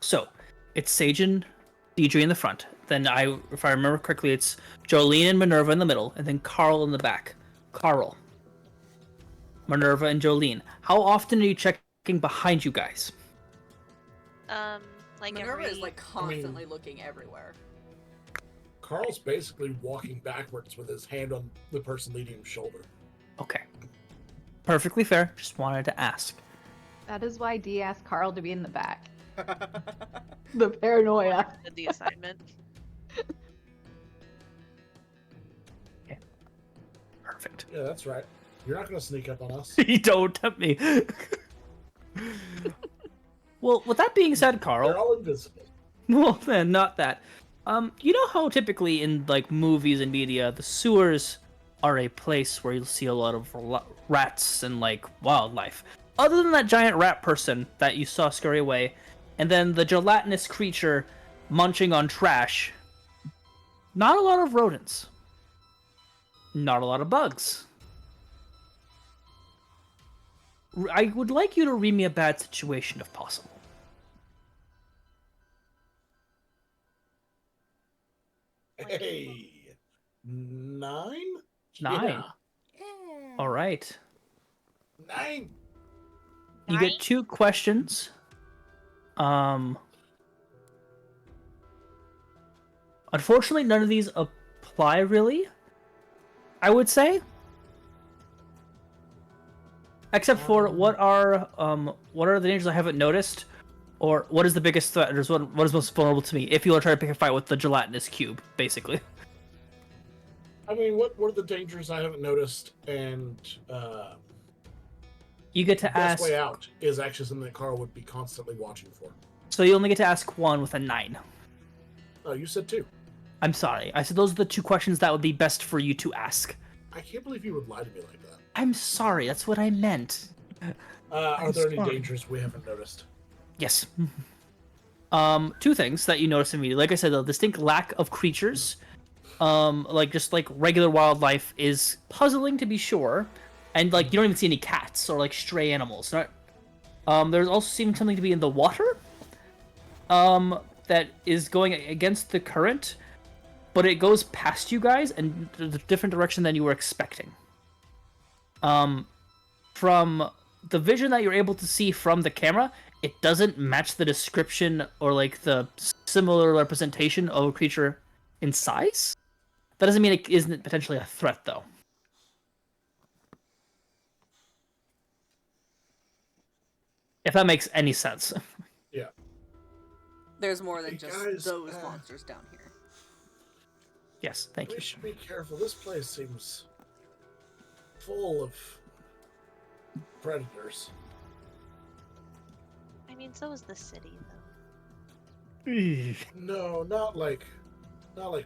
So it's Sage and Deidre in the front. Then if I remember correctly, it's Jolene and Minerva in the middle, and then Carl in the back. Carl, Minerva, and Jolene. How often are you checking behind you guys? Like Minerva every... is like constantly looking everywhere. Carl's basically walking backwards with his hand on the person leading him's shoulder. Okay. Perfectly fair. Just wanted to ask. That is why Dee asked Carl to be in the back. The paranoia. Did the assignment. Perfect. Yeah, that's right. You're not going to sneak up on us. You don't tempt me. Well, with that being said, They're Carl. all invisible. Well, then, not that. You know how typically in like movies and media, the sewers are a place where you'll see a lot of rats and like wildlife. Other than that giant rat person that you saw scurry away, and then the gelatinous creature munching on trash, not a lot of rodents. Not a lot of bugs. I would like you to read me a bad situation if possible. Hey, 9? 9. Yeah. All right. 9. You get 2 questions. Unfortunately, none of these apply really. I would say, except for what are the dangers I haven't noticed, or what is the biggest threat, or what is most vulnerable to me? If you are trying to pick a fight with the gelatinous cube, basically. I mean, what are the dangers I haven't noticed? And You get to best ask. way out is actually something that Carl would be constantly watching for. So you only get to ask one with a 9. Oh, you said 2. I'm sorry. I said those are the 2 questions that would be best for you to ask. I can't believe you would lie to me like that. I'm sorry. That's what I meant. Are there any sorry. dangers we haven't noticed? Yes. 2 things that you notice immediately. Like I said, the distinct lack of creatures, just like regular wildlife, is puzzling to be sure, and like you don't even see any cats or like stray animals. Not. There's also seeming something to be in the water. That is going against the current, but it goes past you guys and a different direction than you were expecting. From the vision that you're able to see from the camera, it doesn't match the description or like the similar representation of a creature in size. That doesn't mean it isn't potentially a threat, though. If that makes any sense. Yeah. There's more than Hey, just guys, those monsters down here. Yes, thank you. We should be careful. This place seems full of predators. I mean, so is the city, though. No, not like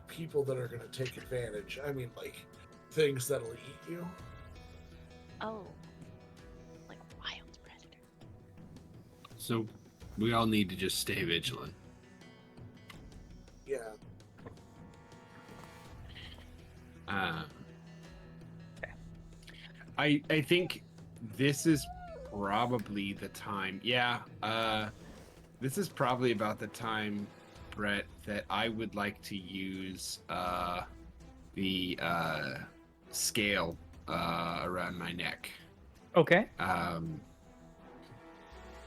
people that are going to take advantage. I mean, like things that'll eat you. Oh. Like wild predator. So we all need to just stay vigilant. Yeah. I think this is probably the time. Yeah. This is probably about the time, Brett, that I would like to use the scale around my neck. Okay.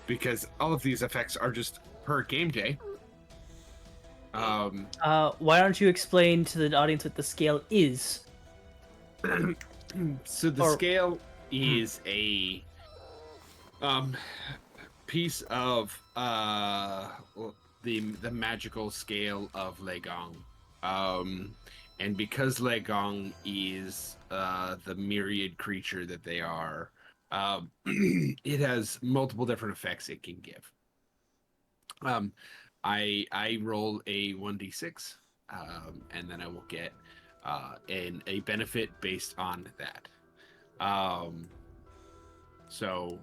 Because all of these effects are just per game day. Why don't you explain to the audience what the scale is? So the scale is a piece of the magical scale of Legong. And because Legong is the myriad creature that they are, it has multiple different effects it can give. I roll a 1d6, and then I will get and a benefit based on that. So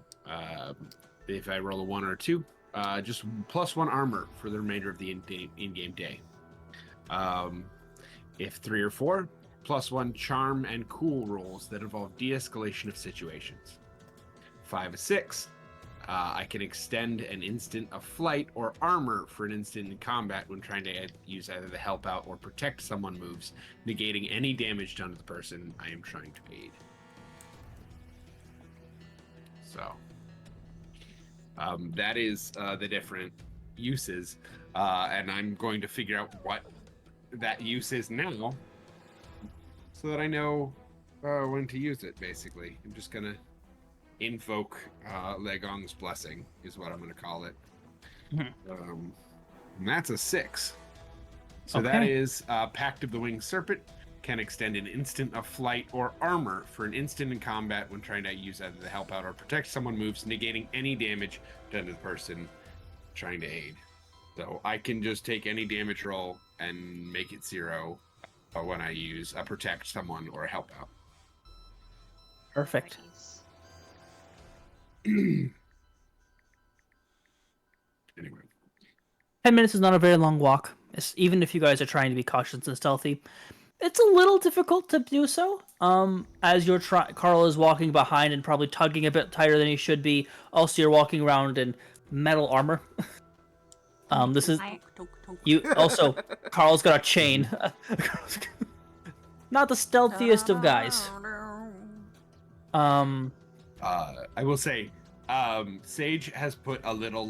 if I roll a 1 or a 2, just +1 armor for the remainder of the in-game day. If 3 or 4, +1 charm and cool rolls that involve de-escalation of situations. 5 or 6, I can extend an instant of flight or armor for an instant in combat when trying to use either the help out or protect someone moves, negating any damage done to the person I am trying to aid. So that is the different uses, and I'm going to figure out what that use is now so that I know when to use it, basically. I'm just going to invoke Legong's Blessing is what I'm going to call it. And that's a 6. So that is Pact of the Winged Serpent. Can extend an instant of flight or armor for an instant in combat when trying to use either the help out or protect someone moves, negating any damage done to the person trying to aid. So I can just take any damage roll and make it 0 when I use a protect someone or a help out. Perfect. Nice. Anyway. 10 minutes is not a very long walk. Even if you guys are trying to be cautious and stealthy, it's a little difficult to do so. As Carl is walking behind and probably tugging a bit tighter than he should be. Also, you're walking around in metal armor. This is you. Also, Carl's got a chain. Not the stealthiest of guys. I will say, Sage has put a little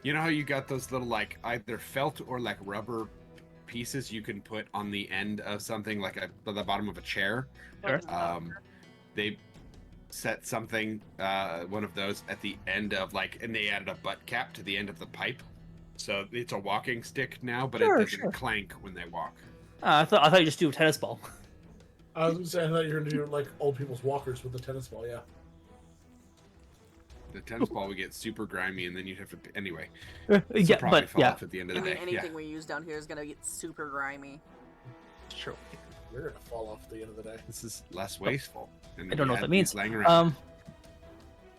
you know how you got those little either felt or rubber pieces you can put on the end of something at the bottom of a chair. Sure. They set something, one of those at the end of and they added a butt cap to the end of the pipe. So it's a walking stick now, but it doesn't clank when they walk. I thought you just do a tennis ball. I was gonna say, I thought you were gonna do old people's walkers with the tennis ball, yeah. The tennis ball would get super grimy, and then you'd have to anyway. Yeah, probably but fall off at the end of I the mean, day. anything we use down here is gonna get super grimy. True. You're gonna fall off at the end of the day. This is less wasteful. And I don't know what we that had means. these laying around.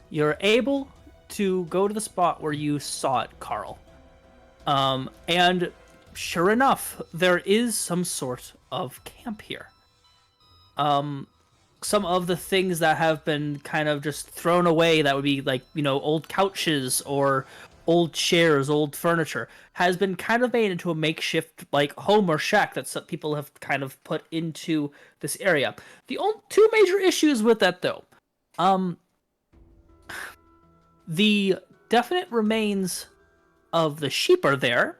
You're able to go to the spot where you saw it, Carl. And sure enough, there is some sort of camp here. Some of the things that have been kind of just thrown away that would be old couches or old chairs, old furniture, has been kind of made into a makeshift home or shack that some people have kind of put into this area. The two major issues with that, though, the definite remains of the sheep are there,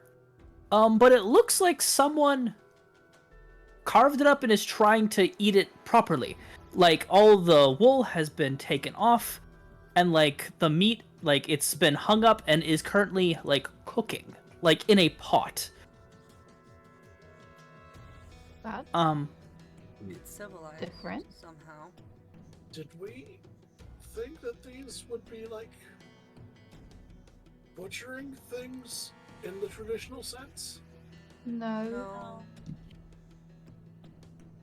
but it looks like someone carved it up and is trying to eat it properly. All the wool has been taken off, and the meat, it's been hung up and is currently cooking, in a pot. That's It's civilized different. somehow. Did we think that these would be butchering things in the traditional sense? No. No.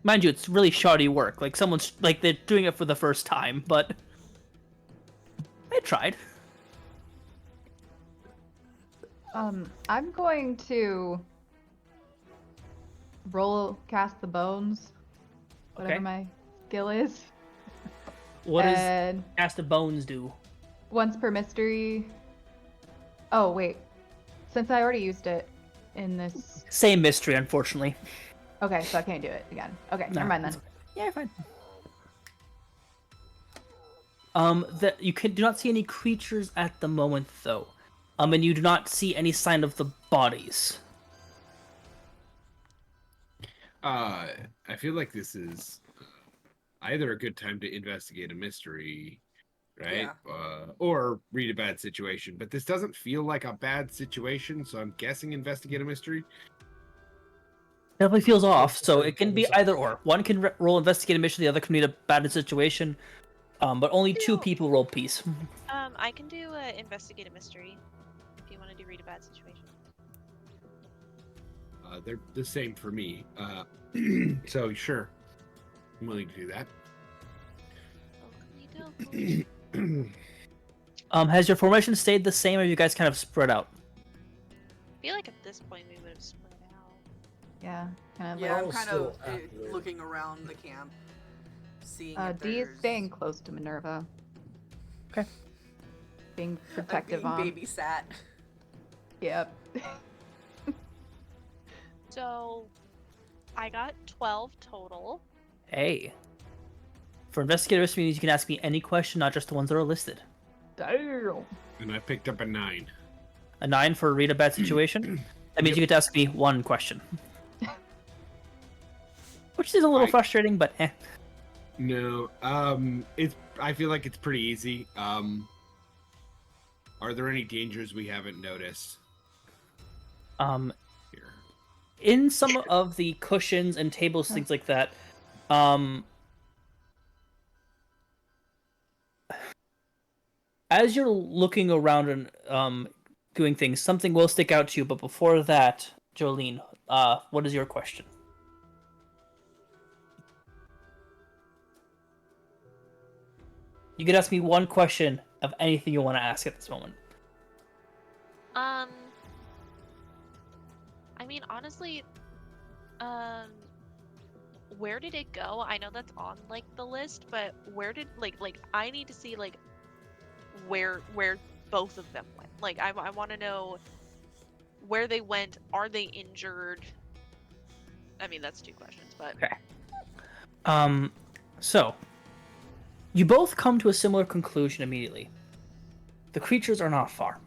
Mind you, it's really shoddy work. Someone's they're doing it for the first time, but they tried. I'm going to cast the bones, whatever Okay. my skill is. What does And Cast of Bones do? once per mystery. Oh wait, since I already used it in this. Same mystery, unfortunately. Okay, so I can't do it again. Okay, No, never mind then. it's Yeah, fine. That you do not see any creatures at the moment, though. And you do not see any sign of the bodies. I feel like this is either a good time to investigate a mystery, right? Or read a bad situation. But this doesn't feel like a bad situation, so I'm guessing investigate a mystery. Definitely feels off, so it can be either or. One can roll investigate a mission, the other can read a bad situation. But only 2 people roll peace. I can do investigate a mystery if you want to do read a bad situation. They're the same for me. So sure, I'm willing to do that. Okey-dokey. Has your formation stayed the same, or you guys kind of spread out? I feel like at this point we would have spread out. Yeah, kind of Yeah, like. I'm I'll kind still of activate it. looking around the camp, seeing if D is there's... staying close to Minerva. Okay. Being I'm protective being on. babysat. Yep. So, I got 12 total. Hey. For investigators, means you can ask me any question, not just the ones that are listed. Damn. And I picked up a 9. A 9 for read a bad situation. That means you get to ask me one question. Which is a little frustrating, but eh. No, it's. I feel like it's pretty easy. Are there any dangers we haven't noticed here? In some of the cushions and tables, things like that, as you're looking around and doing things, something will stick out to you. But before that, Jolene, what is your question? You could ask me one question of anything you want to ask at this moment. I mean, honestly, where did it go? I know that's on like the list, but where did like I need to see like where both of them went. Like I want to know where they went. Are they injured? I mean, that's 2 questions, but Okay. So you both come to a similar conclusion immediately. The creatures are not far.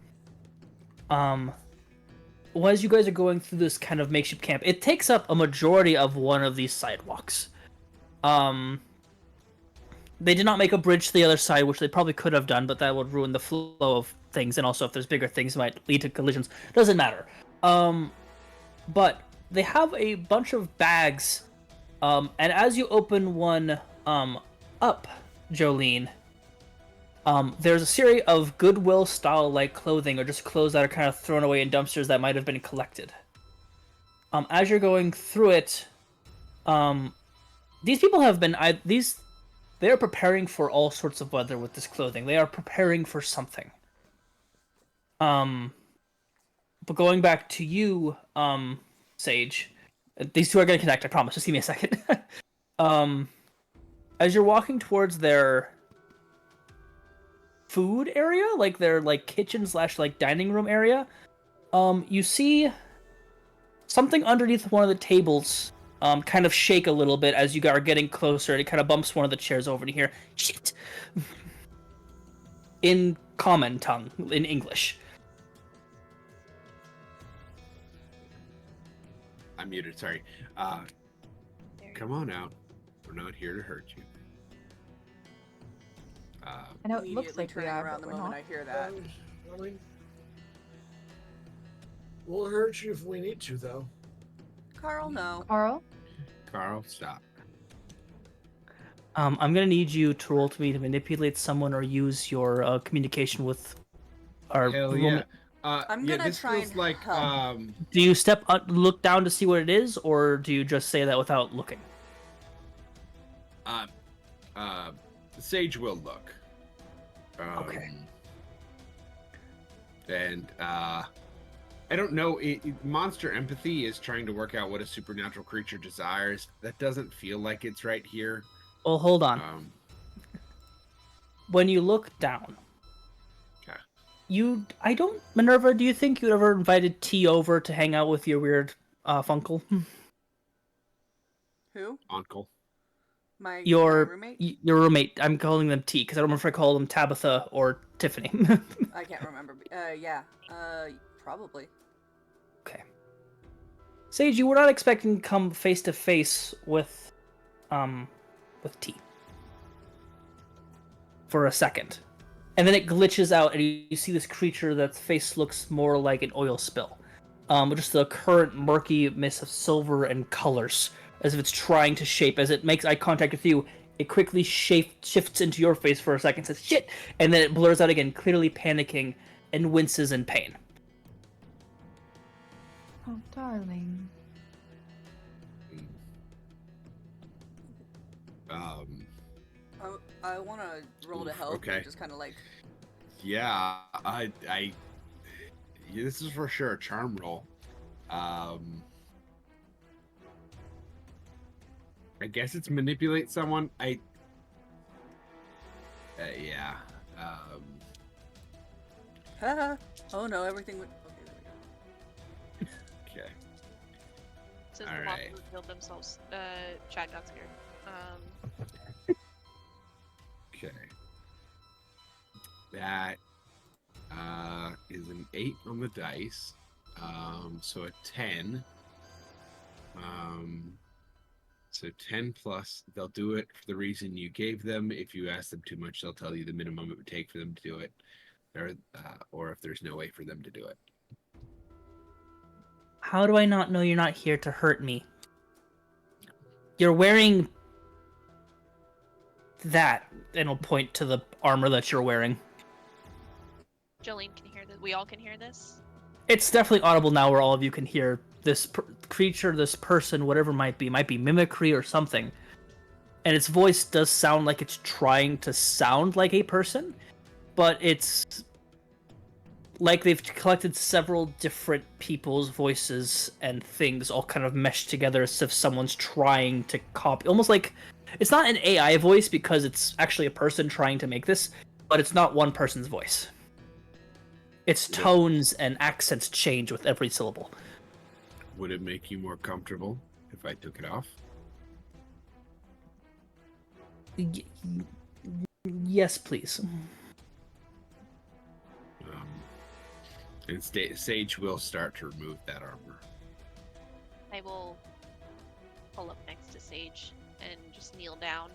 Well, as you guys are going through this kind of makeshift camp, it takes up a majority of one of these sidewalks. They did not make a bridge to the other side, which they probably could have done, but that would ruin the flow of things, and also if there's bigger things, it might lead to collisions. Doesn't matter. But they have a bunch of bags, and as you open one up, Jolene, there's a series of Goodwill-style-like clothing, or just clothes that are kind of thrown away in dumpsters that might have been collected. As you're going through it, these people have been... They are preparing for all sorts of weather with this clothing. They are preparing for something. But going back to you, Sage, these two are going to connect, I promise. Just give me a second. As you're walking towards their food area, like their kitchen / dining room area, you see something underneath one of the tables kind of shake a little bit as you are getting closer, and it kind of bumps one of the chairs over to here. Shit! In common tongue, in English. I'm muted, sorry. Come on out. We're not here to hurt you. I know it looks Immediately like we turning are, around but the we're moment not. I hear that. I mean, we'll hurt you if we need to, though. Carl, no. Carl? Carl, stop. I'm gonna need you to roll to me to manipulate someone or use your communication with our Hell woman. yeah. I'm yeah, gonna this try feels and like help. Do you step up, look down to see what it is, or do you just say that without looking? Sage will look. Okay. And I don't know. Monster empathy is trying to work out what a supernatural creature desires. That doesn't feel like it's right here. Well, hold on. When you look down, Minerva, do you think you'd ever invited T over to hang out with your weird funkle? Who? Uncle. My Your roommate? Your roommate. I'm calling them T because I don't remember if I call them Tabitha or Tiffany. I can't remember. Yeah. Probably. Okay. Sage, you were not expecting to come face to face with T for a second. And then it glitches out, and you see this creature that's face looks more like an oil spill. Just the current murky mist of silver and colors, as if it's trying to shape. As it makes eye contact with you, it quickly shifts into your face for a second, says, shit! And then it blurs out again, clearly panicking, and winces in pain. Oh, darling. I want to roll to help. okay. And just kind of like. Yeah, this is for sure a charm roll. I guess it's manipulate someone. Yeah. Oh no, everything went. Okay, there we go. Okay. Says All the right. one who killed themselves. Chad got scared. Okay. That is an 8 on the dice. So a 10. So 10 plus, they'll do it for the reason you gave them. If you ask them too much, they'll tell you the minimum it would take for them to do it, or if there's no way for them to do it. How do I not know you're not here to hurt me? You're wearing that, and I'll point to the armor that you're wearing. Jolene can hear this. We all can hear this. It's definitely audible now, where all of you can hear this creature, this person, whatever it might be mimicry or something. And its voice does sound like it's trying to sound like a person, but it's like they've collected several different people's voices and things all kind of meshed together as if someone's trying to copy. Almost like it's not an AI voice because it's actually a person trying to make this, but it's not one person's voice. Its tones and accents change with every syllable. Would it make you more comfortable if I took it off? Yes, please. And Sage will start to remove that armor. I will pull up next to Sage and just kneel down.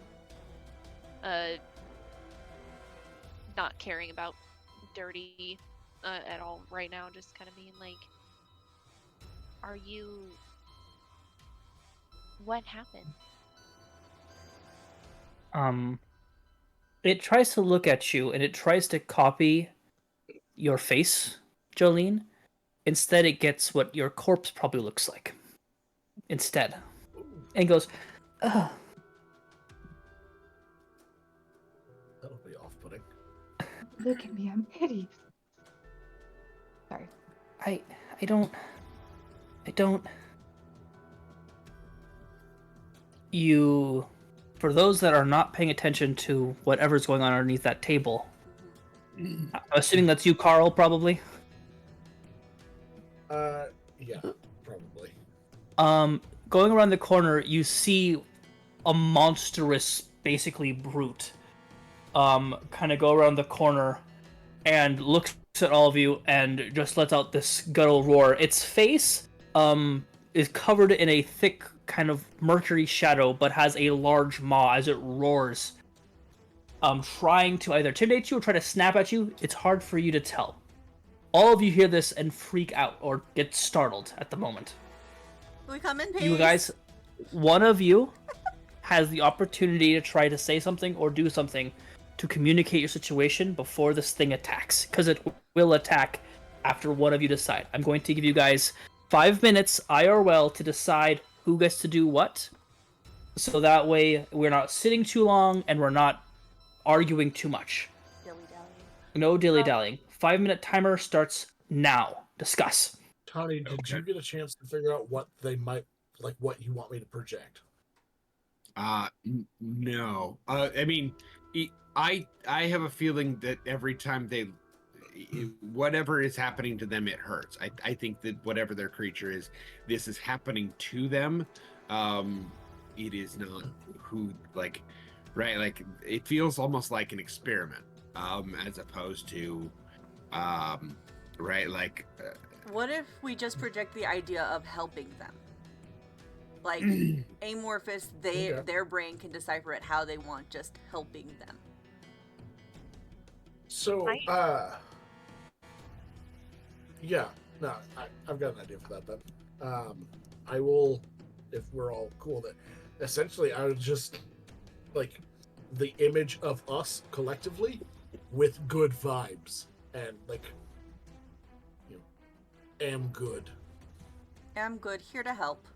Not caring about dirty at all right now, just kind of being like, are you... What happened? It tries to look at you, and it tries to copy your face, Jolene. Instead, it gets what your corpse probably looks like. Instead. And goes, ugh. That'll be off-putting. Look at me, I'm hideous. Sorry. I don't... You... For those that are not paying attention to whatever's going on underneath that table, I'm assuming that's you, Carl, probably? Yeah, probably. Going around the corner, you see a monstrous, basically brute, kind of go around the corner and looks at all of you and just lets out this guttural roar. Its face, is covered in a thick kind of mercury shadow, but has a large maw as it roars, trying to either intimidate you or try to snap at you. It's hard for you to tell. All of you hear this and freak out or get startled at the moment. We come in peace. You guys, one of you has the opportunity to try to say something or do something to communicate your situation before this thing attacks, because it will attack after one of you decide. I'm going to give you guys 5 minutes IRL to decide who gets to do what, so that way we're not sitting too long and we're not arguing too much. Dilly-dallying. No dilly-dallying. 5-minute timer starts now. Discuss. Tony, did you get a chance to figure out what they might, like, what you want me to project? No. I mean, I have a feeling that every time whatever is happening to them, it hurts. I think that whatever their creature is, this is happening to them. It is not who, like, right? Like, it feels almost like an experiment, as opposed to, right? Like, What if we just project the idea of helping them? Like, amorphous, their brain can decipher it how they want, just helping them. So, yeah, no, I've got an idea for that then. I will, if we're all cool with it, essentially I would just, like, the image of us collectively with good vibes and, like, you know, am good. I'm good, here to help.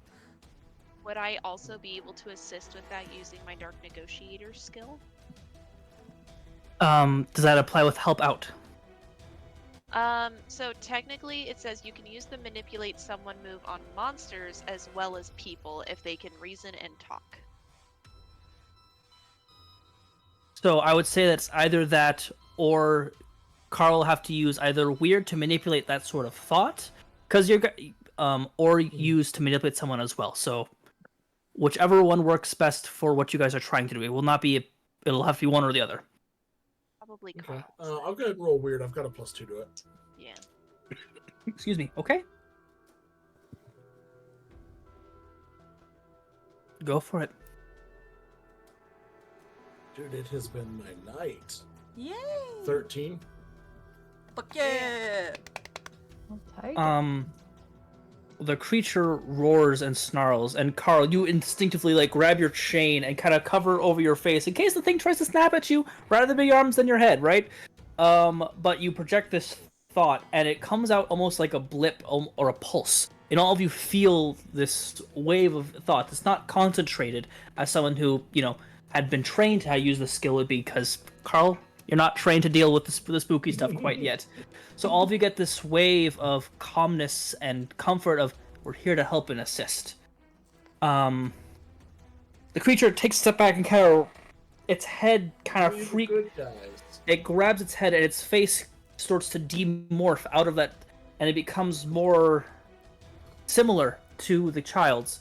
Would I also be able to assist with that using my Dark Negotiator skill? Does that apply with help out? So technically it says you can use the manipulate someone move on monsters as well as people if they can reason and talk. So I would say that's either that or Carl will have to use either weird to manipulate that sort of thought, because or use to manipulate someone as well. So whichever one works best for what you guys are trying to do. It will not be. It'll have to be one or the other. Probably Okay. Carl. I'll go ahead and roll weird. I've got a +2 to it. Yeah. Excuse me. Okay. Go for it. Dude, it has been my night. Yay! 13. Fuck yeah! I'll take it. The creature roars and snarls, and Carl, you instinctively like grab your chain and kind of cover over your face in case the thing tries to snap at you right at the big arms than your head, right? But you project this thought, and it comes out almost like a blip or a pulse. And all of you feel this wave of thought. It's not concentrated as someone who, had been trained to how to use the skill would be, because Carl, you're not trained to deal with the spooky stuff quite yet. So all of you get this wave of calmness and comfort of, we're here to help and assist. The creature takes a step back and its head kind of Good guys. it grabs its head and its face starts to demorph out of that, and it becomes more similar to the child's.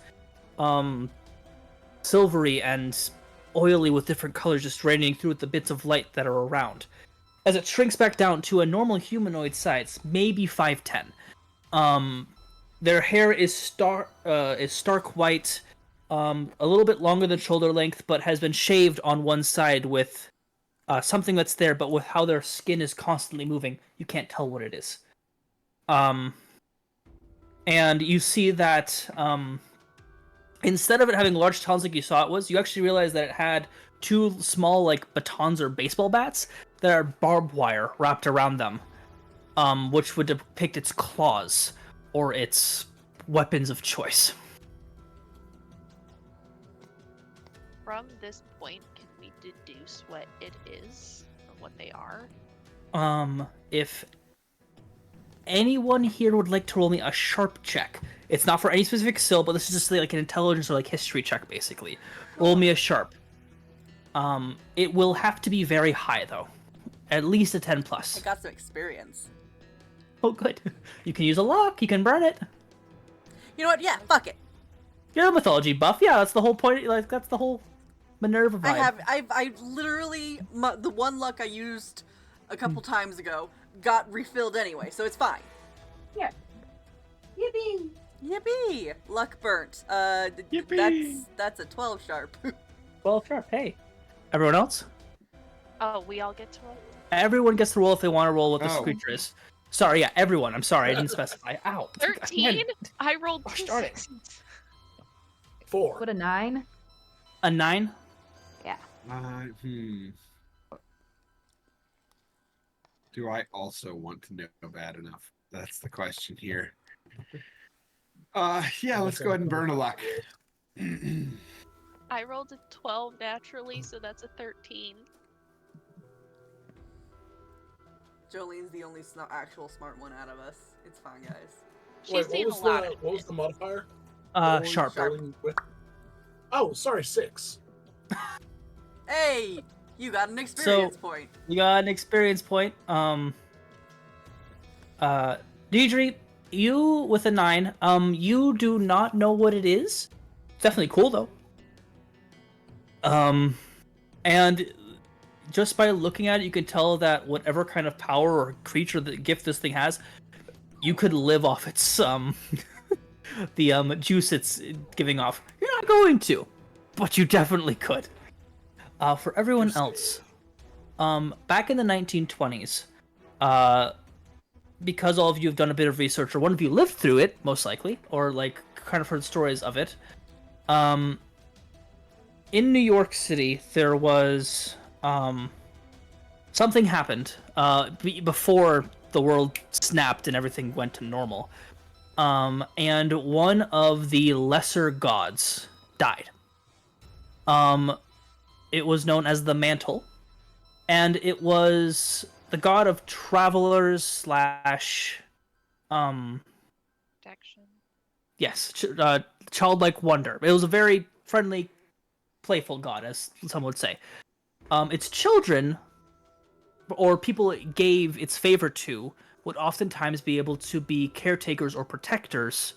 Silvery and oily with different colors just radiating through with the bits of light that are around. As it shrinks back down to a normal humanoid size, maybe 5'10". Their hair is stark white, a little bit longer than shoulder length, but has been shaved on one side with something that's there, but with how their skin is constantly moving, you can't tell what it is. And you see that instead of it having large talons like you saw it was, you actually realize that it had two small, like, batons or baseball bats that are barbed wire wrapped around them, which would depict its claws or its weapons of choice. From this point, can we deduce what it is or what they are? If anyone here would like to roll me a sharp check, it's not for any specific skill, but this is just like an intelligence or like history check, basically. Roll me a sharp. It will have to be very high though, at least a 10 I plus. got some experience. Oh, good. You can use a lock. You can burn it. You know what? Yeah, fuck it. You're a mythology buff. Yeah, that's the whole point. Like that's the whole Minerva vibe. I literally, the one luck I used a couple times ago got refilled anyway, so it's fine. Yeah. Yippee! Yippee! Luck burnt. Yippee! That's a 12 sharp. Well, sharp. Hey, everyone else. Oh, we all get to roll? Everyone gets to roll if they want to roll what this Oh. creature is. Sorry, yeah, everyone. I'm sorry, I didn't specify. Ow. 13? I rolled Gosh two darn it. sixes. 4. What, a 9? A 9. Yeah. Do I also want to know bad enough? That's the question here. Yeah, let's go ahead and burn a luck. I rolled a 12 naturally, so that's a 13. Jolene's the only actual smart one out of us. It's fine, guys. She's seen a lot of what was the modifier? Sharp. Oh, sorry, 6. Hey! You got an experience point. You got an experience point. Deidre, you with a 9. You do not know what it is. It's definitely cool though. And just by looking at it, you can tell that whatever kind of power or creature the gift this thing has, you could live off its the juice it's giving off. You're not going to, but you definitely could. For everyone else, back in the 1920s, because all of you have done a bit of research, or one of you lived through it, most likely, or like kind of heard stories of it. In New York City, there was something happened before the world snapped and everything went to normal. and one of the lesser gods died. It was known as the Mantle, and it was the god of travelers slash, Protection. yes, childlike wonder. It was a very friendly, playful god, as some would say. Its children, or people it gave its favor to, would oftentimes be able to be caretakers or protectors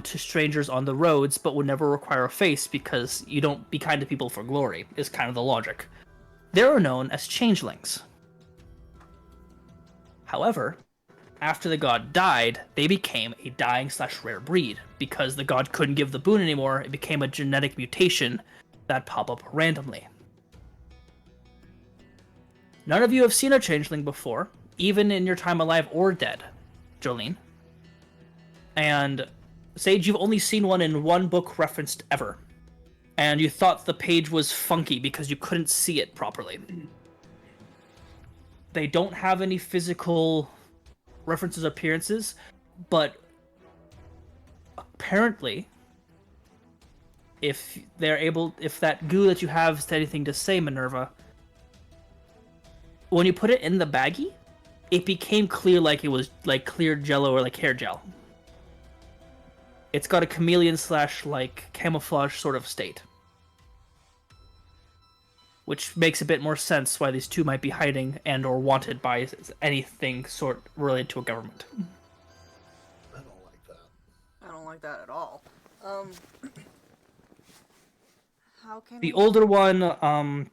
to strangers on the roads, but would never require a face because you don't be kind to people for glory, is kind of the logic. They are known as changelings. However, after the god died, they became a dying slash rare breed. Because the god couldn't give the boon anymore, it became a genetic mutation that pop up randomly. None of you have seen a changeling before, even in your time alive or dead, Jolene. And Sage, you've only seen one in one book referenced ever. And you thought the page was funky because you couldn't see it properly. They don't have any physical references or appearances, but apparently, if that goo that you have is anything to say, Minerva, when you put it in the baggie, it became clear like it was like clear jello or like hair gel. It's got a chameleon slash like camouflage sort of state. Which makes a bit more sense why these two might be hiding and or wanted by anything sort related to a government. I don't like that. I don't like that at all. How can The we... older one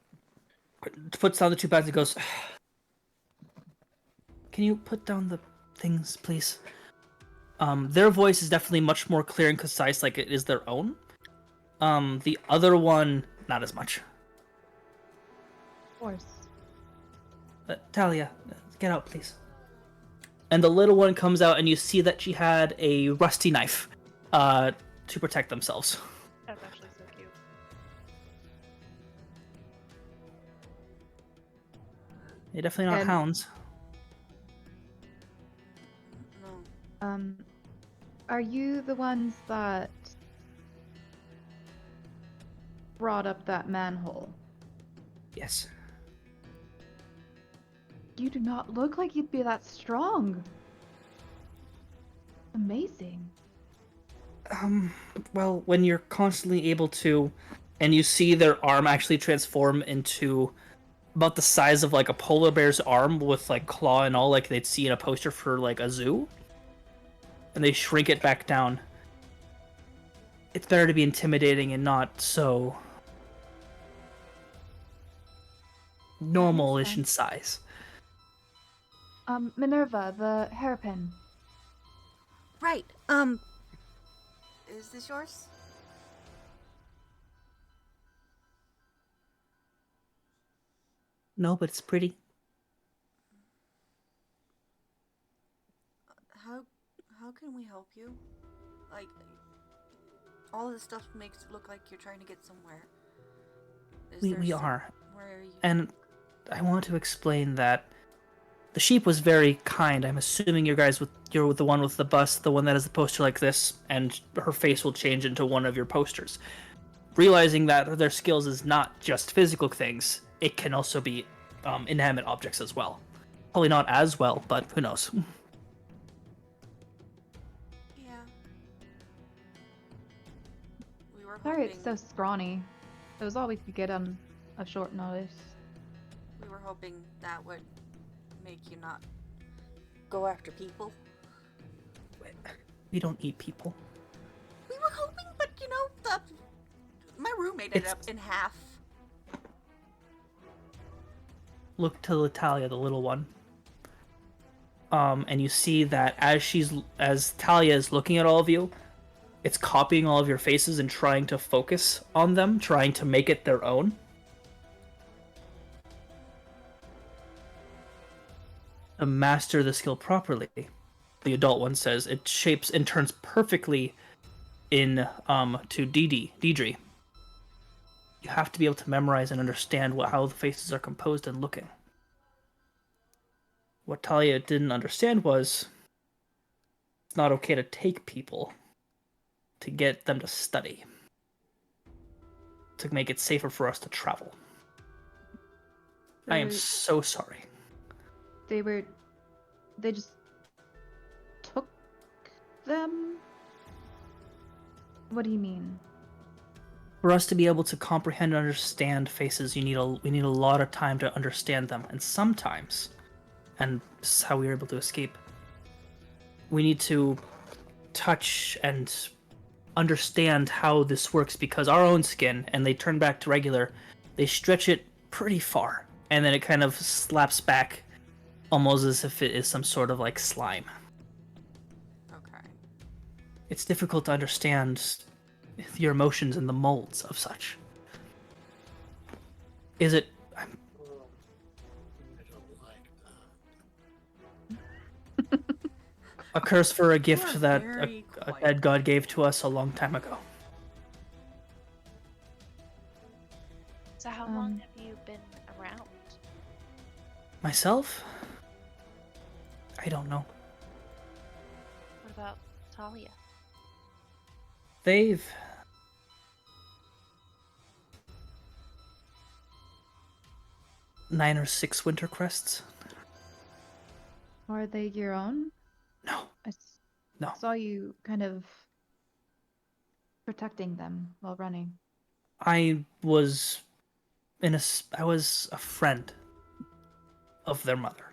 puts down the two bags and goes, "Can you put down the things, please?" Their voice is definitely much more clear and concise, like it is their own. The other one, not as much. Of course. Talia, get out, please. And the little one comes out, and you see that she had a rusty knife to protect themselves. That's actually so cute. They're definitely not And- hounds. No. Are you the ones that brought up that manhole? Yes. You do not look like you'd be that strong. Amazing. Well, when you're constantly able to, and you see their arm actually transform into about the size of like a polar bear's arm with like claw and all, like they'd see in a poster for like a zoo, and they shrink it back down. It's better to be intimidating and not so normal-ish in size. Minerva, the hairpin. Right. Is this yours? No, but it's pretty. How can we help you? Like, all this stuff makes it look like you're trying to get somewhere. We are. Where are you? And I want to explain that the sheep was very kind. I'm assuming you're with the one with the bust, the one that has the poster like this, and her face will change into one of your posters. Realizing that their skills is not just physical things, it can also be inanimate objects as well. Probably not as well, but who knows. Yeah. We were Sorry hoping, it's so scrawny. It was all we could get on a short notice. we were hoping that would make you not go after people. We don't eat people. We were hoping, but you know, my roommate ended up in half. Look to Talia, the little one. And you see that as Talia is looking at all of you, it's copying all of your faces and trying to focus on them, trying to make it their own. To master the skill properly, the adult one says, it shapes and turns perfectly in to Deidre. You have to be able to memorize and understand how the faces are composed and looking. What Talia didn't understand was it's not okay to take people to get them to study, to make it safer for us to travel. I am so sorry. They just took them? What do you mean? For us to be able to comprehend and understand faces, we need a lot of time to understand them, and sometimes, and this is how we were able to escape, we need to touch and understand how this works, because our own skin, and they turn back to regular, they stretch it pretty far, and then it kind of slaps back, almost as if it is some sort of like slime. Okay. It's difficult to understand your emotions in the molds of such. Is it... I don't like that. a curse for a gift are that very a quiet. dead god gave to us a long time ago? So how long have you been around? Myself? I don't know. What about Talia? They've... nine or six winter crests? Are they your own? No. No. Saw you kind of protecting them while running. I was I was a friend of their mother.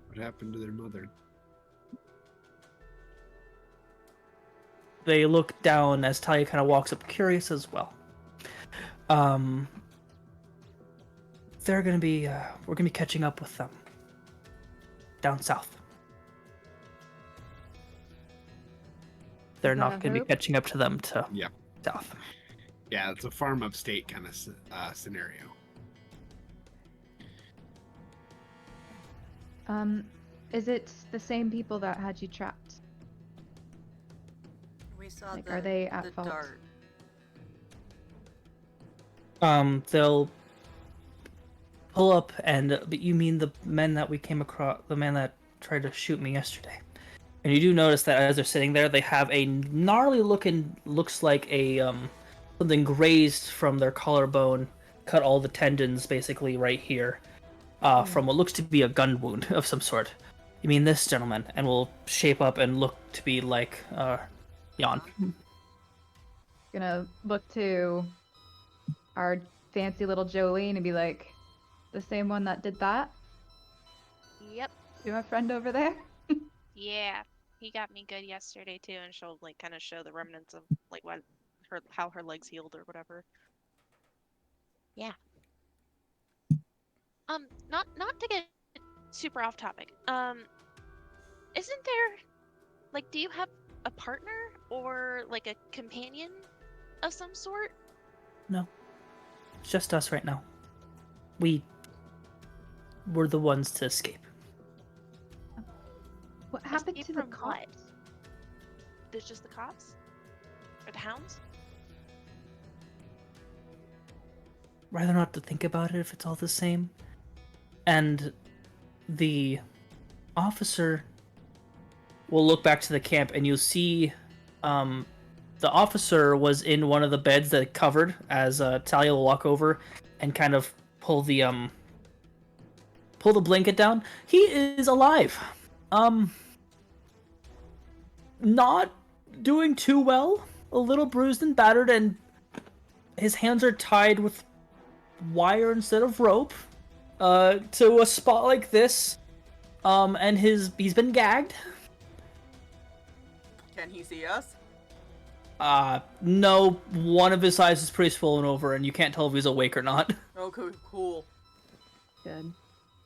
What happened to their mother? They look down as Talia kind of walks up, curious as well. They're gonna be, we're gonna be catching up with them down south. They're Is that not a gonna be hope? catching up to them to Yeah. south. Yeah, it's a farm upstate kind of scenario. Is it the same people that had you trapped? We saw Like, the, are they at the fault? dart. They'll pull up and, but you mean the men that we came across, the man that tried to shoot me yesterday. And you do notice that as they're sitting there, they have a gnarly looks like a, something grazed from their collarbone, cut all the tendons basically right here, from what looks to be a gun wound of some sort. You mean this gentleman? And will shape up and look to be like, Jan. Gonna look to our fancy little Jolene and be like, the same one that did that? Yep. You my friend over there? Yeah. He got me good yesterday too, and she'll like kind of show the remnants of like how her legs healed or whatever. Yeah. Not to get super off topic. Isn't there like, do you have a partner or like a companion of some sort? No. It's just us right now. We're the ones to escape. What happened Escape to the from what? cops? There's just the cops? Or the hounds? Rather not to think about it if it's all the same. And the officer will look back to the camp and you'll see the officer was in one of the beds that covered as Talia will walk over and kind of pull the blanket down. He is alive. Not doing too well. A little bruised and battered, and his hands are tied with wire instead of rope to a spot like this. And he's been gagged. Can he see us? No, one of his eyes is pretty swollen over, and you can't tell if he's awake or not. Okay, cool. Good.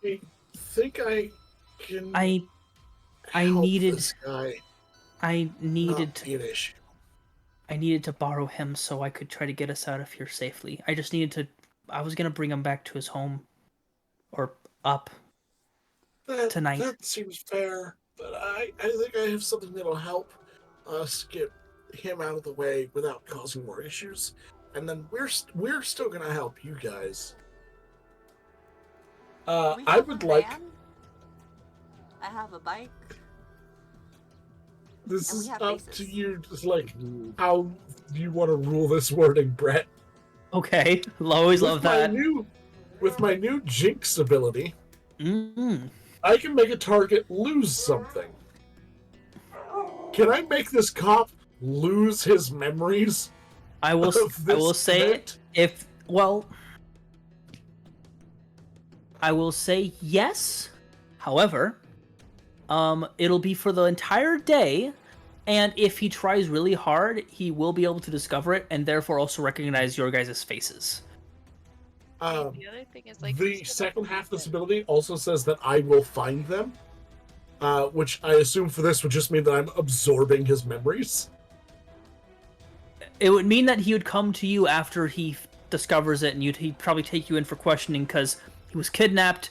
I think I can. I help needed this guy I needed not be an issue. I needed to borrow him so I could try to get us out of here safely. I just needed to. I was gonna bring him back to his home, or up. Tonight. That seems fair, but I think I have something that'll help us get him out of the way without causing more issues, and then we're still gonna help you guys. We I have would a like. van? I have a bike. This And we is have up faces. to you. Just like, how do you want to rule this wording, Brett? Okay, always love that. With my new Jinx ability, Mm. I can make a target lose something. Can I make this cop lose his memories? I will. Of I will this say event? I will say yes. However, it'll be for the entire day, and if he tries really hard, he will be able to discover it and therefore also recognize your guys' faces. The other thing is like The second half of this ability also says that I will find them, which I assume for this would just mean that I'm absorbing his memories. It would mean that he would come to you after he discovers it, and he'd probably take you in for questioning because he was kidnapped.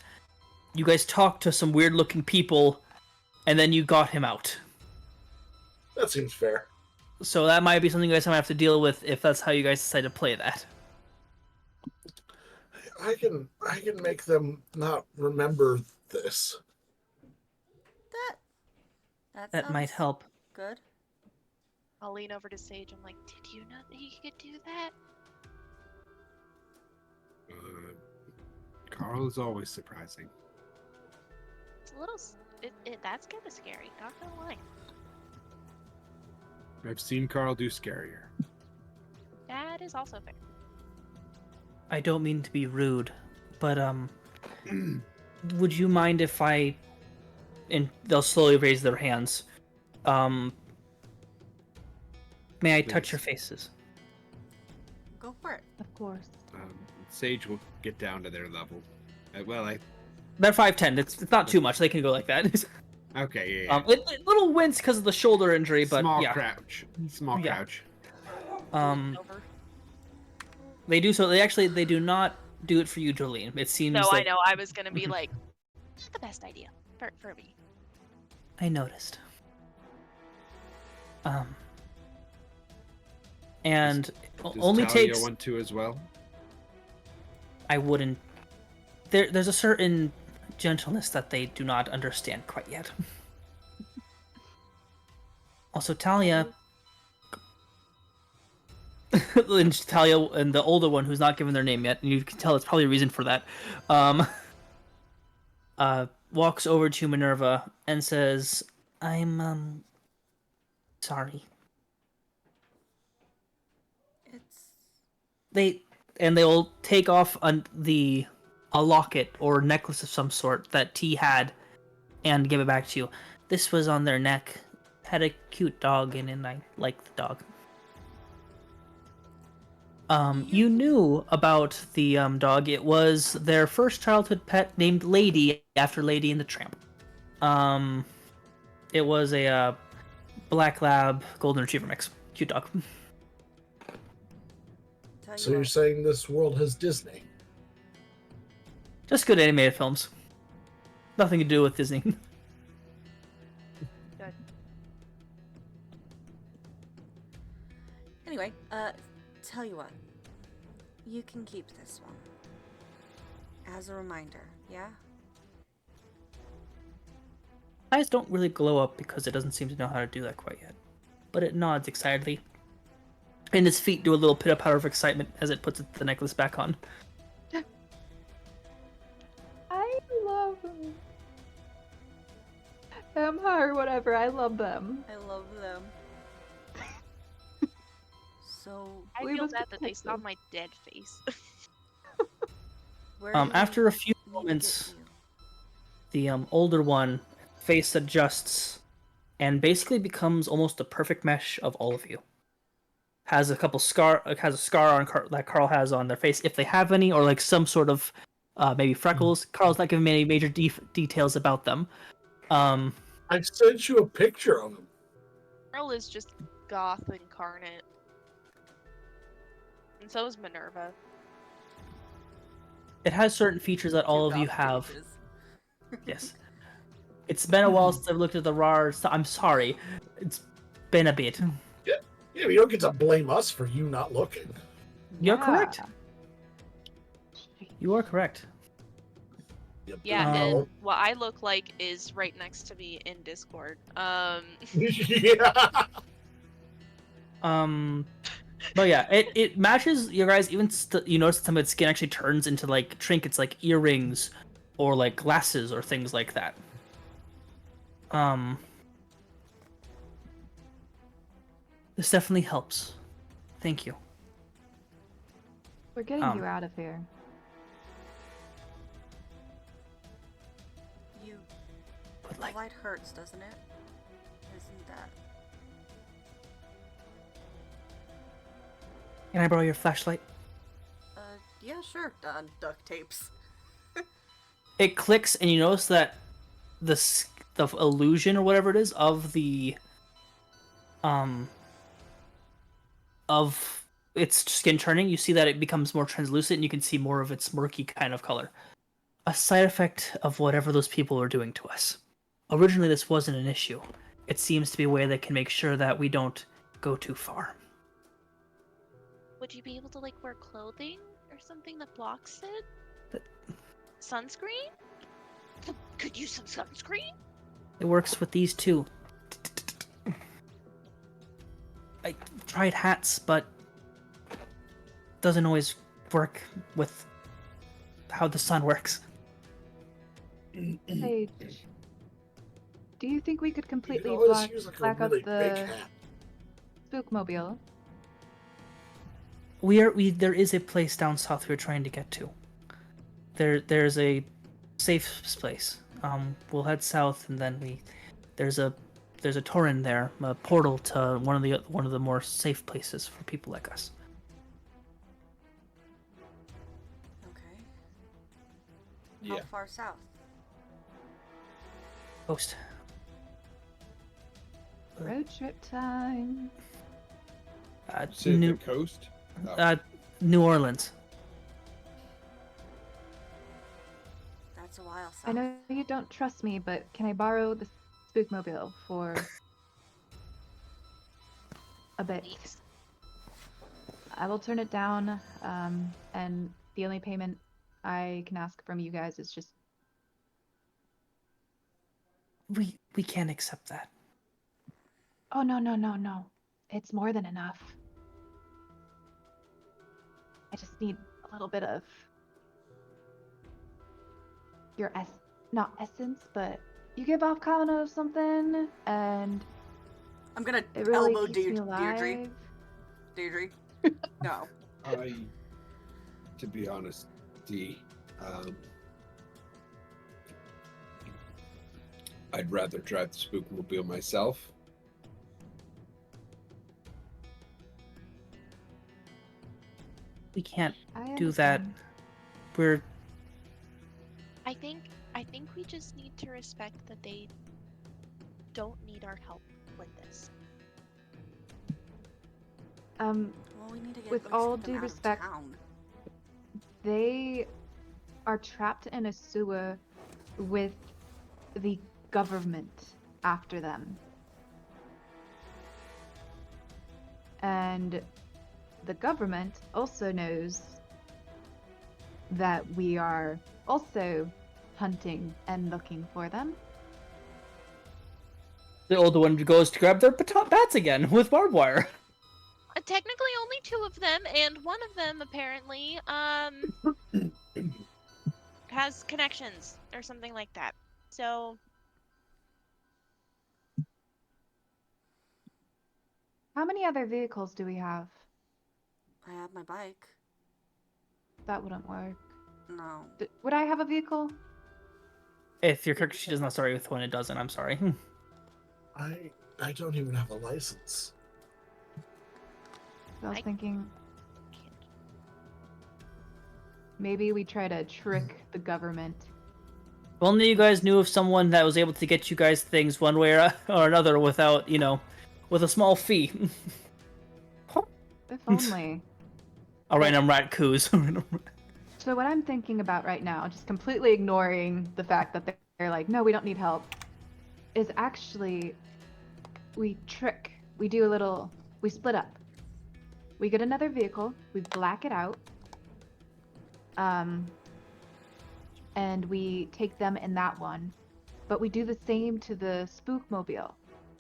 You guys talked to some weird-looking people, and then you got him out. That seems fair. So that might be something you guys might have to deal with if that's how you guys decide to play that. I can make them not remember this. That Might sounds help. good. I'll lean over to Sage. I'm like, did you know that he could do that? Carl is always surprising. It's a little. That's kind of scary. Not gonna lie. I've seen Carl do scarier. That is also fair. I don't mean to be rude, but would you mind if I... And they'll slowly raise their hands. May I touch Please. your faces? Go for it. Of course. Sage will get down to their level. They're 5'10". It's not too much. They can go like that. Okay, yeah. Little wince because of the shoulder injury, but Small yeah. crouch. Small Yeah. crouch. Over. They do so. They do not do it for you, Jolene. It seems. No, like... I know. I was gonna be like, not the best idea for me. I noticed. And Does only Talia takes. want to as well? I wouldn't. There's a certain gentleness that they do not understand quite yet. Also, Talia. And Talia and the older one, who's not given their name yet, and you can tell it's probably a reason for that. Walks over to Minerva and says, "I'm sorry." They'll take off a locket or necklace of some sort that T had and give it back to you. This was on their neck. Had a cute dog in it, and I liked the dog. You knew about the dog. It was their first childhood pet named Lady, after Lady and the Tramp. It was a black lab golden retriever mix. Cute dog. So you're saying this world has Disney? Just good animated films. Nothing to do with Disney. Good. Anyway, tell you what. You can keep this one. As a reminder, yeah? Eyes don't really glow up because it doesn't seem to know how to do that quite yet. But it nods excitedly. And its feet do a little pitter-patter of excitement as it puts the necklace back on. I love them, her, whatever. I love them. I love them. So, I We feel must bad that they protect saw them. my dead face. where do you After a few need to get moments, to? the older one face adjusts and basically becomes almost a perfect mesh of all of you. Has a scar on that Carl has on their face, if they have any, or like some sort of maybe freckles. Carl's not giving me any major details about them. I sent you a picture of him. Earl is just goth incarnate. And so is Minerva. It has certain features that all of you Goth have. pages. Yes. It's been a while since I've looked at the RAR. So I'm sorry. It's been a bit. Yeah, you don't get to blame us for you not looking. You're Yeah. correct. You are correct. You Yeah, big and owl. what I look like is right next to me in Discord. Yeah. But yeah, it matches your guys. Even you notice some of its skin actually turns into like trinkets, like earrings, or like glasses or things like that. This definitely helps. Thank you. We're getting you out of here. You. But The like, light hurts, doesn't it? Isn't that? can I borrow your flashlight? Yeah, sure. Duct tapes. It clicks, and you notice that the illusion or whatever it is of its skin turning, you see that it becomes more translucent, and you can see more of its murky kind of color. A side effect of whatever those people are doing to us. Originally, this wasn't an issue. It seems to be a way that can make sure that we don't go too far. Would you be able to like wear clothing or something that blocks it? Sunscreen? Could use some sunscreen? It works with these too. I tried hats, but doesn't always work with how the sun works. Hey, do you think we could You completely can always block, use like a black really up big the hat. spookmobile? There is a place down south we're trying to get to. There's a safe place. We'll head south, and then there's a torrent there, a portal to one of the more safe places for people like us. Okay. Yeah. How far south? Coast. Road trip time. Say New the coast. Oh. New Orleans. That's a while south. I know you don't trust me, but can I borrow the spookmobile for a bit? Please. I will turn it down, and the only payment I can ask from you guys is just We can't accept that. oh no. It's more than enough. I just need a little bit of your not essence, but you give off kind of something, and I'm gonna it really elbow keeps me Deirdre. alive. Deirdre. No. To be honest, I'd rather drive the spookmobile myself. We can't I do that. understand. We're I think we just need to respect that they don't need our help with this. Well, we need to get With let's all get them due out of respect, town. they are trapped in a sewer with the government after them. And the government also knows that we are also hunting and looking for them. the older one goes to grab their bats again with barbed wire. Technically, only 2 of them, and one of them apparently has connections or something like that. So How many other vehicles do we have? I have my bike. That wouldn't work. No. Would I have a vehicle? If your character sheet does not start with one, it doesn't. I'm sorry. I don't even have a license. I was I- thinking maybe we try to trick the government. If only you guys knew of someone that was able to get you guys things one way or another without, with a small fee. If only. I'll write them rat coos. So what I'm thinking about right now, just completely ignoring the fact that they're like, no, we don't need help, is actually we split up. We get another vehicle, we black it out, and we take them in that one. But we do the same to the spookmobile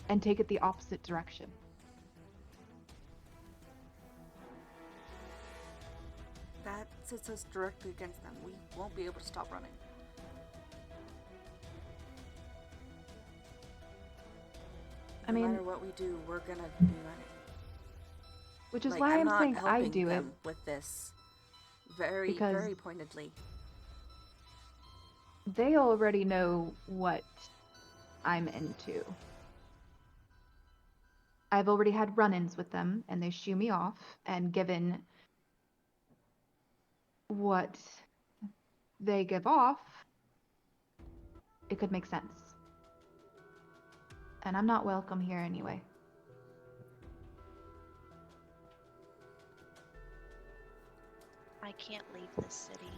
and take it the opposite direction. That sits us directly against them. We won't be able to stop running. I No mean, matter what we do, we're gonna be running. which is Like, why I'm not saying I helping do it. them with this very, Because- very pointedly. They already know what I'm into. I've already had run-ins with them, and they shoo me off, and given what they give off, it could make sense. And I'm not welcome here anyway. I can't leave this city.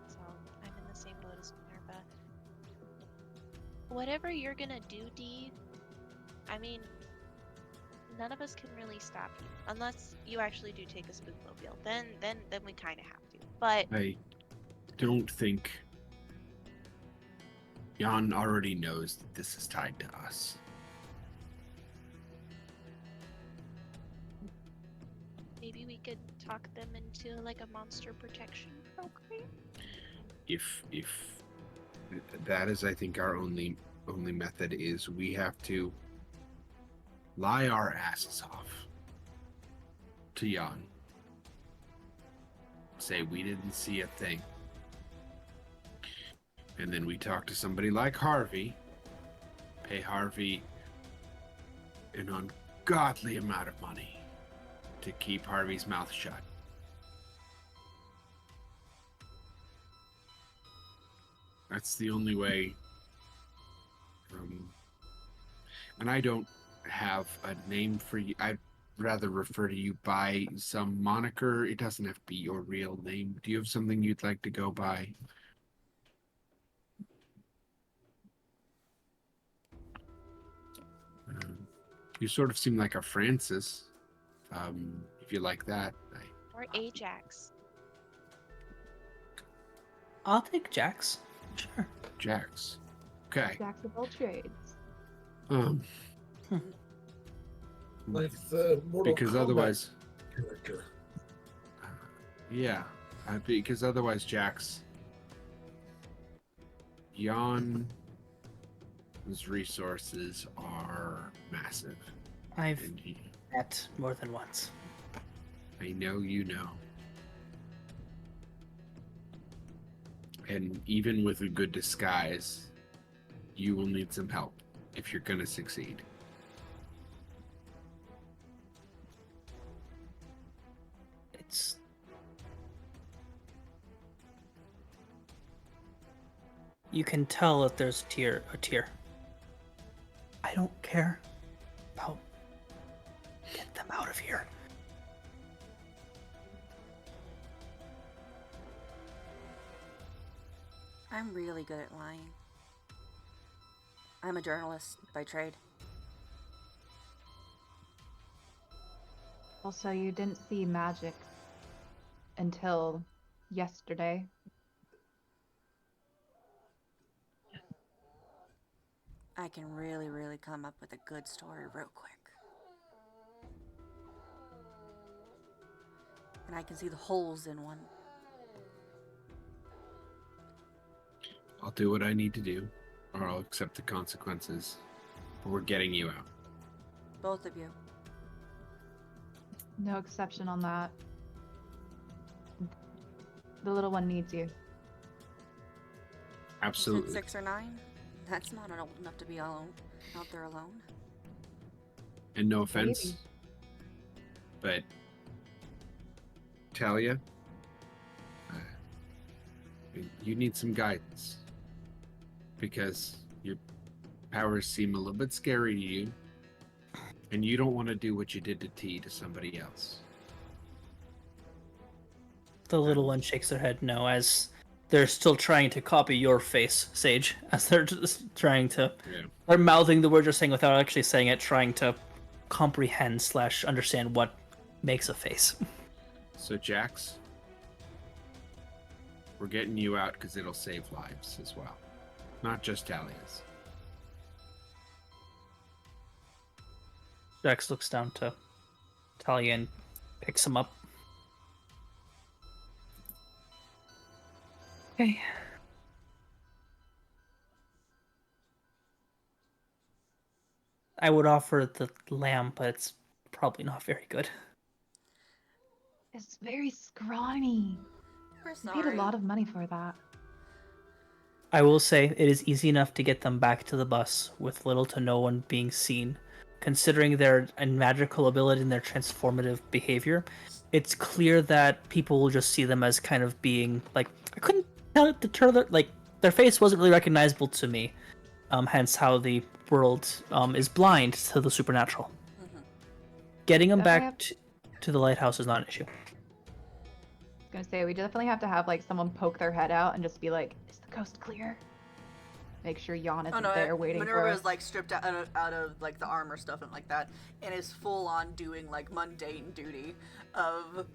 So I'm in the same boat as Minerva. Whatever you're gonna do, Dee, I mean, none of us can really stop you. Unless you actually do take a spookmobile. Then we kinda have to. But I don't think Jan already knows that this is tied to us. maybe we could talk them into like a monster protection program. If that is, I think, our only method is we have to lie our asses off to Jan. Say we didn't see a thing. And then we talk to somebody like Harvey, pay Harvey an ungodly amount of money to keep Harvey's mouth shut. That's the only way. And I don't have a name for you. I'd rather refer to you by some moniker. It doesn't have to be your real name. Do you have something you'd like to go by? You sort of seem like a Francis. If you like that. Or Ajax. I'll take Jax. Sure. Jax. Okay. Jacks of all trades. Like the Mortal Because Kombat otherwise, character. yeah, because otherwise, Jax, Jan's resources are massive. I've And met more than once. I know you know. And even with a good disguise, you will need some help if you're going to succeed. It's you can tell that there's a tear. I don't care about get them out of here. I'm really good at lying. I'm a journalist by trade. Also, you didn't see magic until yesterday. I can really, really come up with a good story real quick. And I can see the holes in one. I'll do what I need to do, or I'll accept the consequences. But we're getting you out. Both of you. No exception on that. The little one needs you. You Absolutely. said 6 or 9? That's not old enough to be alone, out there alone. And no offense, Maybe. but Talia, you need some guidance because your powers seem a little bit scary to you, and you don't want to do what you did to T to somebody else. The little one shakes their head no, as they're still trying to copy your face, Sage. As they're just trying to, Yeah. they're mouthing the word you're saying without actually saying it, trying to comprehend / understand what makes a face. So Jax, We're getting you out because it'll save lives as well, not just Talia's. Jax looks down to Talia and picks him up. Okay. I would offer the lamb, but it's probably not very good. It's very scrawny. We're I paid a sorry. lot of money for that. I will say it is easy enough to get them back to the bus with little to no one being seen. Considering their magical ability and their transformative behavior, it's clear that people will just see them as kind of being like, I couldn't tell deter their face wasn't really recognizable to me. Hence how the world is blind to the supernatural. Mhm. Getting them Definitely back to the lighthouse is not an issue. I was gonna say we definitely have to have like someone poke their head out and just be like, "Is the coast clear?" Make sure Jan isn't there waiting for Minerva us. is like stripped out of like the armor stuff and like that, and is full on doing like mundane duty of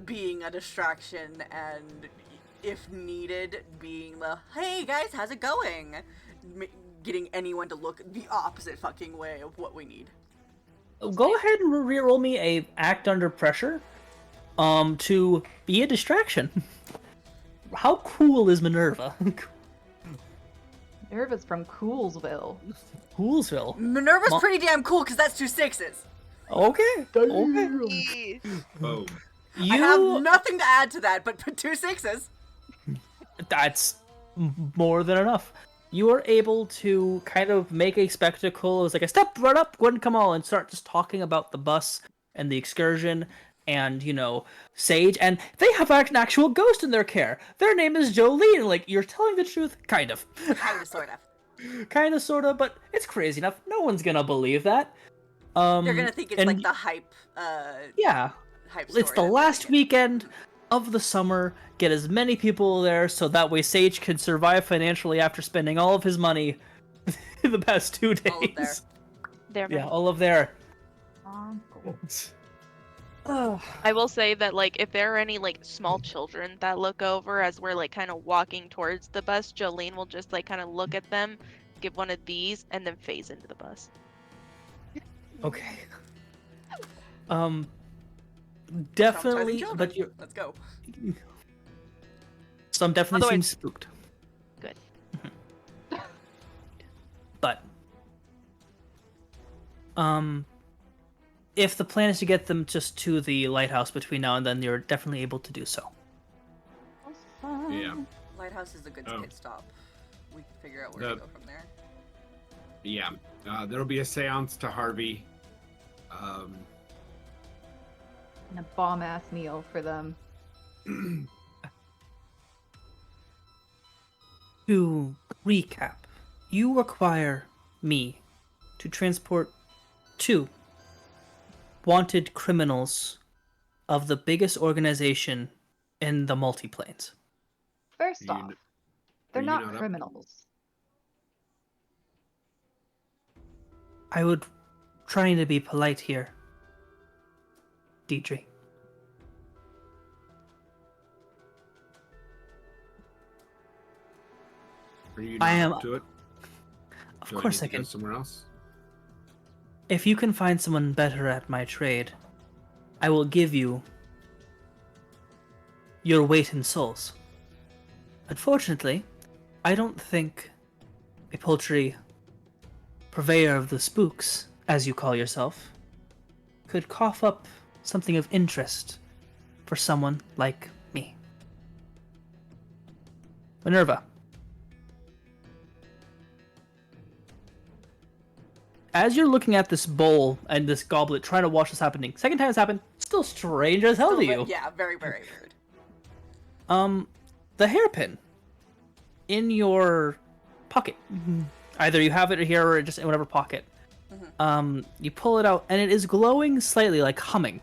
being a distraction and, if needed, being the "Hey guys, how's it going?" Getting anyone to look the opposite fucking way of what we need. Go ahead and re-roll me a act under pressure, to be a distraction. How cool is Minerva? Minerva's from Coolsville. Coolsville. Minerva's Mo- pretty damn cool because that's 2 6s. Okay. Okay. Boom. You. I have nothing to add to that, but 2 6s. That's more than enough. You are able to kind of make a spectacle. It's like a step right up, Gwen, come on, and start just talking about the bus and the excursion and, Sage. And they have an actual ghost in their care. Their name is Jolene. Like, you're telling the truth? Kind of. Kind of, sort of. Kind of, sort of, but it's crazy enough. No one's gonna believe that. You're gonna think it's and- like the hype, Yeah. hype story. It's the that last we're weekend of the summer. Get as many people there so that way Sage can survive financially after spending all of his money in the past 2 days. All of their. There. Yeah, all of their. Cool. Oh. I will say that, like, if there are any, like, small children that look over as we're, like, kind of walking towards the bus, Jolene will just, like, kind of look at them, give one of these, and then phase into the bus. Okay. Traumatizing Definitely, children. but you're. Let's go. Some definitely seem Otherwise- spooked. Good. But if the plan is to get them just to the lighthouse between now and then, you're definitely able to do so. Yeah. Lighthouse is a good Oh. pit stop. We can figure out where The- to go from there. Yeah. There'll be a seance to Harvey. And a bomb ass meal for them. To recap, you require me to transport 2 wanted criminals of the biggest organization in the multiplanes. First You off, kn- they're are you not not up- criminals. I would trying to be polite here, Deidre. Are you I not am- up to it? Of Do course I need to go can. somewhere else. If you can find someone better at my trade, I will give you your weight in souls. Unfortunately, I don't think a poultry purveyor of the spooks, as you call yourself, could cough up something of interest for someone like me. Minerva. As you're looking at this bowl and this goblet, trying to watch this happening, second time it's happened, still strange as hell to you. Yeah, very, very weird. The hairpin in your pocket. Either you have it here or just in whatever pocket. You pull it out and it is glowing slightly, like humming.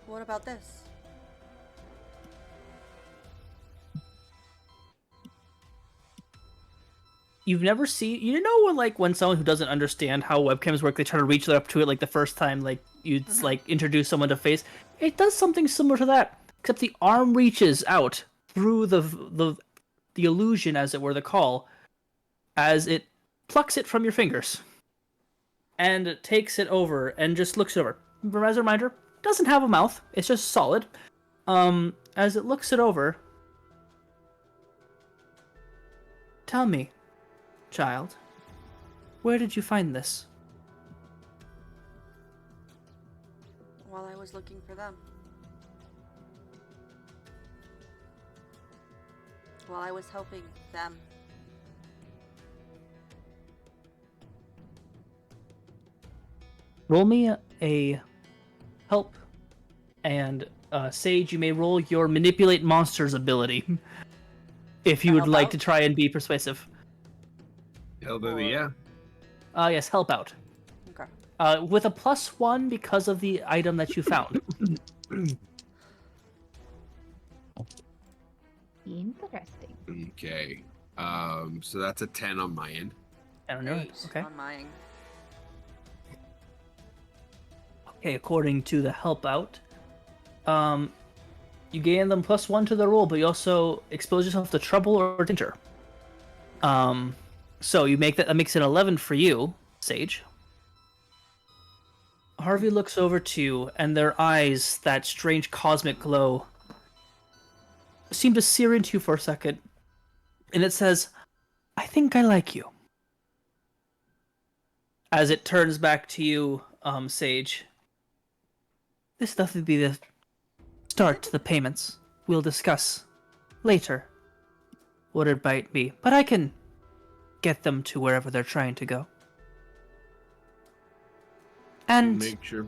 What about this? You've never seen, when someone who doesn't understand how webcams work, they try to reach up to it like the first time, like you'd like introduce someone to face. It does something similar to that. except the arm reaches out through the illusion, as it were, the call, as it plucks it from your fingers and takes it over and just looks it over. As a reminder, doesn't have a mouth. It's just solid. As it looks it over, tell me, child, where did you find this? While I was looking for them. While I was helping them. Roll me a help, and Sage, you may roll your manipulate monsters ability if you would Help like out? to try and be persuasive. Hell, baby, yeah. Yes, help out. Okay. With a +1 because of the item that you found. Interesting. Okay. So that's a 10 on my end. I don't know. 8 Okay. on mine. Okay, according to the help out, you gain them +1 to the roll, but you also expose yourself to trouble or danger. So you make that makes it 11 for you, Sage. Harvey looks over to you, and their eyes, that strange cosmic glow, seem to sear into you for a second, and it says, "I think I like you." As it turns back to you, Sage. This doesn't be the start to the payments. We'll discuss later what it might be, but I can get them to wherever they're trying to go. And Make sure.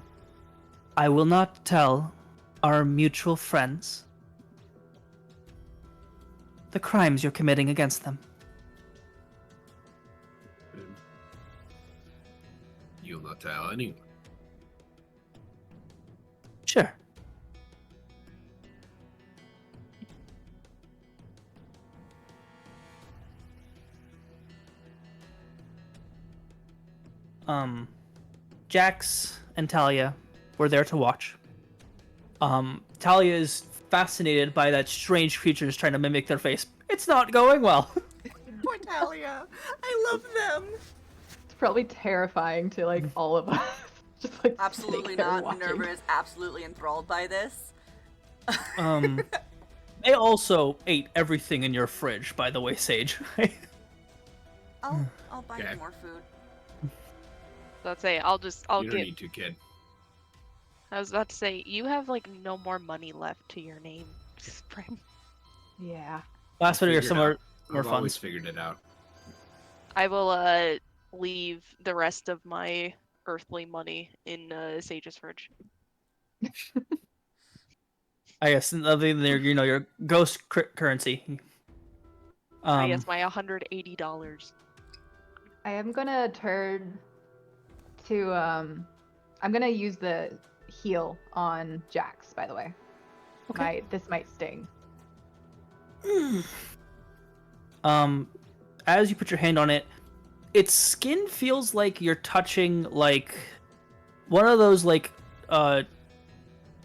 I will not tell our mutual friends the crimes you're committing against them. You'll not tell anyone. Sure. Jax and Talia were there to watch. Talia is fascinated by that strange creatures trying to mimic their face. It's not going well. Poor Talia. I love them. It's probably terrifying to like all of us. Just like Absolutely sitting there not. watching. Minerva is absolutely enthralled by this. They also ate everything in your fridge, by the way, Sage. I'll buy Okay. you more food. Let's say You don't need to, kid. I was about to say you have like no more money left to your name, Spring. Yeah. Last one, Figure here's it some out. more I've always funds. figured it out. I will leave the rest of my earthly money in Sage's fridge. I guess other than your ghost currency. I guess my $180. I am gonna turn to I'm gonna use the heal on Jax, by the way. Okay. This might sting. As you put your hand on it, its skin feels like you're touching like one of those like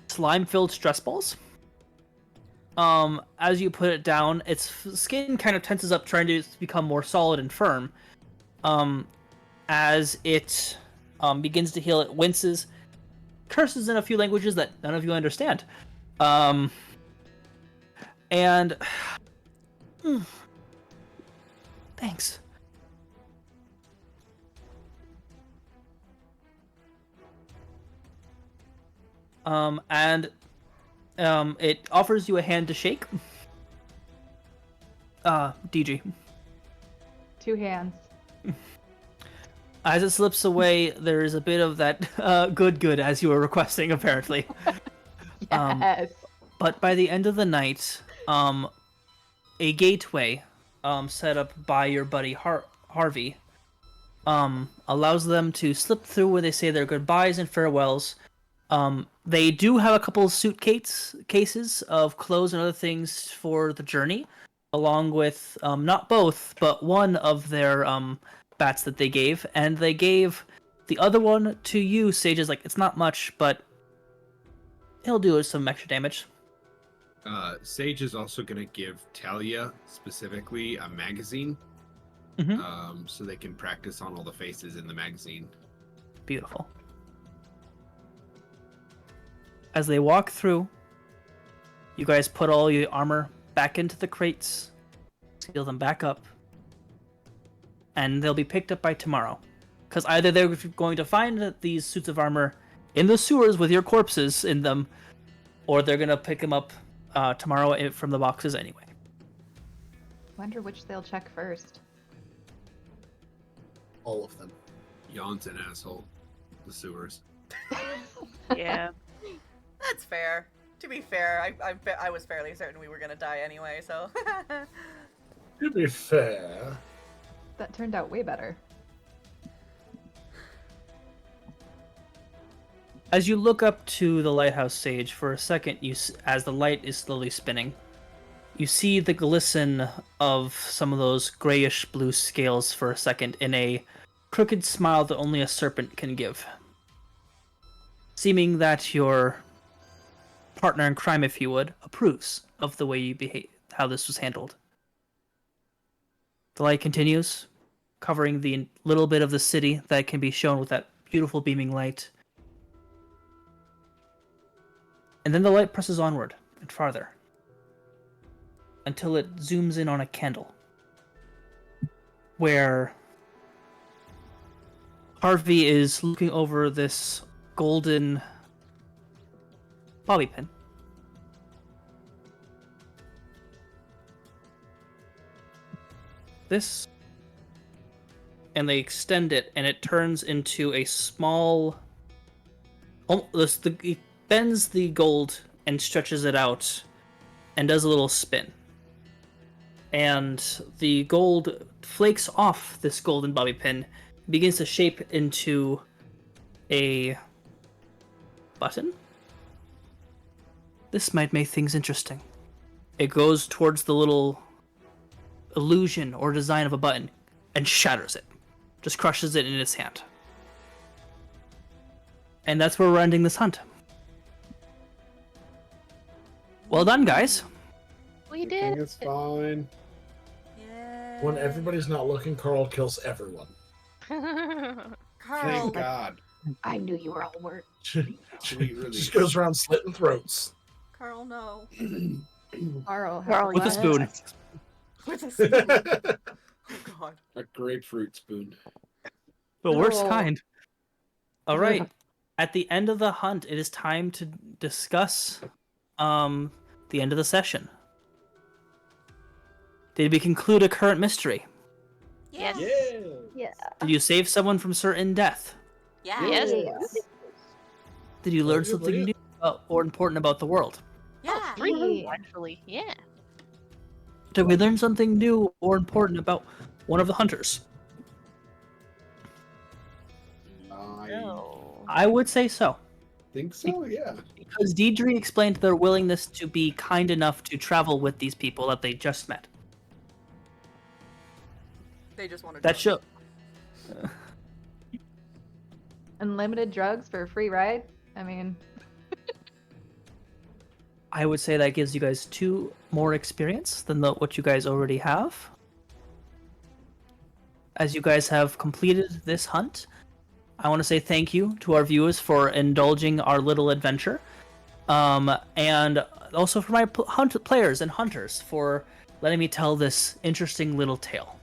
slime-filled stress balls. As you put it down, its skin kind of tenses up, trying to become more solid and firm. As it begins to heal, it winces, curses in a few languages that none of you understand. And thanks. It offers you a hand to shake. DG. 2 hands. As it slips away, there is a bit of that good as you were requesting, apparently. Yes. But by the end of the night, a gateway set up by your buddy Harvey allows them to slip through where they say their goodbyes and farewells. They do have a couple of cases of clothes and other things for the journey, along with not both, but one of their bats that they gave, and they gave the other one to you, Sage. Is like, it's not much, but it'll do us some extra damage. Sage is also going to give Talia specifically a magazine, so they can practice on all the faces in the magazine. Beautiful. As they walk through, you guys put all your armor back into the crates, seal them back up, and they'll be picked up by tomorrow. Because either they're going to find these suits of armor in the sewers with your corpses in them, or they're going to pick them up tomorrow from the boxes anyway. Wonder which they'll check first. All of them. Yon's an asshole. The sewers. Yeah. That's fair. To be fair, I was fairly certain we were gonna die anyway, so. To be fair. That turned out way better. As you look up to the lighthouse, Sage, for a second, as the light is slowly spinning, you see the glisten of some of those grayish blue scales for a second in a crooked smile that only a serpent can give. Seeming that your partner in crime, if you would, approves of the way you behave, how this was handled. The light continues, covering the little bit of the city that can be shown with that beautiful beaming light. And then the light presses onward and farther until it zooms in on a candle where Harvey is looking over this golden bobby pin. This, and they extend it, and it turns into a small. It bends the gold and stretches it out, and does a little spin. And the gold flakes off this golden bobby pin, begins to shape into a button. This might make things interesting. It goes towards the little illusion or design of a button and shatters it. Just crushes it in its hand. And that's where we're ending this hunt. Well done, guys. We did. It's fine. Yeah. When everybody's not looking, Carl kills everyone. Carl. Thank God. I knew you were all work. We really- Just goes around slitting throats. Carl, no. Carl, Carl, With a what? spoon. With a spoon. Oh god. A grapefruit spoon. The worst No. kind. All right. At the end of the hunt, it is time to discuss the end of the session. Did we conclude a current mystery? Yes. Yeah. Did you save someone from certain death? Yeah. Yes. Did you learn Arguably. something new or important about the world? Yeah. Three, Yeah. actually. Yeah. Did we learn something new or important about one of the hunters? I No. I would say so. think so, yeah. Because Deidre explained their willingness to be kind enough to travel with these people that they just met. They just wanted That show. Unlimited drugs for a free ride? I mean, I would say that gives you guys 2 more experience than what you guys already have. As you guys have completed this hunt, I want to say thank you to our viewers for indulging our little adventure. And also for my players and hunters for letting me tell this interesting little tale.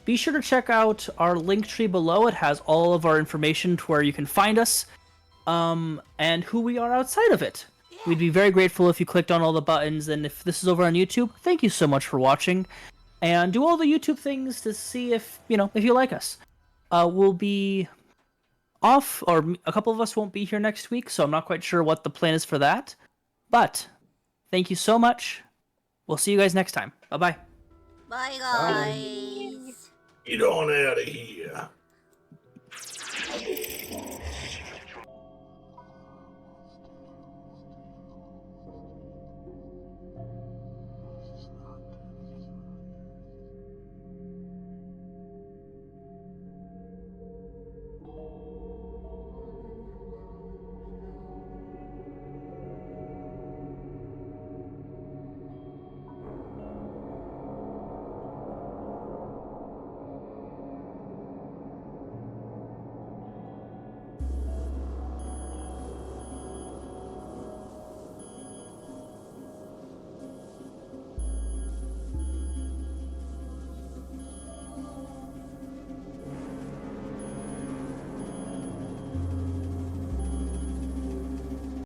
Be sure to check out our link tree below. It has all of our information to where you can find us, and who we are outside of it. We'd be very grateful if you clicked on all the buttons, and if this is over on YouTube, thank you so much for watching. And do all the YouTube things to see if you like us. We'll be off, or a couple of us won't be here next week, so I'm not quite sure what the plan is for that. But thank you so much. We'll see you guys next time. Bye-bye. Bye, guys. Get on out of here.